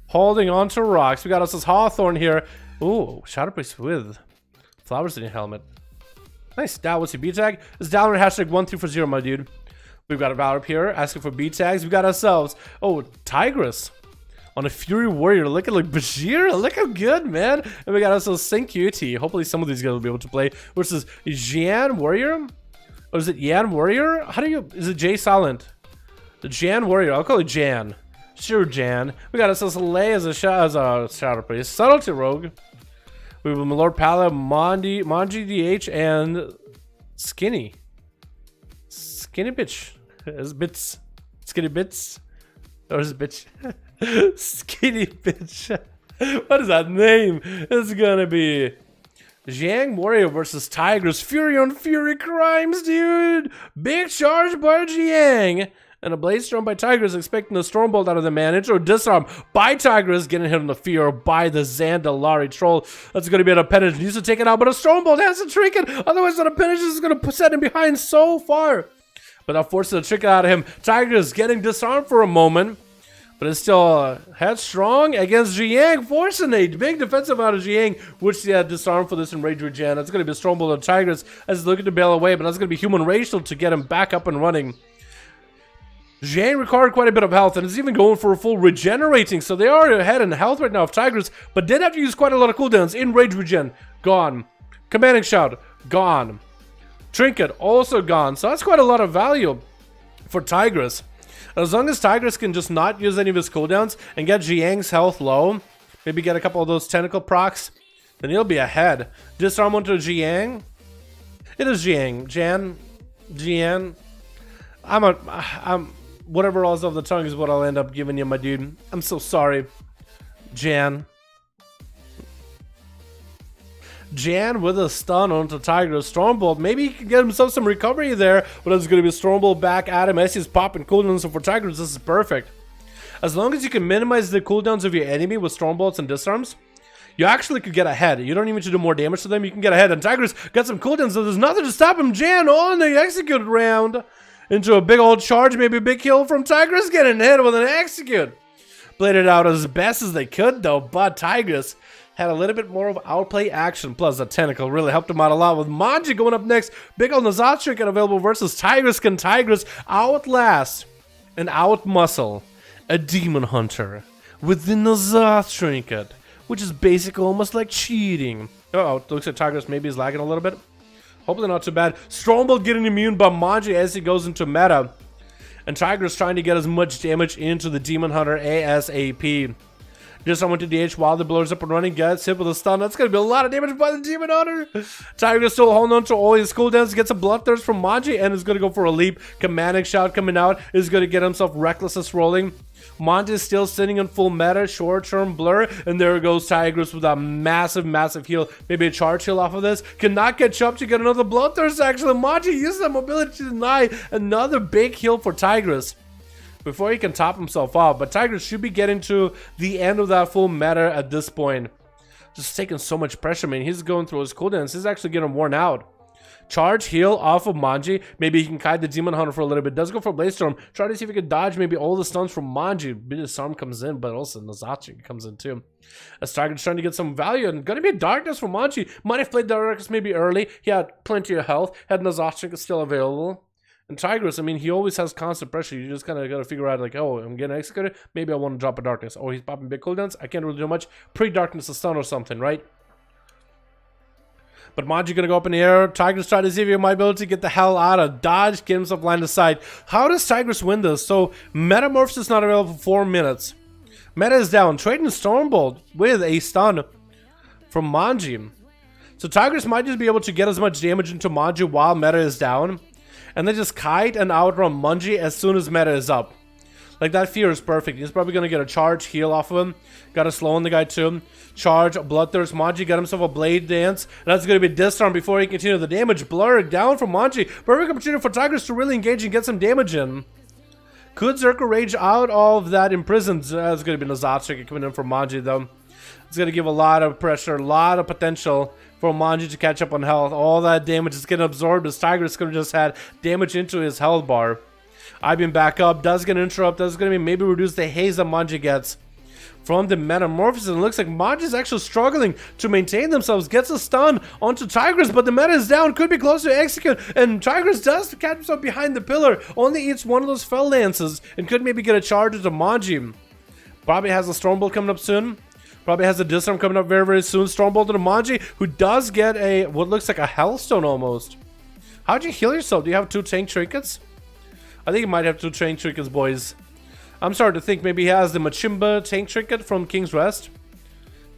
Holding on to rocks. We got ourselves Hawthorne here. Ooh, Shadow Priest with flowers in your helmet. Nice. Dal, what's your B tag? It's Dalaran hashtag 1340, my dude. We've got a Valor up here asking for B tags. We got ourselves, oh, Tigress on a Fury Warrior. Look at Bashir. Look how good, man. And we got ourselves Sync-QT. Hopefully some of these guys will be able to play. Versus Jan Warrior? Or is it Yan Warrior? How do you, is it J silent? The Jan Warrior. I'll call it Jan. Sure, Jan. We got ourselves Lay as a Shadow Priest. Subtlety Rogue. We have Lord Pala, Manji DH, and Skinny. Skinny Bitch. Is Bits. Skinny Bits. Or is it Bitch? Skinny Bitch. What is that name? It's gonna be Jiang Warrior versus Tigress. Fury on Fury Crimes, dude. Big charge by Jiang. And a Blaze Storm by Tigress, expecting a Stormbolt out of the man. Intro Disarm by Tigress, getting hit on the fear by the Zandalari Troll. That's going to be an appendage. Needs to take it out, but a Stormbolt has to trinket. Otherwise, an appendage is going to set him behind so far. But that forces a trick out of him. Tigress getting disarmed for a moment, but it's still headstrong against Jiang, forcing a big defensive out of Jiang, which he had disarmed for this Enrage Regen. That's going to be a Stormbolt on Tigress as he's looking to bail away, but that's going to be Human Racial to get him back up and running. Jiang recovered quite a bit of health and is even going for a full regenerating, so they are ahead in health right now of Tigress, but did have to use quite a lot of cooldowns. Enrage Regen, gone. Commanding Shout, gone. Trinket, also gone, so that's quite a lot of value for Tigress. As long as Tigress can just not use any of his cooldowns and get Jiang's health low, maybe get a couple of those tentacle procs, then he'll be ahead. Disarm onto Jiang. It is Jiang. Jian. I'm whatever rolls off the tongue is what I'll end up giving you, my dude. I'm so sorry. Jan with a stun onto Tigress. Stormbolt. Maybe he can get himself some recovery there, but it's going to be Stormbolt back at him as he's popping cooldowns. So for Tigress, this is perfect. As long as you can minimize the cooldowns of your enemy with Stormbolts and Disarms, you actually could get ahead. You don't even need to do more damage to them. You can get ahead. And Tigress got some cooldowns, so there's nothing to stop him. Jan on the execute round. Into a big old charge, maybe a big kill from Tigress, getting hit with an execute. Played it out as best as they could though, but Tigress had a little bit more of outplay action, plus the tentacle really helped him out a lot with Manji going up next. Big old Nazat Trinket available versus Tigress. Can Tigress outlast and outmuscle a Demon Hunter with the Nazat Trinket, which is basically almost like cheating. Uh-oh, looks like Tigress maybe is lagging a little bit. Hopefully not too bad. Stormbolt getting immune by Manji as he goes into meta. And Tigress trying to get as much damage into the Demon Hunter ASAP. Just someone to DH while the blows up and running. Gets hit with a stun. That's going to be a lot of damage by the Demon Hunter. Tigress still holding on to all his cooldowns. Gets a Bloodthirst from Manji and is going to go for a leap. Commanding Shout coming out. Is going to get himself Recklessness rolling. Manji is still sitting in full meta, short-term blur, and there goes Tigress with a massive heal. Maybe a charge heal off of this. Cannot catch up to get another Bloodthirst, actually. Manji uses that mobility to deny another big heal for Tigress before he can top himself off. But Tigress should be getting to the end of that full meta at this point. Just taking so much pressure, man. He's going through his cooldowns. He's actually getting worn out. Charge, heal off of Manji. Maybe he can kite the Demon Hunter for a little bit. Does go for Blaze Storm. Try to see if he can dodge maybe all the stuns from Manji. Disarm comes in, but also Nazachi comes in too. As Tiger's trying to get some value, and gonna be a Darkness from Manji. Might have played Darkness maybe early. He had plenty of health. Had Nazachi still available. And Tigris, I mean, he always has constant pressure. You just kind of got to figure out, like, oh, I'm getting executed. Maybe I want to drop a darkness. Oh, he's popping big cooldowns. I can't really do much. Pre-darkness a stun or something, right? But Manji gonna go up in the air. Tigris try to see if he might be able to get the hell out of dodge, get himself line of sight. How does Tigris win this? So Metamorphosis is not available for 4 minutes. Meta is down. Trading Stormbolt with a stun from Manji. So Tigris might just be able to get as much damage into Manji while Meta is down. And then just kite and outrun Manji as soon as Meta is up. Like, that fear is perfect. He's probably going to get a charge heal off of him. Got to slow on the guy too. Charge, Bloodthirst. Manji got himself a Blade Dance. And that's going to be disarm before he continues the damage. Blur down from Manji. Perfect opportunity for Tigris to really engage and get some damage in. Could Zerker Rage out of that imprisoned? That's going to be Nazatsu coming in from Manji though. It's going to give a lot of pressure, a lot of potential for Manji to catch up on health. All that damage is getting absorbed as Tigris could have just had damage into his health bar. I've been back up, does get an interrupt, that's going to be maybe reduce the haze that Manji gets from the Metamorphosis. And it looks like Manji's actually struggling to maintain themselves, gets a stun onto Tigris, but the meta is down, could be close to execute, and Tigris does catch himself behind the pillar, only eats one of those fell lances, and could maybe get a charge into Manji. Probably has a Stormbolt coming up soon. Probably has a disarm coming up very, very soon. Stormbolt to Manji, who does get a, what looks like a Hellstone almost. How'd you heal yourself? Do you have 2 tank trinkets? I think he might have 2 tank trinkets, boys. I'm starting to think maybe he has the Machimba tank trinket from King's Rest.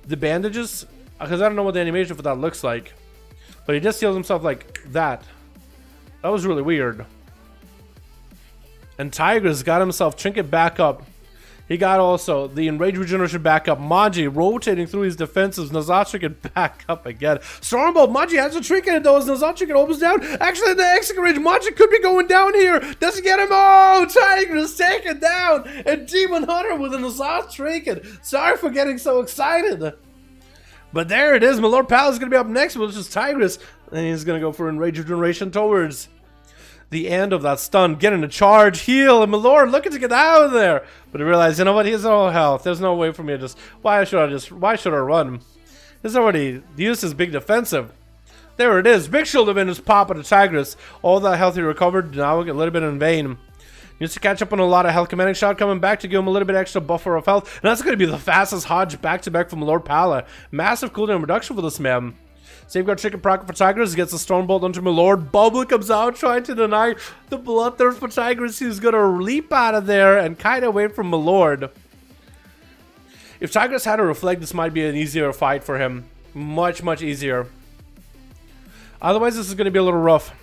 The bandages. Because I don't know what the animation for that looks like. But he just heals himself like that. That was really weird. And Tigris got himself trinket back up. He got also the Enrage Regeneration back up. Manji rotating through his defenses. Nazatsu can back up again. Stormbolt. Manji has a trinket though as Nazatsu can opens down. Actually, the execute range. Manji could be going down here. Doesn't get him. Oh, Tigris taken down. And Demon Hunter with a Nazatsu trinket. Sorry for getting so excited. But there it is. My Lord Pal is going to be up next, which is Tigris. And he's going to go for Enrage Regeneration towards the end of that stun, getting a charge, heal, and my lord looking to get out of there. But I realized, you know what, he has no health. There's no way for me to just, why should I run? He's already used his big defensive. There it is. Big shield event is popping to Tigris. All that health he recovered, now a little bit in vain. Needs to catch up on a lot of health. Commanding shot coming back to give him a little bit extra buffer of health. And that's going to be the fastest Hodge back-to-back from Lord Pala. Massive cooldown reduction for this man. Safeguard Chicken Proc for Tigris, gets a Stormbolt onto my lord. Bubble comes out trying to deny the Bloodthirst for Tigris. He's gonna leap out of there and kite away from my lord. If Tigris had a Reflect, this might be an easier fight for him. Much, much easier. Otherwise, this is gonna be a little rough.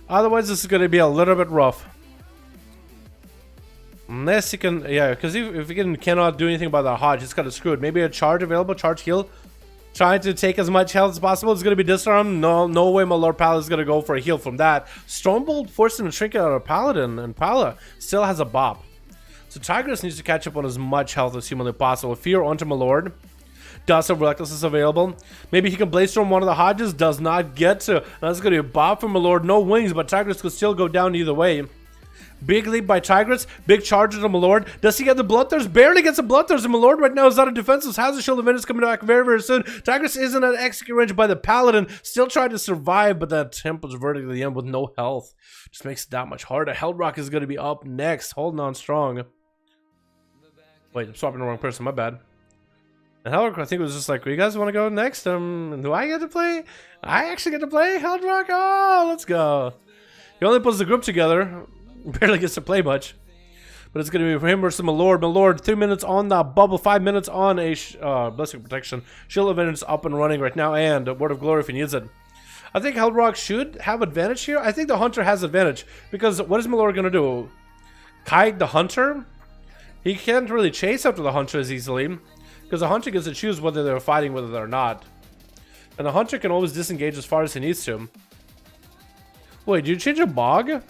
Otherwise, this is gonna be a little bit rough. Unless he can, yeah, because if he cannot do anything about the Hodge, it's kind of screwed. Maybe a charge available, charge heal. Trying to take as much health as possible. It's going to be disarmed. No way my Lord Pala is going to go for a heal from that. Stormbolt forced him to shrink out of Paladin, and Pala still has a bop. So Tigris needs to catch up on as much health as humanly possible. Fear onto my lord. Does have Recklessness available. Maybe he can Blaze Storm one of the Hodges. Does not get to. That's going to be a bop from my lord. No wings, but Tigris could still go down either way. Big leap by Tigris. Big charge to my lord. Does he get the Bloodthirst? Barely gets a Bloodthirst. And my lord right now is out of defenses. Has a shield of Venus coming back very, very soon. Tigris isn't at execute range by the Paladin. Still trying to survive, but that Temple's verdict at the end with no health just makes it that much harder. Hellrock is going to be up next. Holding on strong. Wait, I'm swapping the wrong person. My bad. And Hellrock, I think, was just like, well, you guys want to go next? Do I get to play? I actually get to play Hellrock? Oh, let's go. He only puts the group together. Barely gets to play much. But it's going to be for him versus my lord. My lord, 3 minutes on that bubble, 5 minutes on a Blessing Protection. Shield of Vengeance up and running right now, and Word of Glory if he needs it. I think Hellrock should have advantage here. I think the Hunter has advantage. Because what is my lord going to do? Kite the Hunter? He can't really chase after the Hunter as easily. Because the Hunter gets to choose whether they're fighting, whether they're not. And the Hunter can always disengage as far as he needs to. Wait, did you change a Bog?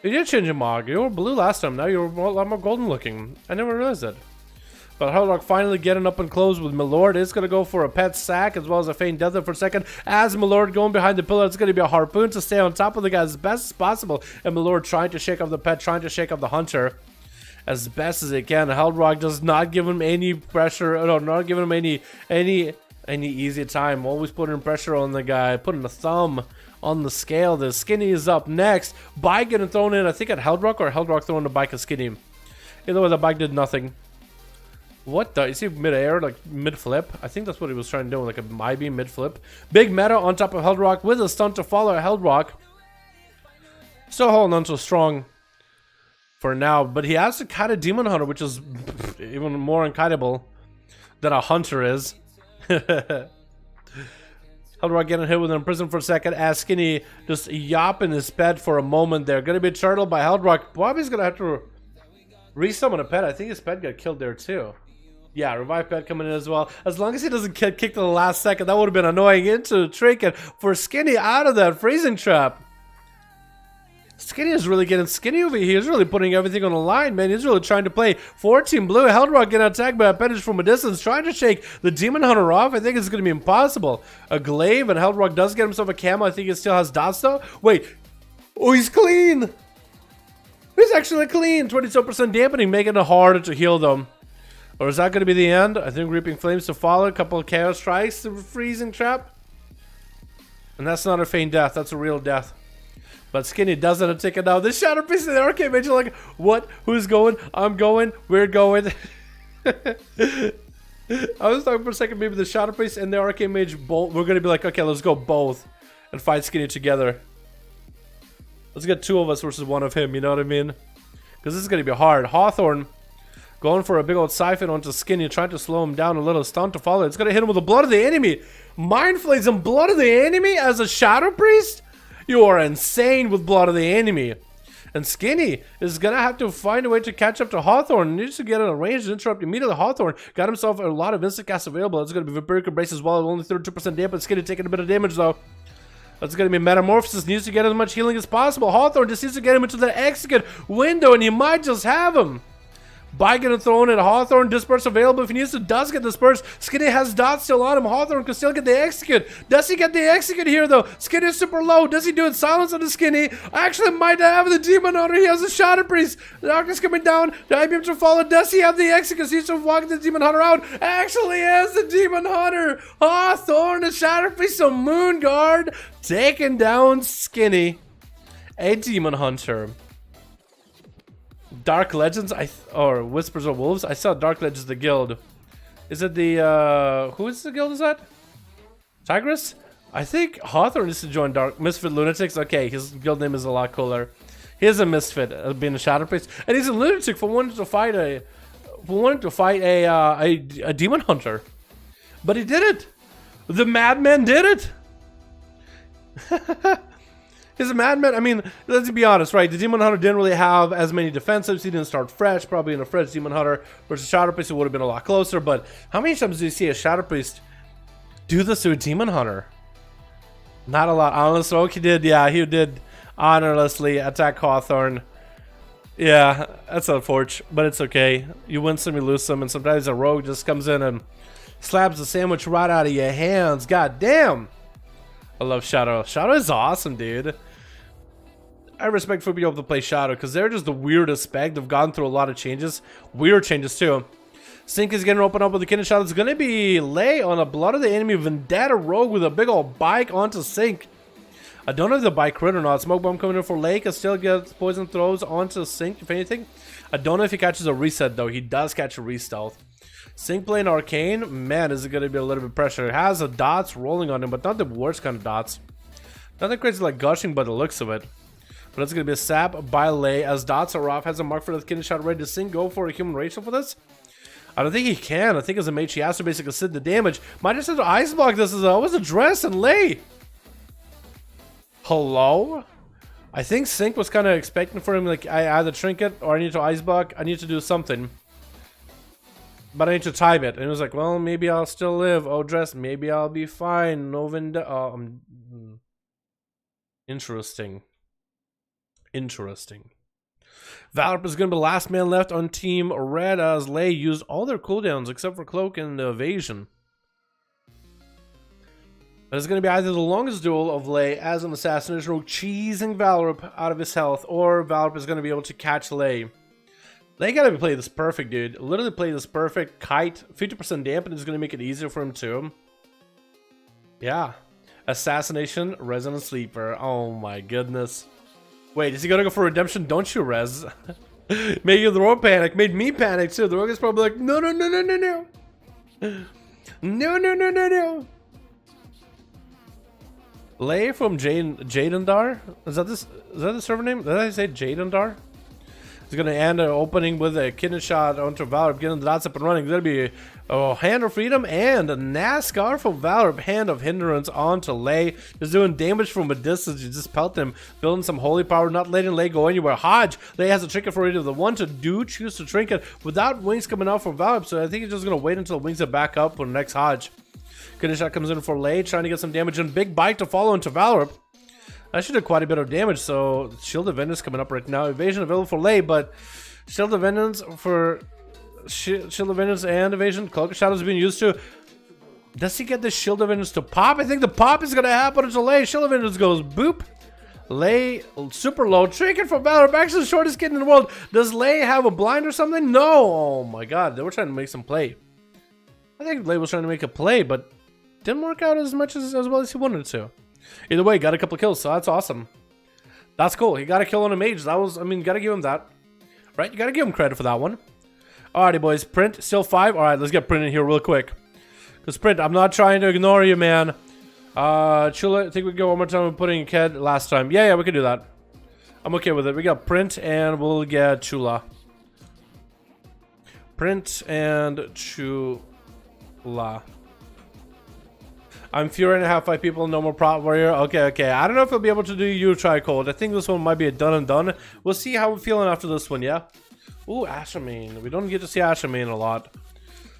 You did change a Mog. You were blue last time. Now you're a lot more golden looking. I never realized that. But Hellrock finally getting up and close with Milord. It's going to go for a pet sack as well as a feign death for a second. As Milord going behind the pillar, it's going to be a harpoon to stay on top of the guy as best as possible. And Milord trying to shake off the pet, trying to shake off the Hunter as best as it can. Hellrock does not give him any pressure. No, not giving him any easy time. Always putting pressure on the guy, putting a thumb on the scale. The Skinny is up next. Bike getting thrown in, I think at Heldrock, or Heldrock throwing the bike at Skinny. Either way, the bike did nothing. What the? You see mid-air, like mid-flip? I think that's what he was trying to do, like a I-beam mid-flip. Big meta on top of Heldrock with a stunt to follow at Heldrock. Still holding on so strong for now, but he has to kite a Demon Hunter, which is even more unkiteable than a Hunter is. Heldrock getting hit with an Imprison for a second as Skinny just yapping his pet for a moment there. Gonna be turtled by Heldrock. Bobby's gonna have to resummon a pet. I think his pet got killed there too. Yeah, revive pet coming in as well. As long as he doesn't get kicked to the last second, that would have been annoying. Into Trinket for Skinny out of that freezing trap. Skinny is really getting skinny over here. He's really putting everything on the line, man. He's really trying to play 14 blue. Heldrock getting attacked by a Appendage from a distance, trying to shake the Demon Hunter off. I think it's going to be impossible. A glaive, and Heldrock does get himself a camo. I think he still has dots though. Wait. Oh, he's clean. He's actually clean. 22% dampening, making it harder to heal them. Or is that going to be the end? I think Reaping Flames to follow. A couple of Chaos Strikes to freezing trap. And that's not a feign death. That's a real death. But Skinny doesn't take it out. This Shadow Priest in the Arcade Mage, like, what? Who's going? I'm going. We're going. I was talking for a second, maybe the Shadow Priest and the Arcade Mage both. We're going to be like, okay, let's go both and fight Skinny together. Let's get two of us versus one of him, you know what I mean? Because this is going to be hard. Hawthorne going for a big old siphon onto Skinny, trying to slow him down a little. Stunt to follow. It's going to hit him with the blood of the enemy. Mind Flays and blood of the enemy as a Shadow Priest? You are insane with blood of the enemy. And Skinny is going to have to find a way to catch up to Hawthorne. He needs to get in a range to interrupt immediately. Hawthorne got himself a lot of instant casts available. It's going to be Vampiric Embrace as well. Only 32% damage. Skinny taking a bit of damage though. That's going to be Metamorphosis. Needs to get as much healing as possible. Hawthorne just needs to get him into the execute window and he might just have him. Bike getting thrown at Hawthorne. Disperse available if he needs to. Does get dispersed. Skinny has dots still on him. Hawthorne can still get the execute. Does he get the execute here though? Skinny is super low. Does he do it? Silence on the Skinny. Actually might have the Demon Hunter. He has a Shadow Priest. The Darkness coming down. The IBM to follow. Does he have the execute? He's to walk the Demon Hunter out. Actually has the Demon Hunter. Hawthorne, the Shadow Priest, so Moon Guard taking down Skinny. A Demon Hunter. Dark Legends, or Whispers of Wolves. I saw Dark Legends, the guild. Is it the, who is the guild, is that? Tigress? I think Hawthorne needs to join Dark Misfit Lunatics. Okay, his guild name is a lot cooler. He is a misfit, being a Shadow Priest. And he's a lunatic for wanting to fight a Demon Hunter. But he did it! The Madman did it! He's a madman. I mean, let's be honest, right? The Demon Hunter didn't really have as many defensives. He didn't start fresh. Probably in a fresh Demon Hunter versus Shadow Priest, it would have been a lot closer. But how many times do you see a Shadow Priest do this to a Demon Hunter? Not a lot. Honestly, Oki did. Yeah, he did honorlessly attack Hawthorne. Yeah, that's unfortunate, but it's okay. You win some, you lose some, and sometimes a rogue just comes in and slabs the sandwich right out of your hands. God damn. I love Shadow. Shadow is awesome, dude. I respect for being able to play Shadow because they're just the weirdest spec. They've gone through a lot of changes. Weird changes too. Sink is getting opened up with the Kitten Shadow. It's going to be Lay on a Blood of the Enemy Vendetta Rogue with a big old bike onto Sink. I don't know if the bike crit or not. Smoke Bomb coming in for Lay. Can still get poison throws onto Sink if anything. I don't know if he catches a reset though. He does catch a re-stealth. Sink playing Arcane. Man, is it going to be a little bit pressure. It has a dots rolling on him, but not the worst kind of dots. Nothing crazy like gushing by the looks of it. But it's going to be a sap by Lay as dots are off. Has a mark for the Kitten Shot ready to Sink. Go for a human racial for this? I don't think he can. I think as a mage he has to basically sit the damage. Might just have to ice block this as always a dress and Lay. Hello? I think Sink was kind of expecting for him like I either trinket or I need to ice block. I need to do something. But I need to time it. And it was like, well, maybe I'll still live. Oh, dress. Maybe I'll be fine. No interesting. Interesting. Valorp is going to be the last man left on Team Red as Lay used all their cooldowns except for Cloak and Evasion. But it's going to be either the longest duel of Lay as an assassination rogue cheesing Valorp out of his health, or Valorp is going to be able to catch Lay. Lay got to play this perfect, dude. Literally play this perfect. Kite, 50% dampen is going to make it easier for him too. Yeah. Assassination, Resident Sleeper. Oh my goodness. Wait, is he gonna go for redemption? Don't you, Rez? Made the rogue panic. Made me panic too. The rogue is probably like, no, no, no, no, no, no. No, no, no, no, no. Lay from Jadendar? Is that the server name? Did I say Jadendar? He's gonna end an opening with a kidney shot onto Valorant, getting the dots up and running. There's gonna be a Hand of Freedom and a NASCAR from Valorant, Hand of Hindrance onto Lay. Just doing damage from a distance. You just pelt him, building some holy power, not letting Lay go anywhere. Hodge, Lay has a trinket for either the one to do, choose to trinket without wings coming out from Valorant. So I think he's just gonna wait until wings are back up when the next Hodge. Kidney shot comes in for Lay, trying to get some damage and big bite to follow into Valorant. I should do quite a bit of damage, so Shield of Vengeance coming up right now. Evasion available for Lay, but Shield of Vengeance for Shield of Vengeance and Evasion. Cloak of Shadows being used to. Does he get the Shield of Vengeance to pop? I think the pop is going to happen until Lay. Shield of Vengeance goes boop. Lay super low. Trinket from Valor. Back to the shortest kid in the world. Does Lay have a blind or something? No. Oh my god. They were trying to make some play. I think Lay was trying to make a play, but didn't work out as much as well as he wanted to. Either way, got a couple of kills, so that's awesome. That's cool. He got a kill on a mage. That was, I mean, gotta give him that. Right? You gotta give him credit for that one. Alrighty, boys. Print, still 5. Alright, let's get Print in here real quick. Because Print, I'm not trying to ignore you, man. Chula, I think we go one more time with putting Ked last time. Yeah, we can do that. I'm okay with it. We got Print, and we'll get Chula. Print and Chula. I'm Fury and a half 5 people, no more prop warrior. Okay. I don't know if I'll be able to do you try cold. I think this one might be a done and done. We'll see how we're feeling after this one, yeah? Ooh, Ashermain. We don't get to see Ashermain a lot.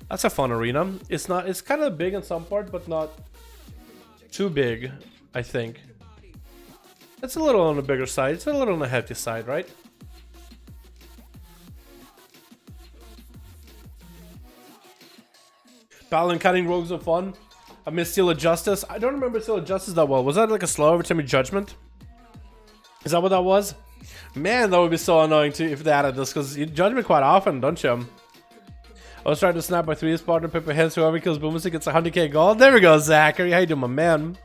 That's a fun arena. It's kind of big in some part, but not too big, I think. It's a little on the bigger side. It's a little on the hefty side, right? Paladin cutting rogues are fun. I miss Seal of Justice. I don't remember Seal of Justice that well. Was that like a slow every time you Judgment? Is that what that was? Man, that would be so annoying too if they added this, because you Judgment quite often, don't you? I was trying to snap my 3 partner, Pippa hits whoever kills Boomerstick gets 100k gold. There we go, Zachary. How you doing, my man?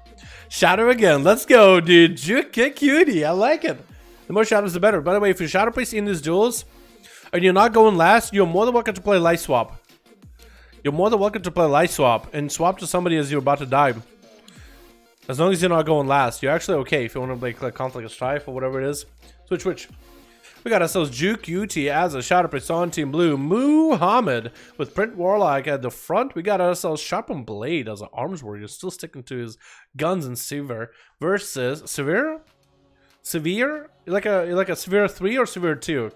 Shadow again. Let's go, dude. Juke cutie. I like it. The more shadows, the better. By the way, if you Shadow Priest in these duels and you're not going last, you're more than welcome to play Light Swap. You're more than welcome to play Light Swap and swap to somebody as you're about to die. As long as you're not going last, you're actually okay if you want to play Conflict of Strife or whatever it is. Switch. We got ourselves Juke UT as a Shadow Priest on Team Blue. Muhammad with Print Warlock at the front. We got ourselves Sharpened Blade as an Arms Warrior, still sticking to his guns and Severe versus Severe? Like a Severe 3 or Severe 2?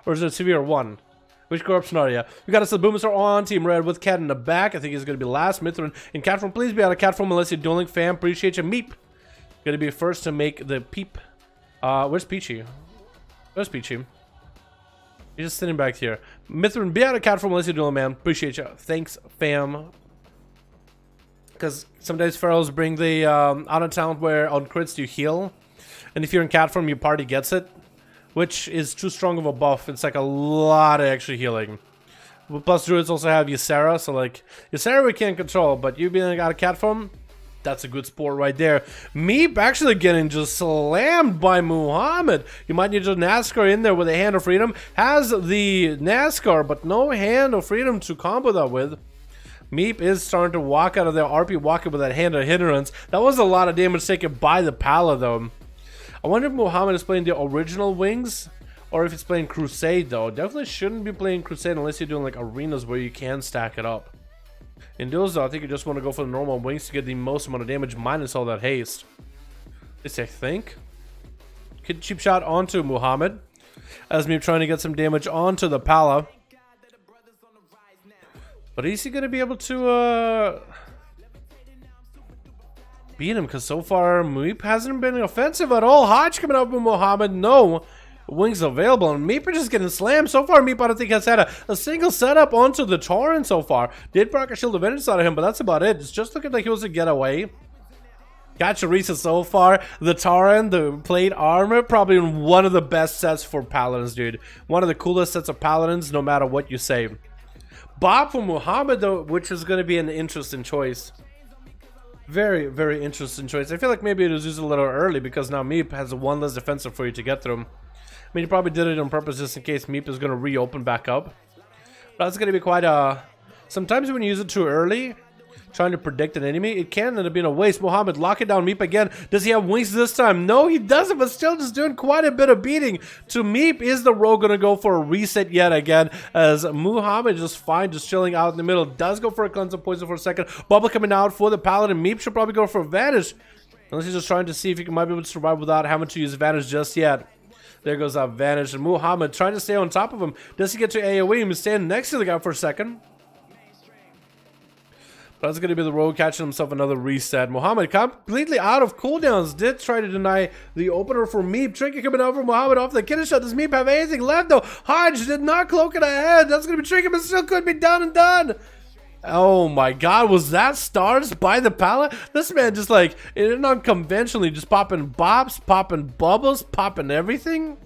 Or is it Severe 1? Which corruption are you? We got us a Boomer on Team Red with Cat in the back. I think he's going to be last. Mithrin and Catform. Please be out of Catform unless you're dueling, fam. Appreciate you. Meep. Going to be first to make the peep. Where's Peachy? Where's Peachy? He's just sitting back here. Mithrin, be out of Catform unless you're dueling, man. Appreciate you. Thanks, fam. Because sometimes Pharaohs bring the out of talent where on crits you heal. And if you're in Catform, your party gets it. Which is too strong of a buff. It's like a lot of extra healing. Plus druids also have Ysera, so like Ysera we can't control, but you being out of cat form, that's a good sport right there. Meep actually getting just slammed by Muhammad. You might need a NASCAR in there with a Hand of Freedom. Has the NASCAR, but no Hand of Freedom to combo that with. Meep is starting to walk out of there. RP walking with that Hand of Hindrance. That was a lot of damage taken by the Pala though. I wonder if Muhammad is playing the original Wings or if it's playing Crusade though. Definitely shouldn't be playing Crusade unless you're doing like arenas where you can stack it up. In those though, I think you just want to go for the normal Wings to get the most amount of damage minus all that haste. This I think. Kid cheap shot onto Muhammad. As me trying to get some damage onto the Pala. But is he going to be able to beat him? Because so far Meep hasn't been offensive at all. Hodge coming up with Muhammad. No Wings available. And Meep are just getting slammed. So far Meep I don't think has had a single setup onto the Tauren so far. Did proc a Shield of Vengeance out of him, but that's about it. It's just looking like he was a getaway. Got Charissa so far. The Tauren, the plate armor, probably one of the best sets for Paladins, dude. One of the coolest sets of Paladins, no matter what you say. Bob for Muhammad, though, which is going to be an interesting choice. Very, very interesting choice. I feel like maybe it was used a little early because now Meep has one less defensive for you to get through. I mean, you probably did it on purpose just in case Meep is going to reopen back up. But that's going to be quite a... Sometimes when you use it too early, trying to predict an enemy, it can end up being a waste. Mohammed, lock it down Meep again. Does he have wings this time? No, he doesn't, but still just doing quite a bit of beating. To Meep, is the rogue going to go for a reset yet again? As Muhammad just fine, just chilling out in the middle. Does go for a cleanse of poison for a second. Bubble coming out for the Paladin. Meep should probably go for Vanish. Unless he's just trying to see if he might be able to survive without having to use Vanish just yet. There goes that Vanish. And Muhammad trying to stay on top of him. Does he get to AoE? He's standing next to the guy for a second. But that's going to be the rogue catching himself another reset. Muhammad completely out of cooldowns. Did try to deny the opener for Meep. Tricky coming over Muhammad off the kidney shot. Does Meep have anything left though? Hodge did not cloak it ahead. That's going to be tricky, but still could be done and done. Oh my god, was that stars by the pallet? This man just like, unconventionally just popping bops, popping bubbles, popping everything.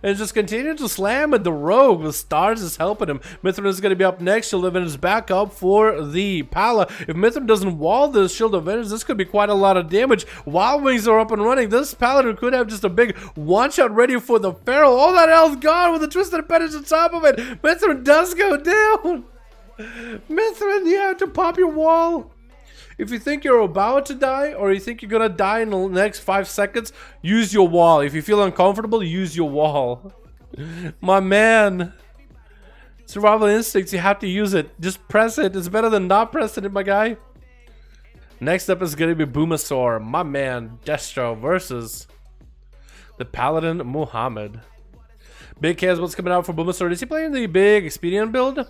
And just continuing to slam at the rogue with stars is helping him. Mithrin is going to be up next. Shield of Vengeance is back up for the Pala. If Mithrin doesn't wall this Shield of Vengeance, this could be quite a lot of damage. Wild Wings are up and running. This Paladin could have just a big one-shot ready for the Feral. All that health gone with a Twisted Appendage on top of it. Mithrin does go down. Mithrin, you have to pop your wall. If you think you're about to die, or you think you're gonna die in the next 5 seconds, use your wall. If you feel uncomfortable, use your wall. My man. Survival instincts, you have to use it. Just press it. It's better than not pressing it, my guy. Next up is gonna be Boomasaur, my man, Destro versus the Paladin Muhammad. Big Kaz, what's coming out for Boomasaur? Is he playing the big Expedient build?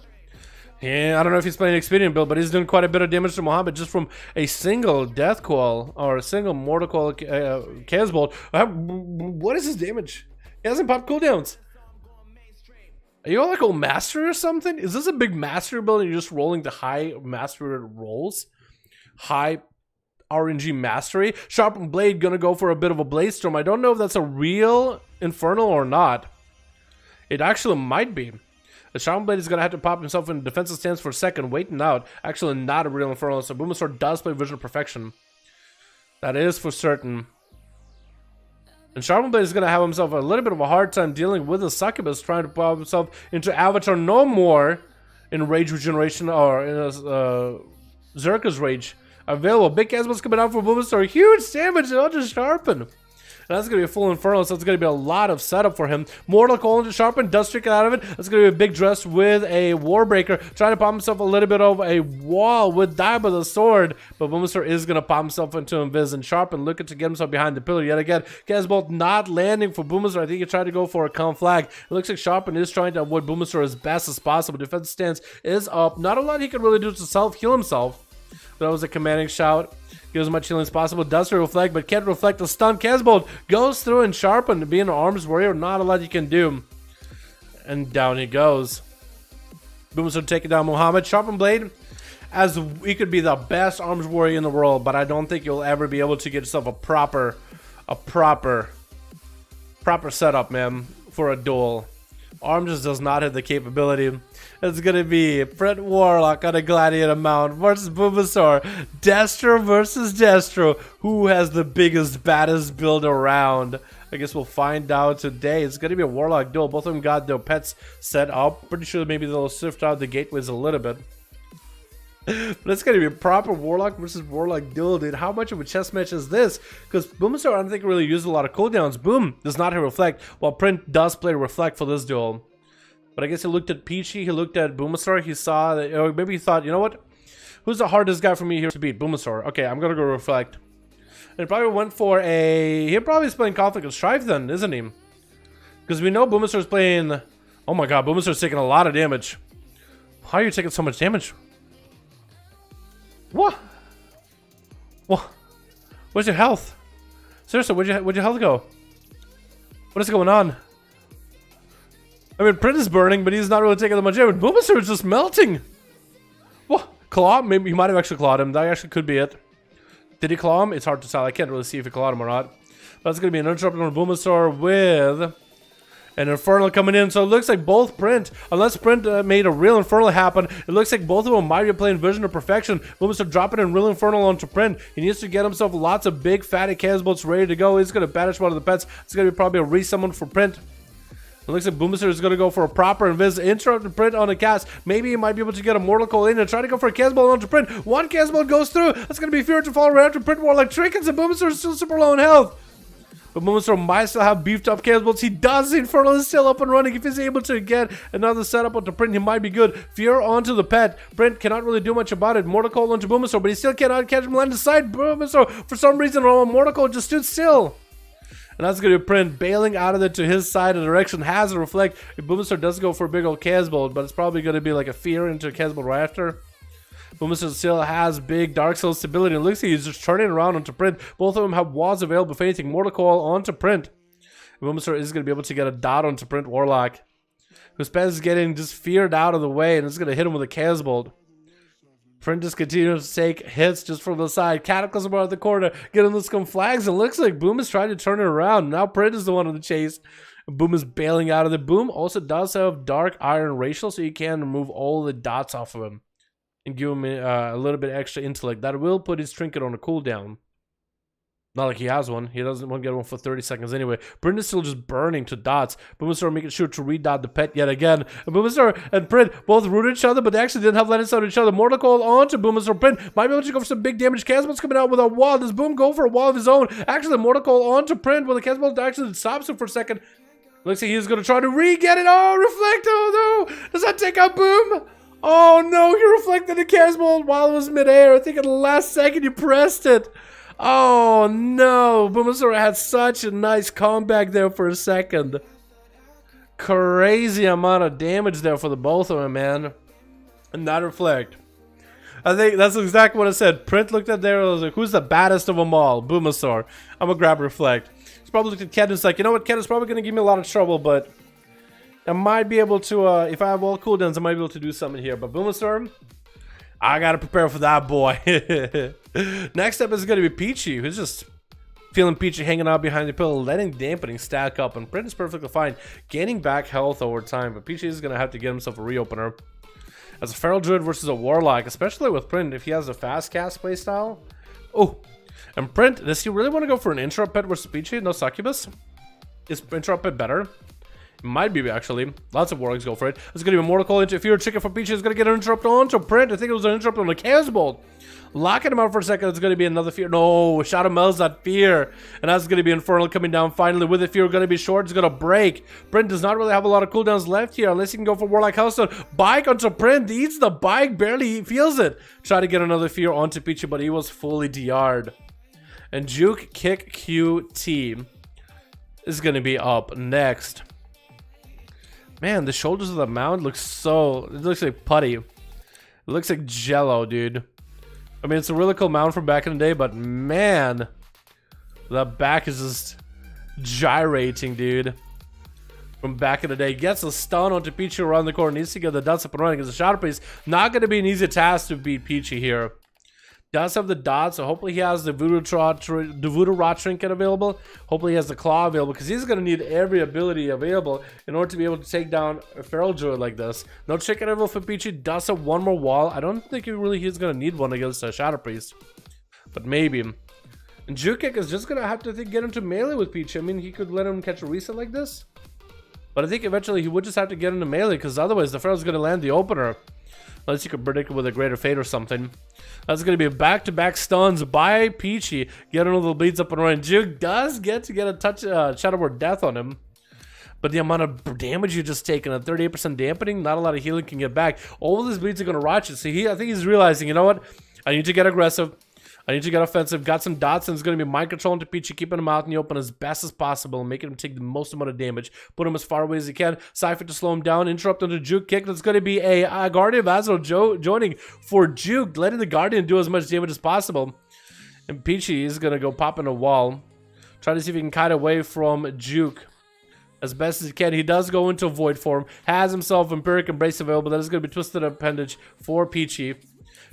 Yeah, I don't know if he's playing Expedient build, but he's doing quite a bit of damage to Muhammad just from a single Death Coil or a single Mortal Coil Kaz Bolt. What is his damage? He hasn't popped cooldowns. Are you all like a master or something? Is this a big master build and you're just rolling the high master rolls? High RNG mastery? Sharpened Blade gonna go for a bit of a Blade Storm. I don't know if that's a real Infernal or not. It actually might be. The Sharpened Blade is going to have to pop himself in defensive stance for a second, waiting out. Actually, not a real Infernal, so Boomasaur does play Vision of Perfection. That is for certain. And Sharpened Blade is going to have himself a little bit of a hard time dealing with the Succubus, trying to pop himself into Avatar no more in Rage Regeneration, or in Zerka's Rage. Available. Big Casbos coming out for Boomasaur. Huge damage, and I'll just Sharpen. And that's going to be a full Infernal, so it's going to be a lot of setup for him. Mortal Coil into Sharpen, does trick it out of it. That's going to be a big dress with a Warbreaker, trying to pop himself a little bit of a wall with Die by the Sword. But Boomasaur is going to pop himself into Invis and Sharpen, looking to get himself behind the pillar yet again. Casbolt not landing for Boomasaur. I think he tried to go for a Count Flag. It looks like Sharpen is trying to avoid Boomasaur as best as possible. Defense stance is up. Not a lot he can really do to self-heal himself. That was a commanding shout. Gives as much healing as possible. Does reflect, but can't reflect the stun. Casbolt goes through and Sharpen to be an arms warrior. Not a lot you can do. And down he goes. Boomasaur taking down Muhammad. Sharpened Blade, as he could be the best arms warrior in the world, but I don't think you'll ever be able to get yourself a proper setup, man, for a duel. Arm just does not have the capability. It's gonna be Fred Warlock on a Gladiator mount versus Boomasaur. Destro versus Destro. Who has the biggest, baddest build around? I guess we'll find out today. It's gonna be a Warlock duel. Both of them got their pets set up. Pretty sure maybe they'll sift out the gateways a little bit. But it's gonna be a proper Warlock versus Warlock duel, dude. How much of a chess match is this? Because Boomasaur, I don't think really used a lot of cooldowns. Boom does not have Reflect, while Print does play Reflect for this duel. But I guess he looked at Peachy, he looked at Boomasaur, he saw that, or maybe he thought, you know what? Who's the hardest guy for me here to beat? Boomasaur. Okay, I'm gonna go Reflect. And he probably went for a... He probably is playing Conflict of Strife then, isn't he? Because we know Boomasaur's playing... Oh my god, Boomasaur's taking a lot of damage. How are you taking so much damage? What? What? Where's your health? Seriously, where'd your health go? What is going on? I mean, Print is burning, but he's not really taking that much damage. Boomasaur is just melting. What? Claw? Maybe he might have actually clawed him. That actually could be it. Did he claw him? It's hard to tell. I can't really see if he clawed him or not. But that's going to be an uninterrupted on Boomasaur with And Infernal coming in, so it looks like both Print, unless Print made a real Infernal happen, it looks like both of them might be playing Vision of Perfection. Boomster dropping in real Infernal onto Print. He needs to get himself lots of big fatty Casbolts ready to go. He's going to banish one of the pets. It's going to be probably a resummon for Print. It looks like Boomster is going to go for a proper Invis, interrupt the Print on a cast. Maybe he might be able to get a Mortal Coil in and try to go for a Casbolt onto Print. One Casbolt goes through. That's going to be Fear to fall right after Print Warlock Trinkets, and Boomster is still super low in health. But Moonstone might still have beefed up Casbolts. He does. Infernal is still up and running. If he's able to get another setup onto Print, he might be good. Fear onto the pet. Print cannot really do much about it. Mortal Coil onto Boomstone, but he still cannot catch him line of sight. Boomstone, for some reason, Mortal Coil just stood still. And that's going to be Print bailing out of it to his side of the direction. Has a reflect. If Boomster does go for a big old Casbolt, but it's probably going to be like a Fear into a Casbolt right after. Boomster still has big Dark Soul stability. It looks like he's just turning around onto Print. Both of them have walls available. If anything, Mortal Coil onto Print. Boomster is going to be able to get a dot onto Print Warlock, who is getting just feared out of the way, and it's going to hit him with a Casbolt. Print just continues to take hits just from the side. Cataclysm out of the corner, getting those scum flags. It looks like Boom is trying to turn it around. Now Print is the one on the chase. Boom is bailing out of the Boom. Also does have Dark Iron Racial, so you can remove all the dots off of him and give him a little bit extra intellect. That will put his trinket on a cooldown. Not like he has one. He doesn't want to get one for 30 seconds anyway. Print is still just burning to dots. Boomster making sure to redot the pet yet again. And Boomster and Print both rooted each other, but they actually didn't have line of sight on each other. Mortal Coil onto Boomster. Print might be able to go for some big damage. Casbolt's coming out with a wall. Does Boom go for a wall of his own? Actually, Mortal Coil onto Print when the Casbolt actually stops him for a second. Looks like he's going to try to re-get it. Oh, reflect. Oh, no. Does that take out Boom? Oh no, he reflected the Casbolt while it was midair. I think at the last second you pressed it. Oh no, Boomster had such a nice comeback there for a second. Crazy amount of damage there for the both of them, man. And not reflect. I think that's exactly what I said. Print looked at there and was like, who's the baddest of them all? Boomster. I'm gonna grab reflect. He's probably looked at Ken and was like, you know what, Ken is probably gonna give me a lot of trouble, but I might be able to, if I have all cooldowns, I might be able to do something here. But Boomstorm, I gotta prepare for that, boy. Next up is gonna be Peachy, who's just feeling Peachy hanging out behind the pillow, letting dampening stack up, and Print is perfectly fine, gaining back health over time. But Peachy is gonna have to get himself a reopener. As a Feral Druid versus a Warlock, especially with Print, if he has a fast cast playstyle. Oh, and Print, does he really want to go for an interrupt pet versus Peachy? No succubus? Is interrupt pet better? Might be, actually. Lots of Warlocks go for it. It's going to be a Mortal Coil into Fear. Chicken for Peachy is going to get an interrupt onto Print. I think it was an interrupt on the Casbolt. Locking him out for a second. It's going to be another Fear. No, Shadow melts that Fear. And that's going to be Infernal coming down finally with the Fear. Going to be short. It's going to break. Print does not really have a lot of cooldowns left here unless he can go for Warlock Hellstone. Bike onto Print. He eats the bike. Barely feels it. Try to get another Fear onto Peachy, but he was fully DR'd. And Juke Kick QT is going to be up next. Man, the shoulders of the mound look so... It looks like putty. It looks like jello, dude. I mean, it's a really cool mound from back in the day, but man, the back is just gyrating, dude. From back in the day. Gets a stun onto Peachy around the corner. Needs to get the dots up and running. As a Shadow Priest, not going to be an easy task to beat Peachy here. Does have the dots, so hopefully he has the Voodoo Rot Trinket available. Hopefully he has the Claw available, because he's going to need every ability available in order to be able to take down a Feral Druid like this. No Trinket available for Peachy. Does have one more wall. I don't think he's going to need one against a Shadow Priest, but maybe. And Jukik is just going to have to get into melee with Peachy. I mean, he could let him catch a reset like this, but I think eventually he would just have to get into melee, because otherwise the Feral's going to land the opener. Unless you could predict it with a Greater Fate or something. That's going to be back-to-back stuns by Peachy. Getting all the bleeds up and running. Juke does get a touch Shadow Word Death on him. But the amount of damage you just taken, a 38% dampening, not a lot of healing can get back. All of these bleeds are going to ratchet. So I think he's realizing, you know what? I need to get aggressive. I need to get offensive. Got some dots, and it's going to be mind control into Peachy, keeping him out in the open as best as possible, and making him take the most amount of damage. Put him as far away as he can. Cypher to slow him down. Interrupt into Juke Kick. That's going to be a Guardian of Azeroth joining for Juke, letting the Guardian do as much damage as possible. And Peachy is going to go pop in a wall. Try to see if he can kite away from Juke as best as he can. He does go into Void form. Has himself Empiric Embrace available. That is going to be Twisted Appendage for Peachy.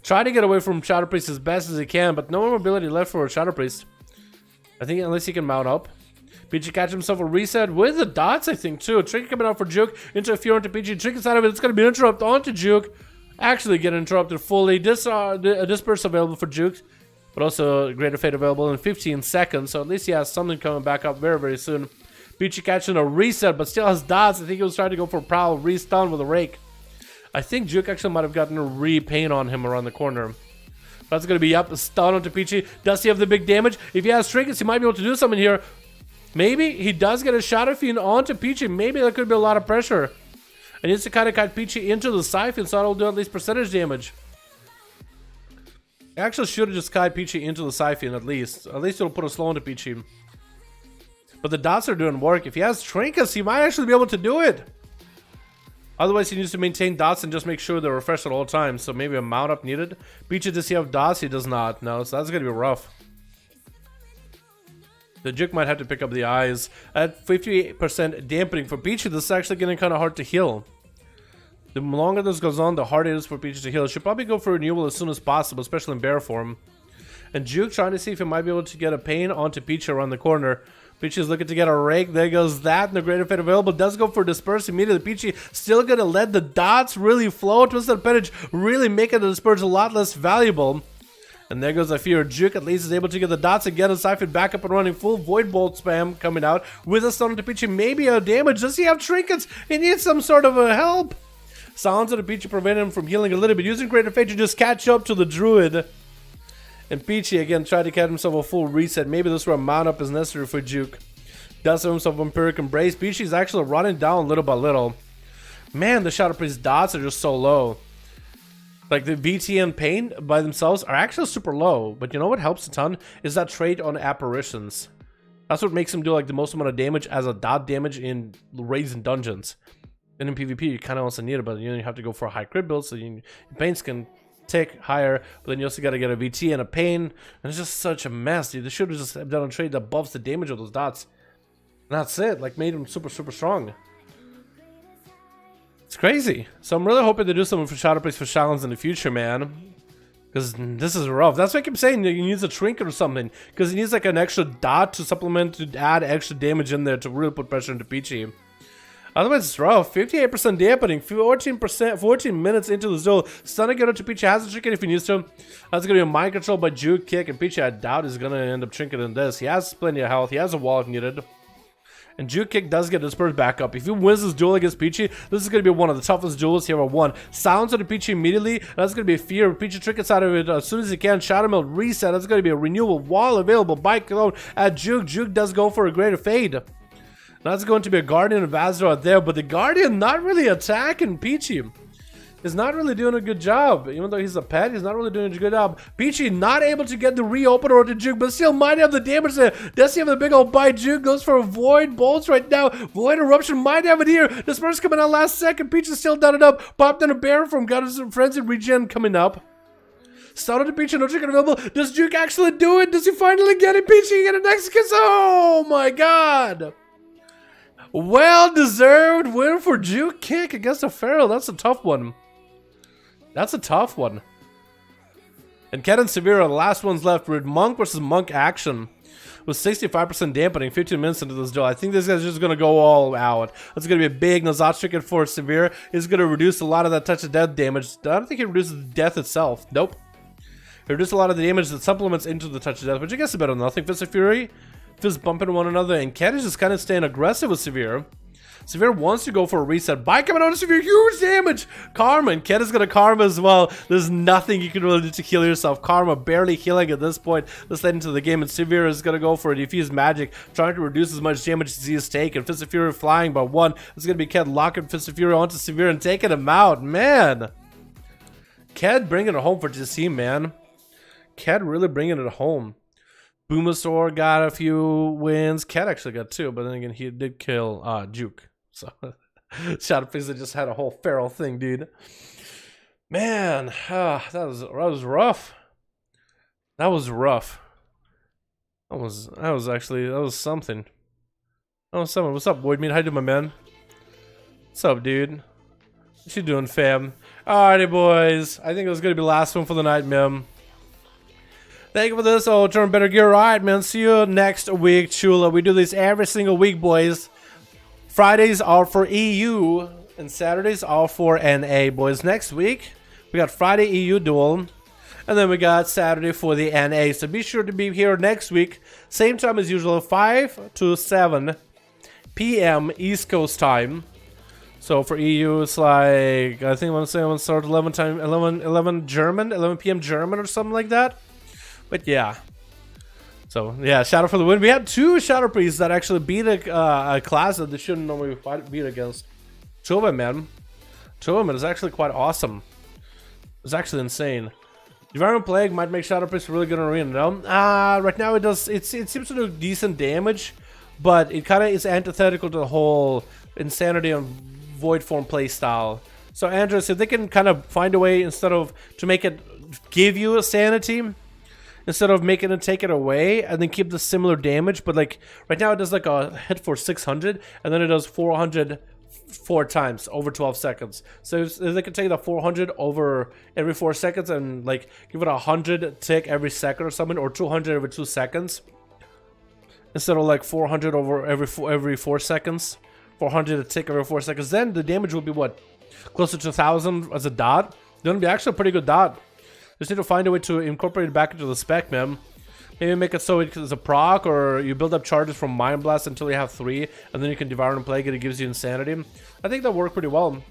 Try to get away from Shadow Priest as best as he can, but no mobility left for Shadow Priest. I think unless he can mount up. Peachy catch himself a reset with the dots, I think, too. Trinket coming out for Juke into a few onto Peachy. Trinket's out of it. It's going to be an interrupt onto Juke. Actually get interrupted fully. Disperse available for Juke, but also Greater Fate available in 15 seconds. So at least he has something coming back up very, very soon. Peachy catching a reset, but still has dots. I think he was trying to go for a prowl restun with a rake. I think Juke actually might have gotten a repaint on him around the corner. That's going to be up. A stun onto Peachy. Does he have the big damage? If he has trinkets, he might be able to do something here. Maybe he does get a Shadow Fiend onto Peachy. Maybe that could be a lot of pressure. And needs to kind of cut Peachy into the Siphon, so it'll do at least percentage damage. I actually should have just cut Peachy into the Siphon at least. At least it'll put a slow into Peachy. But the dots are doing work. If he has trinkets, he might actually be able to do it. Otherwise, he needs to maintain dots and just make sure they're refreshed at all times. So maybe a mount up needed. Peachy, does he have dots? He does not. No, so that's going to be rough. The Juke might have to pick up the eyes. At 58% dampening for Peachy, this is actually getting kind of hard to heal. The longer this goes on, the harder it is for Peachy to heal. It should probably go for renewal as soon as possible, especially in bear form. And Juke trying to see if he might be able to get a pain onto Peachy around the corner. Peachy's looking to get a rake. There goes that. And the Greater Fate available. Does go for Disperse immediately. Peachy still going to let the dots really flow. Twisted Appendage really making the Disperse a lot less valuable. And there goes a fear. Juke at least is able to get the dots and get a Siphon back up and running. Full Void Bolt spam coming out with a stun to Peachy. Maybe a damage. Does he have trinkets? He needs some sort of a help. Sounds of the Peachy prevented him from healing a little bit. Using Greater Fate to just catch up to the Druid. And Peachy again tried to get himself a full reset. Maybe this is where a mount up is necessary for Juke. Does have himself Vampiric Embrace. Peachy's actually running down little by little. Man, the Shadow Priest dots are just so low. Like the VT and Pain by themselves are actually super low. But you know what helps a ton? Is that trait on Apparitions. That's what makes him do like the most amount of damage as a dot damage in raids and dungeons. And in PvP you kind of also need it, but you have to go for a high crit build so Pains can tick higher, but then you also got to get a VT and a Pain. And it's just such a mess, dude. They should have just done a trade that buffs the damage of those dots. And that's it. Like made him super, super strong. It's crazy. So I'm really hoping to do something for Shadow Priest for Shallons in the future, man. Because this is rough. That's why I keep saying he needs a trinket or something. Because he needs like an extra dot to supplement, to add extra damage in there to really put pressure into Peachy. Otherwise it's rough. 58% dampening, 14 minutes into the duel. Stunning it to Peachy, has a trinket if he needs to. That's going to be a mind control by Juke kick, and Peachy I doubt is going to end up trinketing this. He has plenty of health, he has a wall if needed. And Juke kick does get dispersed back up. If he wins this duel against Peachy, this is going to be one of the toughest duels he ever won. Sounds of the Peachy immediately. That's going to be a fear. Peachy trinkets out of it as soon as he can. Shadow Meld reset. That's going to be a renewal wall available by Cologne at Juke. Juke does go for a Greater Fade. That's going to be a Guardian of Azeroth there, but the Guardian not really attacking Peachy. Is not really doing a good job. Even though he's a pet, he's not really doing a good job. Peachy not able to get the reopener to Juke, but still might have the damage there. Does he have the big old bite? Juke goes for a Void Bolts right now. Void Eruption might have it here. Disperse coming out last second. Peachy still done it up. Popped in a bear from Goddess of Frenzy regen coming up. Started to Peachy, no trinket available. Does Juke actually do it? Does he finally get it? Peachy get an execute. Oh my god. Well deserved win for Juke kick against a Feral. That's a tough one. That's a tough one. And Ken and Severe are the last ones left with Monk versus Monk action. With 65% dampening, 15 minutes into this duel. I think this guy's just going to go all out. It's going to be a big Nazat trinket for Severe. He's going to reduce a lot of that touch of death damage. I don't think he reduces death itself. Nope. He reduces a lot of the damage that supplements into the touch of death, which I guess is better than nothing. Fist of Fury, Fist bumping one another, and Ken is just kind of staying aggressive with Severe. Severe wants to go for a reset. By coming on to Severe, huge damage. Karma, and Ken is going to Karma as well. There's nothing you can really do to heal yourself. Karma barely healing at this point. Let's head into the game, and Severe is going to go for a Diffuse Magic, trying to reduce as much damage as he has taken. Fist of Fury flying by one. It's going to be Ken locking Fist of Fury onto Severe and taking him out. Man. Ken bringing it home for this team, man. Ken really bringing it home. Boomasaur got a few wins. Ken actually got two, but then again, he did kill Juke. So, Shadow Priest just had a whole feral thing, dude. Man, that was rough. That was rough. That was something. That was something. What's up, Void Meat? How you doing, my man? What's up, dude? What you doing, fam? Alrighty, boys. I think it was gonna be the last one for the night, mem. Thank you for this, old turn better gear. Alright, man. See you next week, Chula. We do this every single week, boys. Fridays are for EU, and Saturdays are for NA, boys. Next week, we got Friday EU duel, and then we got Saturday for the NA. So be sure to be here next week, same time as usual, 5 to 7 PM East Coast time. So for EU, it's like, I think I want to say I want to start 11 German, 11 PM German or something like that. But yeah. So yeah, Shadow for the win. We had 2 Shadow Priests that actually beat a class that they shouldn't normally beat against. 2 of them, man. 2 of them. It's actually quite awesome. It's actually insane. Environment Plague might make Shadow Priest really good in arena, no? Right now it does. It seems to do decent damage, but it kind of is antithetical to the whole insanity and void form play style. So Andres, if they can kind of find a way instead of to make it give you a sanity, instead of making it take it away, and then keep the similar damage, but like right now it does like a hit for 600, and then it does 400 4 times over 12 seconds. So if they can take the 400 over every 4 seconds and like give it 100 tick every second or something, or 200 every 2 seconds, instead of like 400 over every 4 seconds, 400 a tick every 4 seconds, then the damage will be what, closer to 1,000 as a dot. Then it'll be actually a pretty good dot. Just need to find a way to incorporate it back into the spec, man. Maybe make it so it's a proc, or you build up charges from Mind Blast until you have 3, and then you can Devour and Plague it. It gives you Insanity. I think that worked pretty well.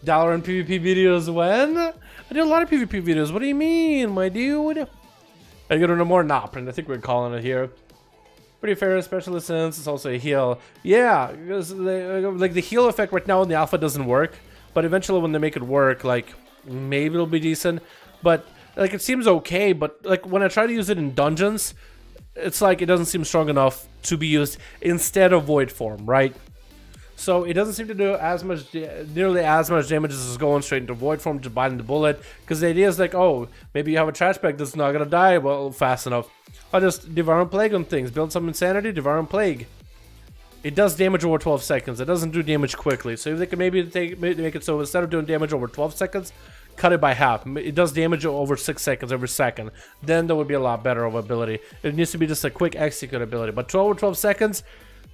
Dalaran PvP videos when? I did a lot of PvP videos. What do you mean, my dude? Are you gonna know more? Nah, I think we're calling it here. Pretty fair, especially since it's also a heal. Yeah, because like the heal effect right now in the alpha doesn't work, but eventually when they make it work, like maybe it'll be decent. But like it seems okay, but like when I try to use it in dungeons, it's like it doesn't seem strong enough to be used instead of void form, right? So it doesn't seem to do as much, nearly as much damage as is going straight into void form to bind the bullet. Because the idea is like, oh, maybe you have a trash bag that's not gonna die well fast enough. I'll just Devour and Plague on things, build some Insanity, Devour and Plague. It does damage over 12 seconds. It doesn't do damage quickly. So if they can maybe make it so instead of doing damage over 12 seconds, cut it by half. It does damage over 6 seconds every second. Then there would be a lot better of ability. It needs to be just a quick execute ability. But 12 seconds,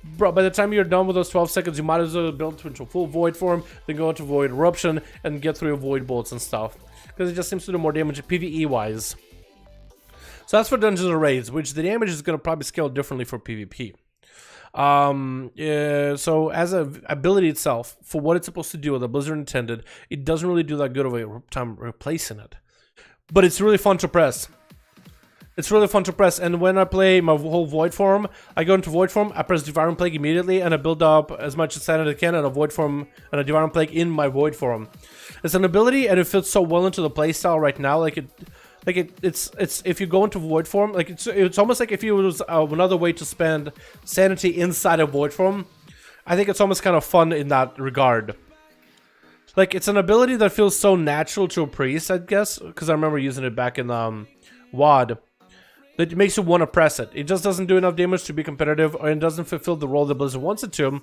bro, by the time you're done with those 12 seconds, you might as well build into full void form, then go into void eruption and get through your void bolts and stuff. Because it just seems to do more damage PvE wise. So that's for dungeons and raids, which the damage is going to probably scale differently for PvP. So as an ability itself, for what it's supposed to do, what the Blizzard intended, it doesn't really do that good of a time replacing it. But it's really fun to press. It's really fun to press, and when I play my whole void form, I go into void form, I press Devour and Plague immediately, and I build up as much sanity as I can and a void form and a Devour and Plague in my void form. It's an ability, and it fits so well into the playstyle right now. It's if you go into void form, like it's almost like if you was another way to spend sanity inside of void form. I think it's almost kind of fun in that regard. Like it's an ability that feels so natural to a priest, I guess, because I remember using it back in WoD. That makes you want to press it. It just doesn't do enough damage to be competitive, or it doesn't fulfill the role that Blizzard wants it to.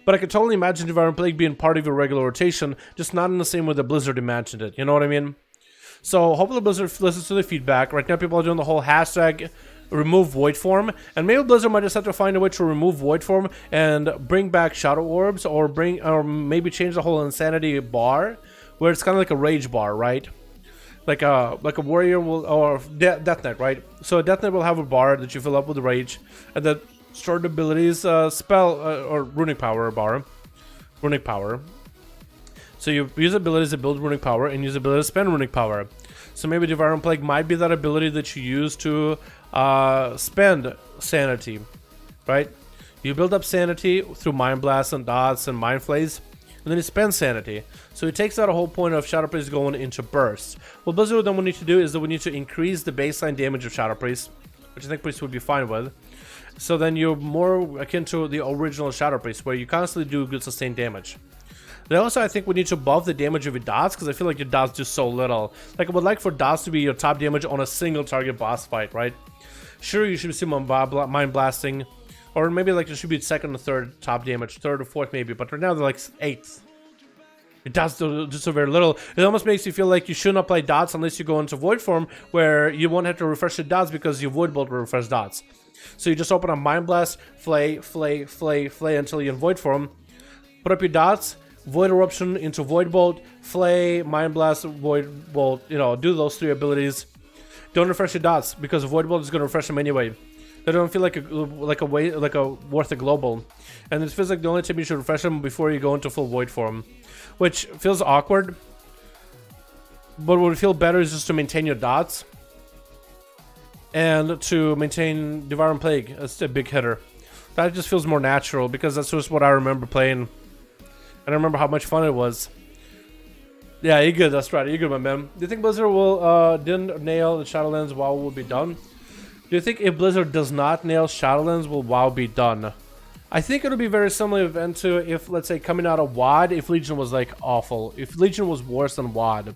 But I could totally imagine Devour and Plague being part of your regular rotation, just not in the same way that Blizzard imagined it. You know what I mean? So hopefully Blizzard listens to the feedback. Right now people are doing the whole hashtag remove void form, and maybe Blizzard might just have to find a way to remove void form and bring back shadow orbs, or maybe change the whole insanity bar, where it's kind of like a rage bar, right? Like a warrior will, or Death Knight, right? So a Death Knight will have a bar that you fill up with rage, and then stored abilities, spell or runic power bar, runic power. So you use abilities to build runic power and use abilities to spend runic power. So maybe Devour and Plague might be that ability that you use to spend sanity, right? You build up sanity through Mind Blast and Dots and Mind Flays, and then you spend sanity. So it takes out a whole point of Shadow Priest going into bursts. What Blizzard then we need to do is that we need to increase the baseline damage of Shadow Priest, which I think Priest would be fine with. So then you're more akin to the original Shadow Priest, where you constantly do good sustained damage. Then also I think we need to buff the damage of your dots, because I feel like your dots do so little. Like I would like for dots to be your top damage on a single target boss fight, right? Sure, you should see Mind Blasting, or maybe like it should be second or third top damage, third or fourth maybe, but right now they're like 8th. It does just so very little. It almost makes you feel like you shouldn't apply dots unless you go into void form, where you won't have to refresh the dots because your void bolt will refresh dots. So you just open up Mind Blast, flay until you're in void form. Put up your dots, void eruption into void bolt, flay, Mind Blast, void bolt. You know, do those 3 abilities. Don't refresh your dots because void bolt is going to refresh them anyway. They don't feel like a worth a global, and it feels like the only time you should refresh them before you go into full void form, which feels awkward. But what would feel better is just to maintain your dots and to maintain Devour and Plague as a big hitter. That just feels more natural because that's just what I remember playing, and I remember how much fun it was. Yeah, you're good. That's right. You're good, my man. Do you think Blizzard will didn't nail the Shadowlands? WoW will be done? Do you think if Blizzard does not nail Shadowlands, will WoW be done? I think it'll be very similar event to if, let's say, coming out of WoD, if Legion was like awful, if Legion was worse than WoD.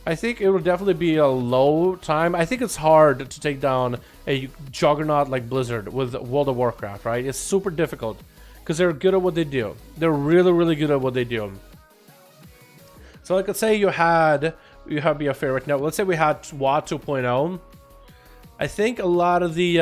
I think it will definitely be a low time. I think it's hard to take down a juggernaut like Blizzard with World of Warcraft, right? It's super difficult because they're good at what they do. They're really, really good at what they do. So like, let's say you have your favorite now. Let's say we had WoD 2.0. I think a lot of the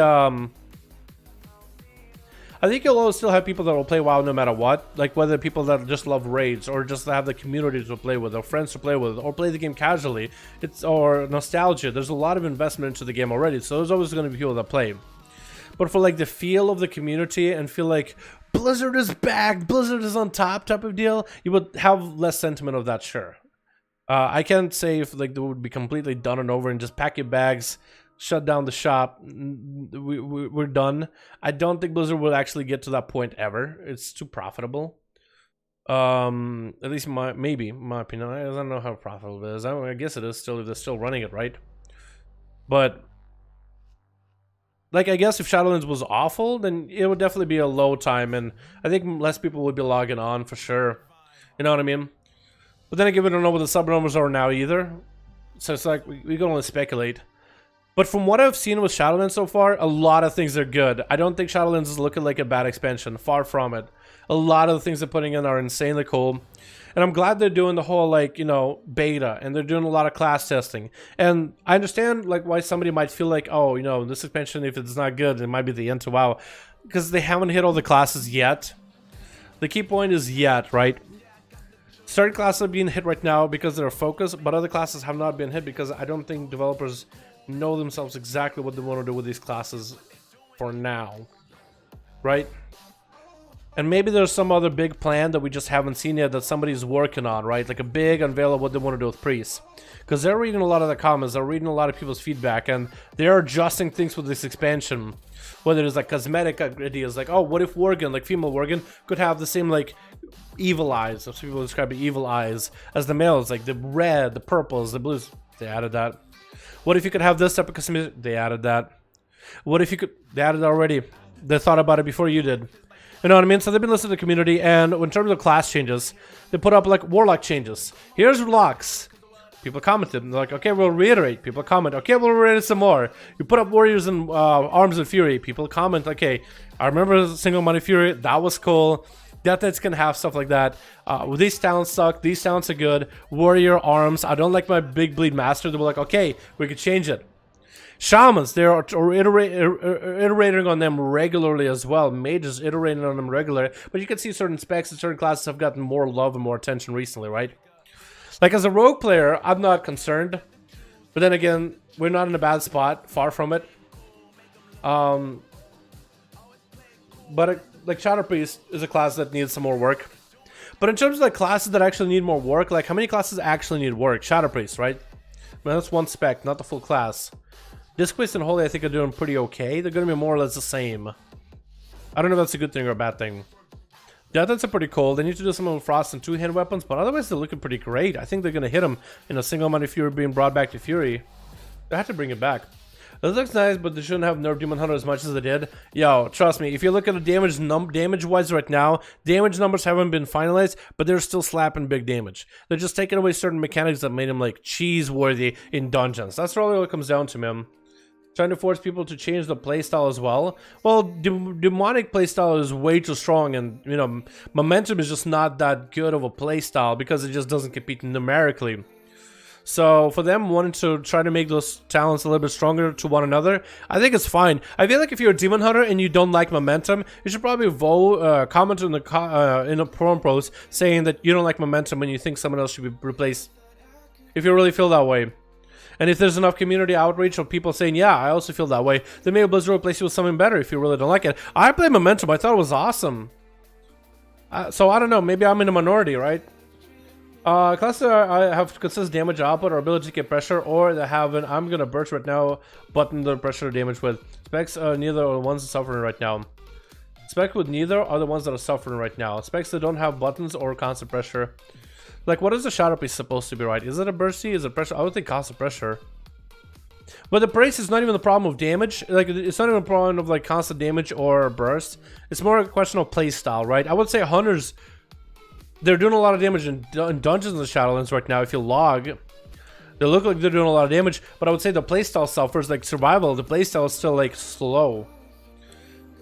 I think you'll always still have people that will play WoW no matter what, like whether people that just love raids or just have the community to play with or friends to play with or play the game casually. It's or nostalgia. There's a lot of investment into the game already, so there's always going to be people that play. But for like the feel of the community and feel like Blizzard is back, Blizzard is on top type of deal, you would have less sentiment of that, sure. I can't say if like they would be completely done and over and just pack your bags, shut down the shop, we're done. I don't think Blizzard will actually get to that point ever. It's too profitable. At least maybe in my opinion. I don't know how profitable it is. I guess it is still if they're still running it, right? But like, I guess if Shadowlands was awful, then it would definitely be a low time, and I think less people would be logging on for sure. You know what I mean? But then again, we don't know what the sub numbers are now either, so it's like we can only speculate. But from what I've seen with Shadowlands so far, a lot of things are good. I don't think Shadowlands is looking like a bad expansion. Far from it. A lot of the things they're putting in are insanely cool. And I'm glad they're doing the whole, like, you know, beta. And they're doing a lot of class testing. And I understand, like, why somebody might feel like, oh, you know, this expansion, if it's not good, it might be the end to WoW. Because they haven't hit all the classes yet. The key point is yet, right? Certain classes are being hit right now because they're focused. But other classes have not been hit because I don't think developers know themselves exactly what they want to do with these classes for now, right? And maybe there's some other big plan that we just haven't seen yet that somebody's working on, right? Like a big unveil of what they want to do with priests, because they're reading a lot of the comments, they're reading a lot of people's feedback, and they're adjusting things with this expansion. Whether it's like cosmetic ideas, like, oh, what if Worgen, like female Worgen, could have the same like evil eyes, as people describe it, evil eyes, as the males, like the red, the purples, the blues. They added that. What if you could have this type of customization? They added that. What if you could? They added it already. They thought about it before you did. You know what I mean? So they've been listening to the community, and in terms of class changes, they put up like Warlock changes. Here's locks. People commented. They're like, okay, we'll reiterate. People comment. Okay, we'll reiterate some more. You put up Warriors and Arms and Fury. People comment. Okay, I remember Single Money Fury. That was cool. Death Knights can have stuff like that. These talents suck. These talents are good. Warrior, Arms. I don't like my Big Bleed Master. They were like, okay, we could change it. Shamans, they're iterating on them regularly as well. Mages iterating on them regularly. But you can see certain specs and certain classes have gotten more love and more attention recently, right? Like, as a rogue player, I'm not concerned. But then again, we're not in a bad spot. Far from it. But like, Shadow Priest is a class that needs some more work. But in terms of like classes that actually need more work, like how many classes actually need work? Shadow Priest, right? I mean, that's one spec, not the full class. Disc Priest and Holy, I think, are doing pretty okay. They're going to be more or less the same. I don't know if that's a good thing or a bad thing. Death Knights are pretty cool. They need to do some with Frost and two-hand weapons, but otherwise they're looking pretty great. I think they're going to hit them in a Single Money Fury being brought back to Fury. They had to bring it back. This looks nice, but they shouldn't have nerfed Demon Hunter as much as they did. Yo, trust me, if you look at the damage-wise right now, damage numbers haven't been finalized, but they're still slapping big damage. They're just taking away certain mechanics that made them, like, cheese-worthy in dungeons. That's really what it comes down to, man. Trying to force people to change the playstyle as well. Well, demonic playstyle is way too strong, and you know, momentum is just not that good of a playstyle because it just doesn't compete numerically. So for them wanting to try to make those talents a little bit stronger to one another, I think it's fine. I feel like if you're a demon hunter and you don't like momentum, you should probably vote, comment in the forum post saying that you don't like momentum and you think someone else should be replaced. If you really feel that way. And if there's enough community outreach of people saying, yeah, I also feel that way, then maybe Blizzard will replace you with something better if you really don't like it. I play momentum. I thought it was awesome. So I don't know. Maybe I'm in a minority, right? Classes I have consistent damage output or ability to get pressure, or they have an I'm gonna burst right now button the pressure damage with. Specs neither are the ones suffering right now. Specs with neither are the ones that are suffering right now. Specs that don't have buttons or constant pressure. Like, what is the shadow piece supposed to be, right? Is it a bursty? Is it pressure? I would think constant pressure. But the brace is not even the problem of damage. Like, it's not even a problem of like constant damage or burst. It's more a question of play style, right? I would say hunters, they're doing a lot of damage in Dungeons and Shadowlands right now. If you log, they look like they're doing a lot of damage, but I would say the playstyle suffers. Like survival, the playstyle is still like slow.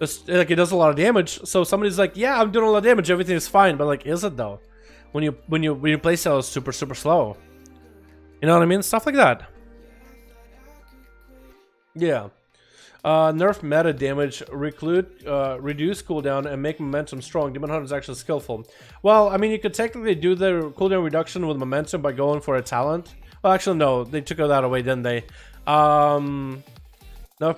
It's like it does a lot of damage. So somebody's like, yeah, I'm doing a lot of damage, everything is fine, but like, is it though? When your playstyle is super slow, you know what I mean? Stuff like that. Yeah. Nerf meta damage, reduce cooldown, and make momentum strong. Demon Hunter is actually skillful. Well, I mean, you could technically do the cooldown reduction with momentum by going for a talent. Well, actually, no, they took that away, didn't they? Nerf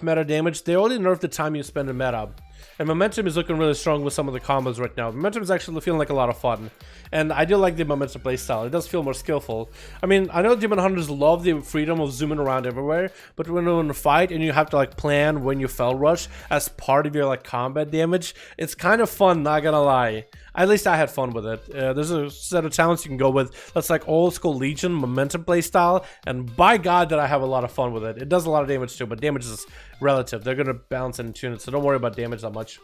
meta damage. They only nerfed the time you spend in meta. And momentum is looking really strong with some of the combos right now. Momentum is actually feeling like a lot of fun. And I do like the momentum playstyle. It does feel more skillful. I mean, I know Demon Hunters love the freedom of zooming around everywhere, but when you're in a fight and you have to like plan when you fell rush as part of your like combat damage, it's kind of fun, not gonna lie. At least I had fun with it. There's a set of talents you can go with that's like old school Legion momentum playstyle, and by God did I have a lot of fun with it. It does a lot of damage too, but damage is relative. They're gonna balance and tune it, so don't worry about damage that much.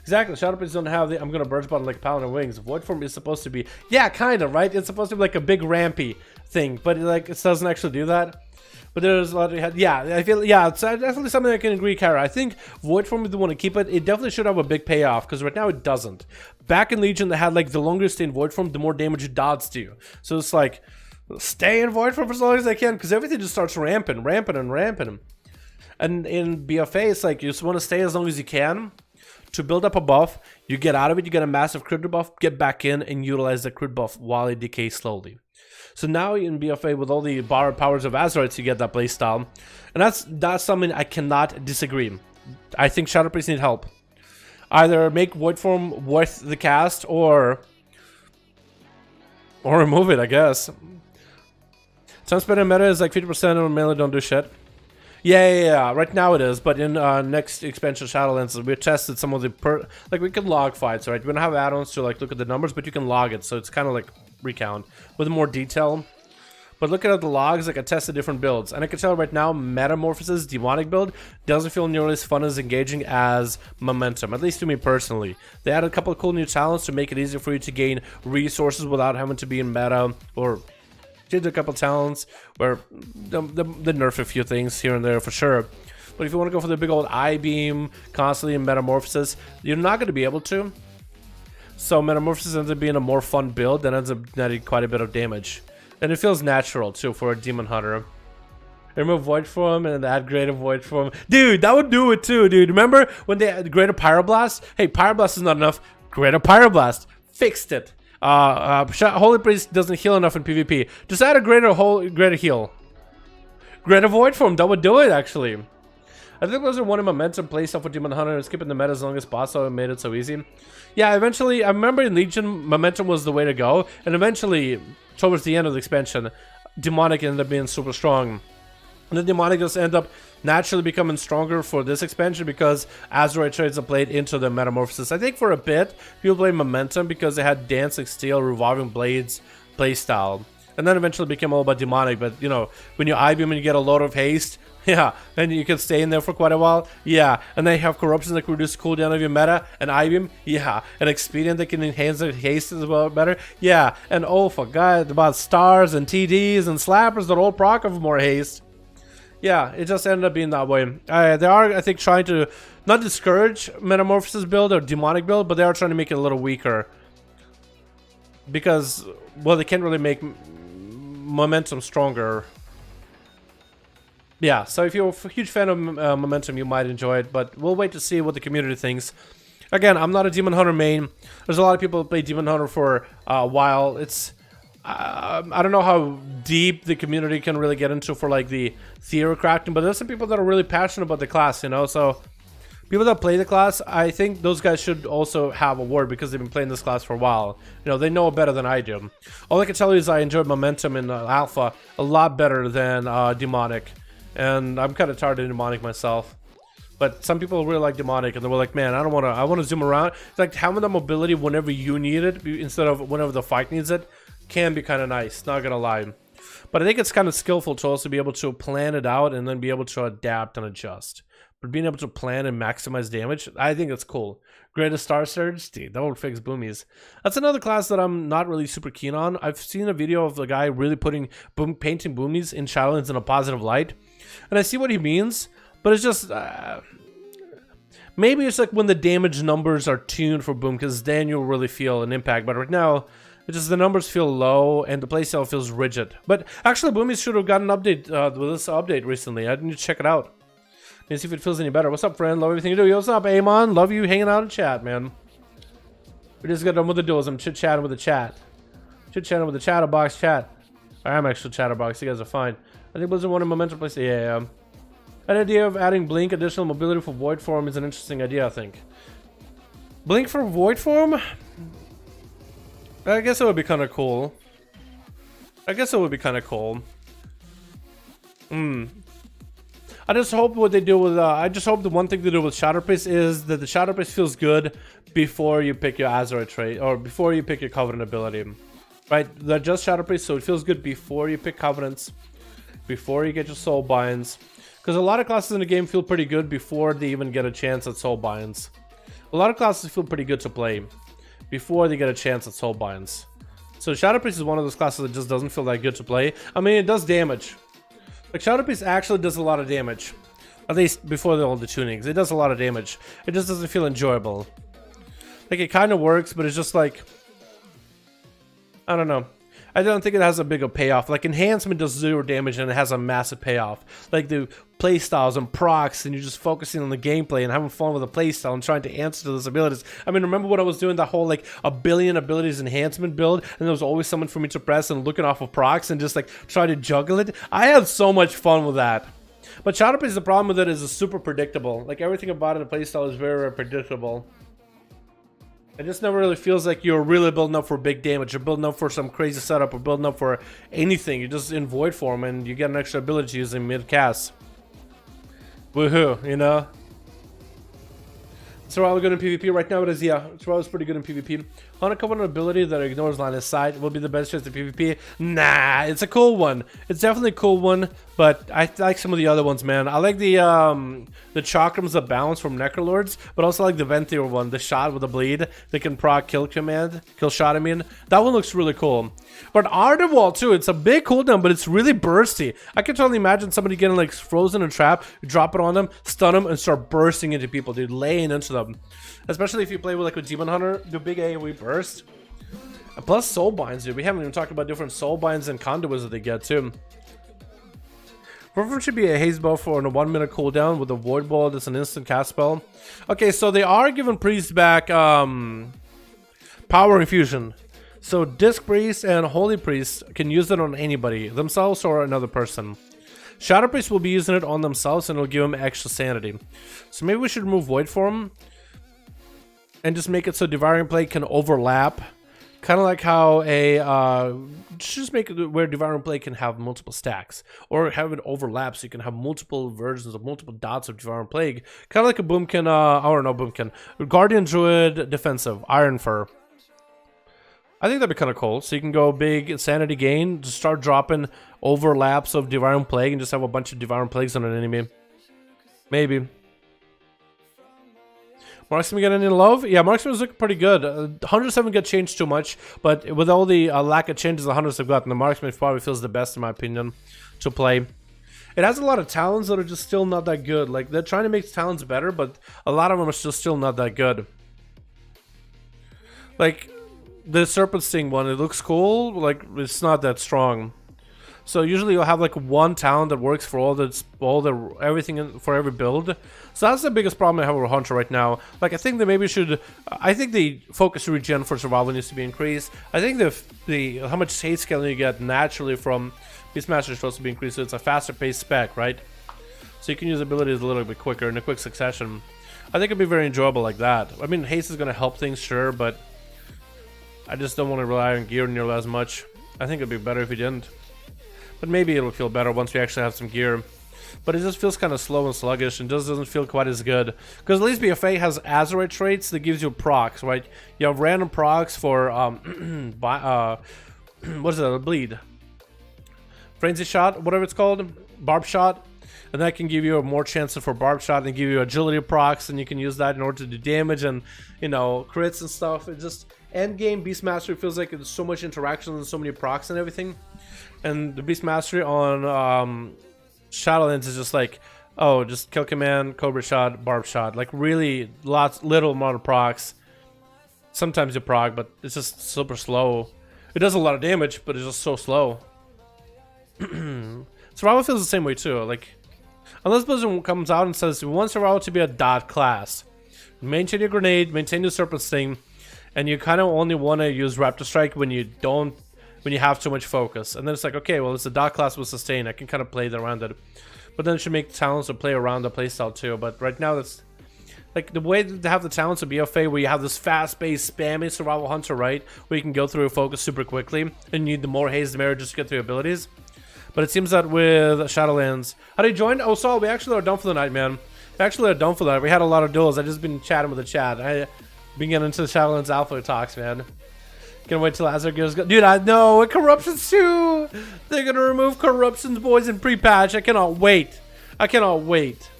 Exactly, Shadow Prince don't have the I'm gonna burst button like Paladin Wings. Void Form is supposed to be, yeah, kind of, right? It's supposed to be like a big rampy thing, but like it doesn't actually do that. But there's a lot of, yeah, I feel, yeah, it's definitely something I can agree, Kara. I think Void Form, if they want to keep it, it definitely should have a big payoff, because right now it doesn't. Back in Legion, they had like the longer you stay in Void Form, the more damage it does to you. So it's like, stay in Void Form for as long as I can, because everything just starts ramping. And in BFA, it's like, you just want to stay as long as you can to build up a buff. You get out of it, you get a massive crit buff, get back in and utilize the crit buff while it decays slowly. So now in BFA, with all the borrowed powers of Azeroth, you get that playstyle. And that's something I cannot disagree. I think Shadow Priest need help. Either make Void Form worth the cast, or remove it, I guess. Time spent in meta is like 50% and melee don't do shit. Yeah. Right now it is, but in next expansion Shadowlands, we tested some of the like we can log fights, right? We don't have add-ons to like look at the numbers, but you can log it, so it's kind of like recount with more detail. But looking at the logs, like I tested different builds, and I can tell right now Metamorphosis demonic build doesn't feel nearly as fun as engaging as momentum, at least to me personally. They added a couple of cool new talents to make it easier for you to gain resources without having to be in meta, or did a couple talents where they nerf a few things here and there for sure. But if you want to go for the big old I-beam constantly in Metamorphosis, you're not going to be able to. So Metamorphosis ends up being a more fun build that ends up netting quite a bit of damage. And it feels natural too for a Demon Hunter. Remove Void Form and add Greater Void Form. Dude, that would do it too, dude. Remember when they had Greater Pyroblast? Hey, Pyroblast is not enough. Greater Pyroblast. Fixed it. Holy Priest doesn't heal enough in PvP. Just add a greater heal. Greater Void Form, that would do it actually. I think those are one of momentum play stuff with Demon Hunter and skipping the meta as long as possible and made it so easy. Yeah, eventually, I remember in Legion, momentum was the way to go, and eventually, towards the end of the expansion, demonic ended up being super strong. And the demonic just ended up naturally becoming stronger for this expansion because Azeroth trades are played into the Metamorphosis. I think for a bit, people played momentum because they had Dancing Steel, Revolving Blades playstyle. And then eventually became all about demonic, but you know, when you I-beam and you get a load of haste, yeah, then you can stay in there for quite a while, yeah. And then you have corruptions that can reduce cooldown of your meta, and I-beam, yeah. And expedient that can enhance the haste as well better, yeah. And oh, forgot about stars and TDs and slappers that all proc of more haste. Yeah, it just ended up being that way. They are, I think, trying to not discourage Metamorphosis build or Demonic build, but they are trying to make it a little weaker. Because, well, they can't really make Momentum stronger. Yeah, so if you're a huge fan of Momentum, you might enjoy it, but we'll wait to see what the community thinks. Again, I'm not a Demon Hunter main. There's a lot of people who play Demon Hunter for a while. It's... I don't know how deep the community can really get into for like the theory crafting, but there's some people that are really passionate about the class, you know. So people that play the class, I think those guys should also have a word because they've been playing this class for a while. You know, they know it better than I do. All I can tell you is I enjoyed Momentum in Alpha a lot better than Demonic, and I'm kind of tired of Demonic myself. But some people really like Demonic, and they were like, man, I want to zoom around. It's like having the mobility whenever you need it instead of whenever the fight needs it. Can be kind of nice, not gonna lie. But I think it's kind of skillful to also be able to plan it out and then be able to adapt and adjust. But being able to plan and maximize damage, I think it's cool. Greatest Star Surge, dude, that would fix boomies. That's another class that I'm not really super keen on. I've seen a video of the guy really painting boomies in Shadowlands in a positive light, and I see what he means, but it's just maybe it's like when the damage numbers are tuned for boom, because then you'll really feel an impact. But right now, it's just the numbers feel low and the playstyle feels rigid. But actually, boomies should have gotten an update with this update recently. I need to check it out and see if it feels any better. What's up, friend? Love everything you do. Yo, what's up, Amon? Love you hanging out in chat, man. We just got done with the duels. I'm chit-chatting with the chat. Chit-chatting with the chatterbox chat. I am actually chatterbox. You guys are fine. I think Blizzard wanted Momentum place. Yeah. That idea of adding Blink additional mobility for Void Form is an interesting idea, I think. Blink for Void Form? I guess it would be kind of cool. I just hope what they do with I just hope the one thing they do with Shatterpiece is that the Shatterpiece feels good before you pick your Azeroth trait or before you pick your Covenant ability. Right? They're just Shatterpiece, so it feels good before you pick Covenants, before you get your Soul Binds. Because a lot of classes in the game feel pretty good before they even get a chance at Soul Binds. A lot of classes feel pretty good to play before they get a chance at Soul Binds. So Shadowpiece is one of those classes that just doesn't feel that good to play. I mean, it does damage. Like, Shadowpiece actually does a lot of damage. At least before all the tunings. It does a lot of damage. It just doesn't feel enjoyable. Like, it kind of works, but it's just like... I don't know. I don't think it has a bigger payoff. Like, Enhancement does 0 damage and it has a massive payoff. Like, the playstyles and procs, and you're just focusing on the gameplay and having fun with the playstyle and trying to answer to those abilities. I mean, remember when I was doing that whole, like, a billion abilities enhancement build, and there was always someone for me to press and looking off of procs and just, like, try to juggle it? I had so much fun with that. But Shadowpiece, the problem with it is it's super predictable. Like, everything about it in the playstyle is very, very predictable. It just never really feels like you're really building up for big damage. You're building up for some crazy setup or building up for anything. You're just in void form and you get an extra ability using mid-cast. Woohoo, you know? So we're good in PvP right now. It is, yeah. It's pretty good in PvP. On a Covenant ability that ignores line of sight will be the best choice in PvP. Nah, it's a cool one. It's definitely a cool one, but I like some of the other ones, man. I like the Chakrams of Balance from Necrolords, but also like the Venthyr one, the shot with the bleed that can proc kill shot, I mean. That one looks really cool. But Ardenwall too, it's a big cooldown, but it's really bursty. I can totally imagine somebody getting like frozen and trapped, you drop it on them, stun them, and start bursting into people, dude, laying into them. Especially if you play with like a Demon Hunter, the big AoE burst. And plus soul binds, dude. We haven't even talked about different soul binds and conduits that they get too. Preference should be a haze bow for a 1 minute cooldown with a void ball that's an instant cast spell. Okay, so they are giving priest back power infusion. So disc priest and holy priest can use it on anybody, themselves or another person. Shadow priest will be using it on themselves and it'll give them extra sanity. So maybe we should remove void form and just make it so Devouring Plague can overlap. Kind of like how a, just make it where Devouring Plague can have multiple stacks. Or have it overlap so you can have multiple versions of multiple dots of Devouring Plague. Kind of like a Boomkin, or no Boomkin, Guardian Druid Defensive, Iron Fur. I think that'd be kind of cool. So you can go big sanity gain, just start dropping overlaps of Devouring Plague and just have a bunch of Devouring Plagues on an enemy. Maybe. Marksman get any love? Yeah, Marksman is looking pretty good. Hunters haven't got changed too much, but with all the lack of changes the Hunters have gotten, the Marksman probably feels the best in my opinion to play. it has a lot of talents that are just still not that good. Like, they're trying to make talents better, but a lot of them are still not that good. Like, the Serpent Sting one, it looks cool, like, it's not that strong. So usually you'll have like one talent that works for everything for every build. So that's the biggest problem I have with Hunter right now. Like, I think they maybe should, I think the focus regen for survival needs to be increased. I think the how much hate scaling you get naturally from Beastmaster is supposed to be increased, so it's a faster paced spec, right? So you can use abilities a little bit quicker in a quick succession. I think it'd be very enjoyable like that. I mean, haste is going to help things, sure, but I just don't want to rely on gear nearly as much. I think it'd be better if you didn't. But maybe it'll feel better once we actually have some gear. But it just feels kind of slow and sluggish and just doesn't feel quite as good. Because at least BFA has Azeroth traits that gives you procs, right? You have random procs for, what is it, bleed? Frenzy shot, whatever it's called, barb shot. And that can give you more chances for barb shot and give you agility procs, and you can use that in order to do damage and, you know, crits and stuff. It just, end game Beastmaster feels like there's so much interaction and so many procs and everything. And the Beastmaster on Shadowlands is just like, oh, just kill command, cobra shot, barb shot. Like, really little amount of procs. Sometimes you proc, but it's just super slow. It does a lot of damage, but it's just so slow. Survival feels the same way too. Like, unless Blizzard comes out and says we want Survival to be a dot class, maintain your grenade, maintain your Serpent Sting, and you kind of only want to use Raptor Strike when you have too much focus. And then it's like, okay, well, it's a dot class with sustain. I can kind of play around it. But then it should make talents to play around the playstyle too. But right now, that's like the way to have the talents of BFA, where you have this fast-paced, spammy survival hunter, right? Where you can go through a focus super quickly, and you need the more haste, the merrier, just to get through abilities. But it seems that with Shadowlands, how do you join? Oh, Saul, we actually are done for the night, man. We actually are done for the night. We had a lot of duels. I just been chatting with the chat. I've been getting into the Shadowlands alpha talks, man. Can't wait till Azeroth goes. Dude, I know. Corruptions too. They're gonna remove corruptions, boys, in pre-patch. I cannot wait. I cannot wait.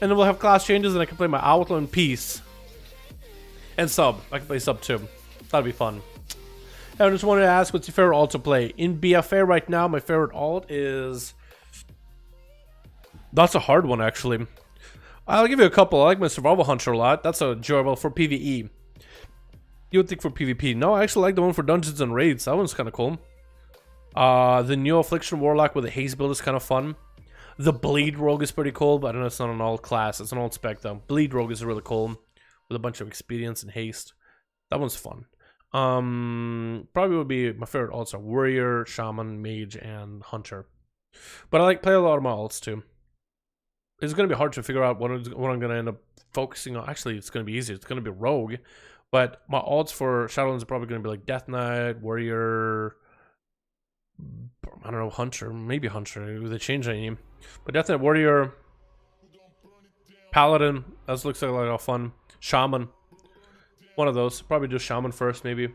And then we'll have class changes, and I can play my Outlaw in peace. And sub. I can play sub too. That'd be fun. I just wanted to ask, what's your favorite alt to play? In BFA right now, my favorite alt is... That's a hard one, actually. I'll give you a couple. I like my Survival Hunter a lot. That's enjoyable for PvE. You would think for PvP. No, I actually like the one for Dungeons and Raids. That one's kind of cool. The New Affliction Warlock with a haste build is kind of fun. The Bleed Rogue is pretty cool, but I know it's not an alt class. It's an alt spec, though. Bleed Rogue is really cool, with a bunch of experience and haste. That one's fun. Probably would be my favorite alts are Warrior, Shaman, Mage, and Hunter. But I like play a lot of my alts too. It's gonna be hard to figure out what I'm gonna end up focusing on. Actually, it's gonna be easy. It's gonna be Rogue, but my alts for Shadowlands are probably gonna be like Death Knight, Warrior. I don't know, Hunter, maybe Hunter. They change any, but Death Knight, Warrior, Paladin. That looks like a lot of fun. Shaman. One of those. Probably do Shaman first, maybe.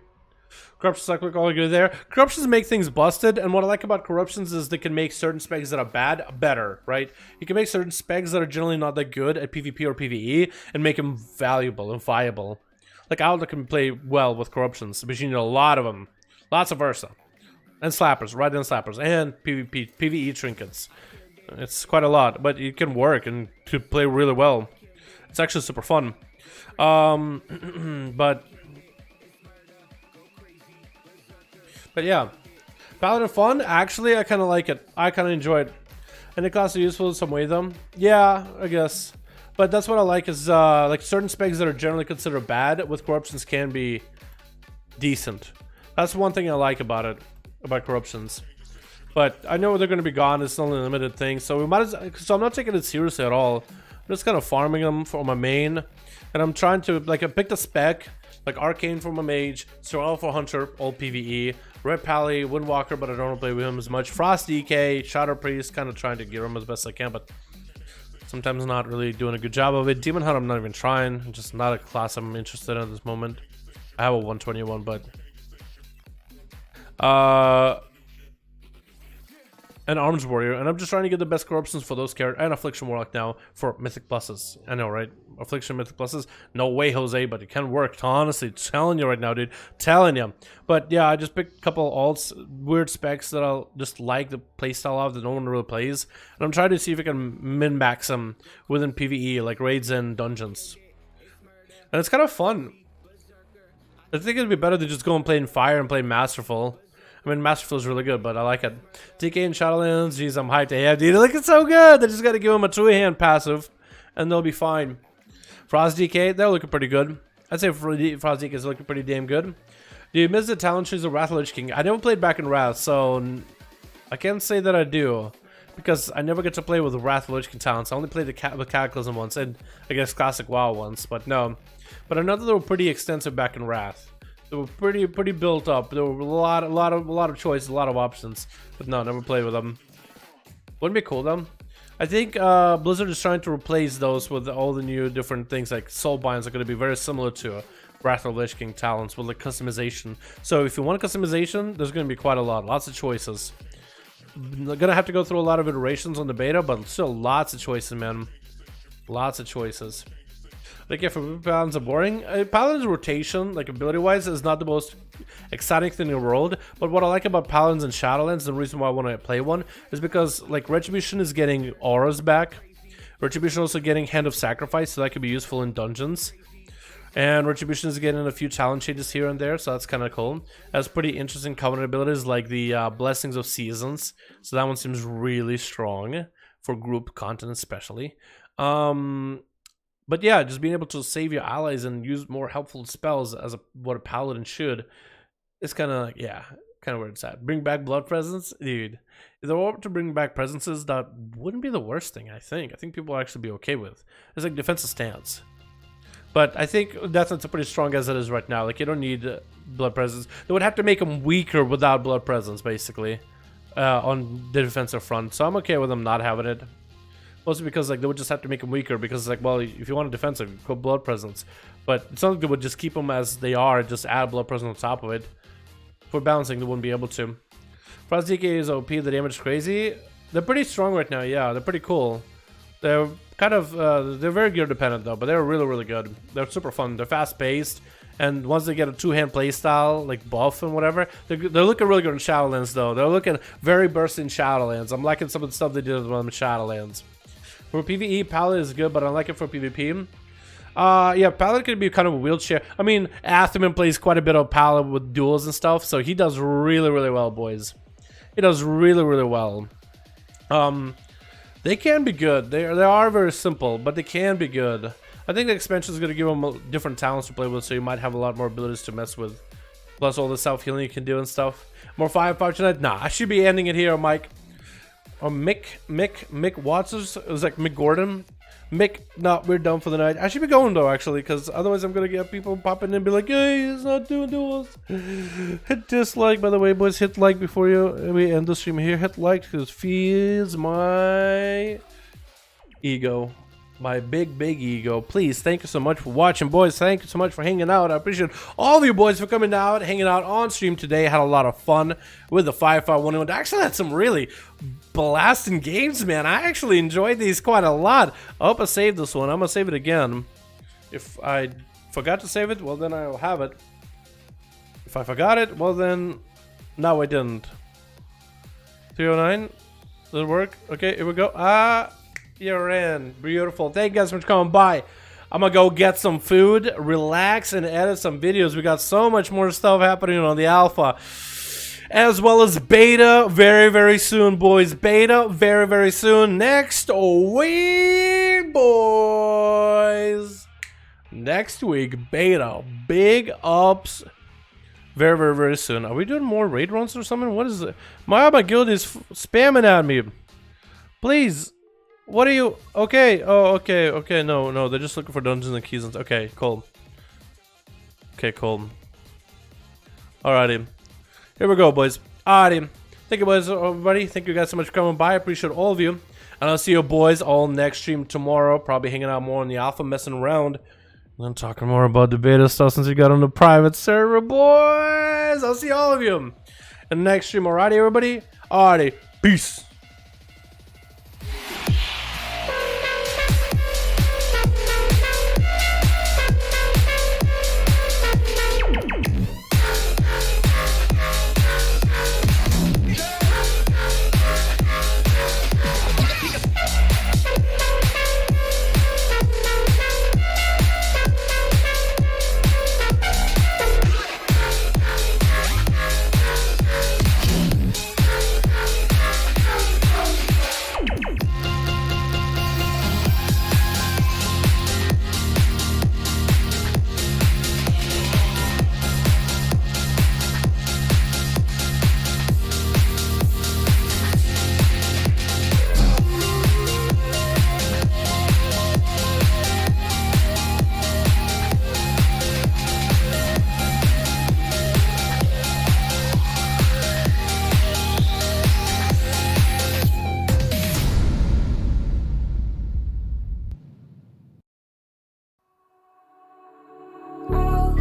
Corruptions, like all good there. Corruptions make things busted, and what I like about Corruptions is they can make certain specs that are bad better, right? You can make certain specs that are generally not that good at PvP or PvE and make them valuable and viable. Like, Outlaw can play well with Corruptions, but you need a lot of them. Lots of Versa. And Slappers, right? And Slappers. And PvE trinkets. It's quite a lot, but it can work and to play really well. It's actually super fun. But yeah, Paladin fun. Actually, I kind of like it. I kind of enjoy it, and the class is useful in some way, though. Yeah, I guess. But that's what I like is like certain specs that are generally considered bad with Corruptions can be decent. That's one thing I like about it, about Corruptions. But I know they're going to be gone. It's only a limited thing, so we might. So I'm not taking it seriously at all. I'm just kind of farming them for my main. And I'm trying to, like, I picked a spec, like Arcane for my Mage, Survival for Hunter, all PvE, Red Pally, Windwalker, but I don't want to play with him as much, Frost DK, Shadow Priest, kind of trying to gear him as best I can, but sometimes not really doing a good job of it. Demon Hunt, I'm not even trying, I'm just not a class I'm interested in at this moment. I have a 121, but... an Arms Warrior, and I'm just trying to get the best corruptions for those characters, and Affliction Warlock now for Mythic Pluses. I know, right? Affliction Mythic Pluses? No way, Jose, but it can work. Honestly, telling you right now, dude. Telling you. But yeah, I just picked a couple alts, weird specs that I'll just like the playstyle of that no one really plays. And I'm trying to see if I can min-max them within PvE, like raids and dungeons. And it's kind of fun. I think it'd be better to just go and play in Fire and play Masterful. I mean, Masterful is really good, but I like it. DK and Shadowlands, jeez, I'm hyped. Yeah, dude, look, it's so good. They just got to give them a two-hand passive, and they'll be fine. Frost DK, they're looking pretty good. I'd say Frost DK is looking pretty damn good. Do you miss the talent trees of Wrath of Lich King? I never played back in Wrath, so I can't say that I do, because I never get to play with the Wrath of Lich King talents. I only played the Cataclysm once, and I guess Classic WoW once, but no. But I know that they were pretty extensive back in Wrath. They were pretty built up. There were a lot of choices, a lot of options. But no, never played with them. Wouldn't be cool though. I think Blizzard is trying to replace those with all the new different things, like Soulbinds are going to be very similar to Wrath of Lich King talents with like customization. So if you want customization, there's going to be quite a lot, lots of choices. Gonna have to go through a lot of iterations on the beta, but still lots of choices, man. Lots of choices. Like, yeah, for Paladins are boring. Paladins rotation, like ability-wise, is not the most exciting thing in the world. But what I like about Paladins and Shadowlands, the reason why I want to play one, is because, like, Retribution is getting auras back. Retribution also getting Hand of Sacrifice, so that could be useful in dungeons. And Retribution is getting a few talent changes here and there, so that's kind of cool. It has pretty interesting covenant abilities, like the Blessings of Seasons. So that one seems really strong for group content especially. But yeah, just being able to save your allies and use more helpful spells as what a paladin should, it's kind of, yeah, kind of where it's at. Bring back blood presence, dude. If they were to bring back presences, that wouldn't be the worst thing, I think. I think people will actually be okay with. It's like defensive stance. But I think that's pretty strong as it is right now. Like, you don't need blood presence. They would have to make them weaker without blood presence, basically, on the defensive front. So I'm okay with them not having it. Mostly because, like, they would just have to make them weaker, because it's like, well, if you want a defensive, go blood presence. But it's not like they would just keep them as they are, just add blood presence on top of it. For balancing, they wouldn't be able to. Frost DK is OP, the damage is crazy. They're pretty strong right now, yeah, they're pretty cool. They're kind of, they're very gear dependent though, but they're really, really good. They're super fun, they're fast paced, and once they get a two-hand playstyle, like buff and whatever, they're looking really good in Shadowlands though. They're looking very bursty in Shadowlands. I'm liking some of the stuff they did with them in Shadowlands. For PvE, Paladin is good, but I like it for PvP. Yeah, Paladin could be kind of a wheelchair. I mean, Atherman plays quite a bit of Paladin with duels and stuff, so he does really, really well, boys. He does really, really well. They can be good. They are very simple, but they can be good. I think the expansion is going to give them different talents to play with, so you might have a lot more abilities to mess with. Plus all the self-healing you can do and stuff. More 5v5 tonight? Nah, I should be ending it here, Mike. Or Mick Watts, it was like Mick Gordon. Mick, no, we're done for the night. I should be going though, actually, because otherwise I'm gonna get people popping in and be like, hey, he's not doing duels. Hit dislike, by the way, boys. Hit like before we end the stream here. Hit like, because it feeds my ego. My big ego. Please, thank you so much for watching, boys. Thank you so much for hanging out. I appreciate all of you boys for coming out, hanging out on stream today. Had a lot of fun with the 5v5 1v1. I actually had some really blasting games, man. I actually enjoyed these quite a lot. I hope I saved this one. I'm gonna save it again. If I forgot to save it, well then I'll have it. If I forgot it, well then no, I didn't. 309. Does it work? Okay, here we go. You're in. Beautiful. Thank you guys for coming by. I'm gonna go get some food, relax, and edit some videos. We got so much more stuff happening on the alpha, as well as beta very, very soon, boys. Beta very, very soon. Next week, boys. Next week, beta. Big ups. Very, very, very soon. Are we doing more raid runs or something? What is it? My guild is spamming at me. Please. What are you? Okay. Oh, okay. Okay. No. They're just looking for dungeons and keys. Okay, cool. Okay, cool. Alrighty. Here we go, boys. Alrighty. Thank you, boys, everybody. Thank you guys so much for coming by. I appreciate all of you. And I'll see you boys all next stream tomorrow. Probably hanging out more on the alpha, messing around. And then talking more about the beta stuff since we got on the private server, boys. I'll see all of you in the next stream. Alrighty, everybody. Alrighty. Peace.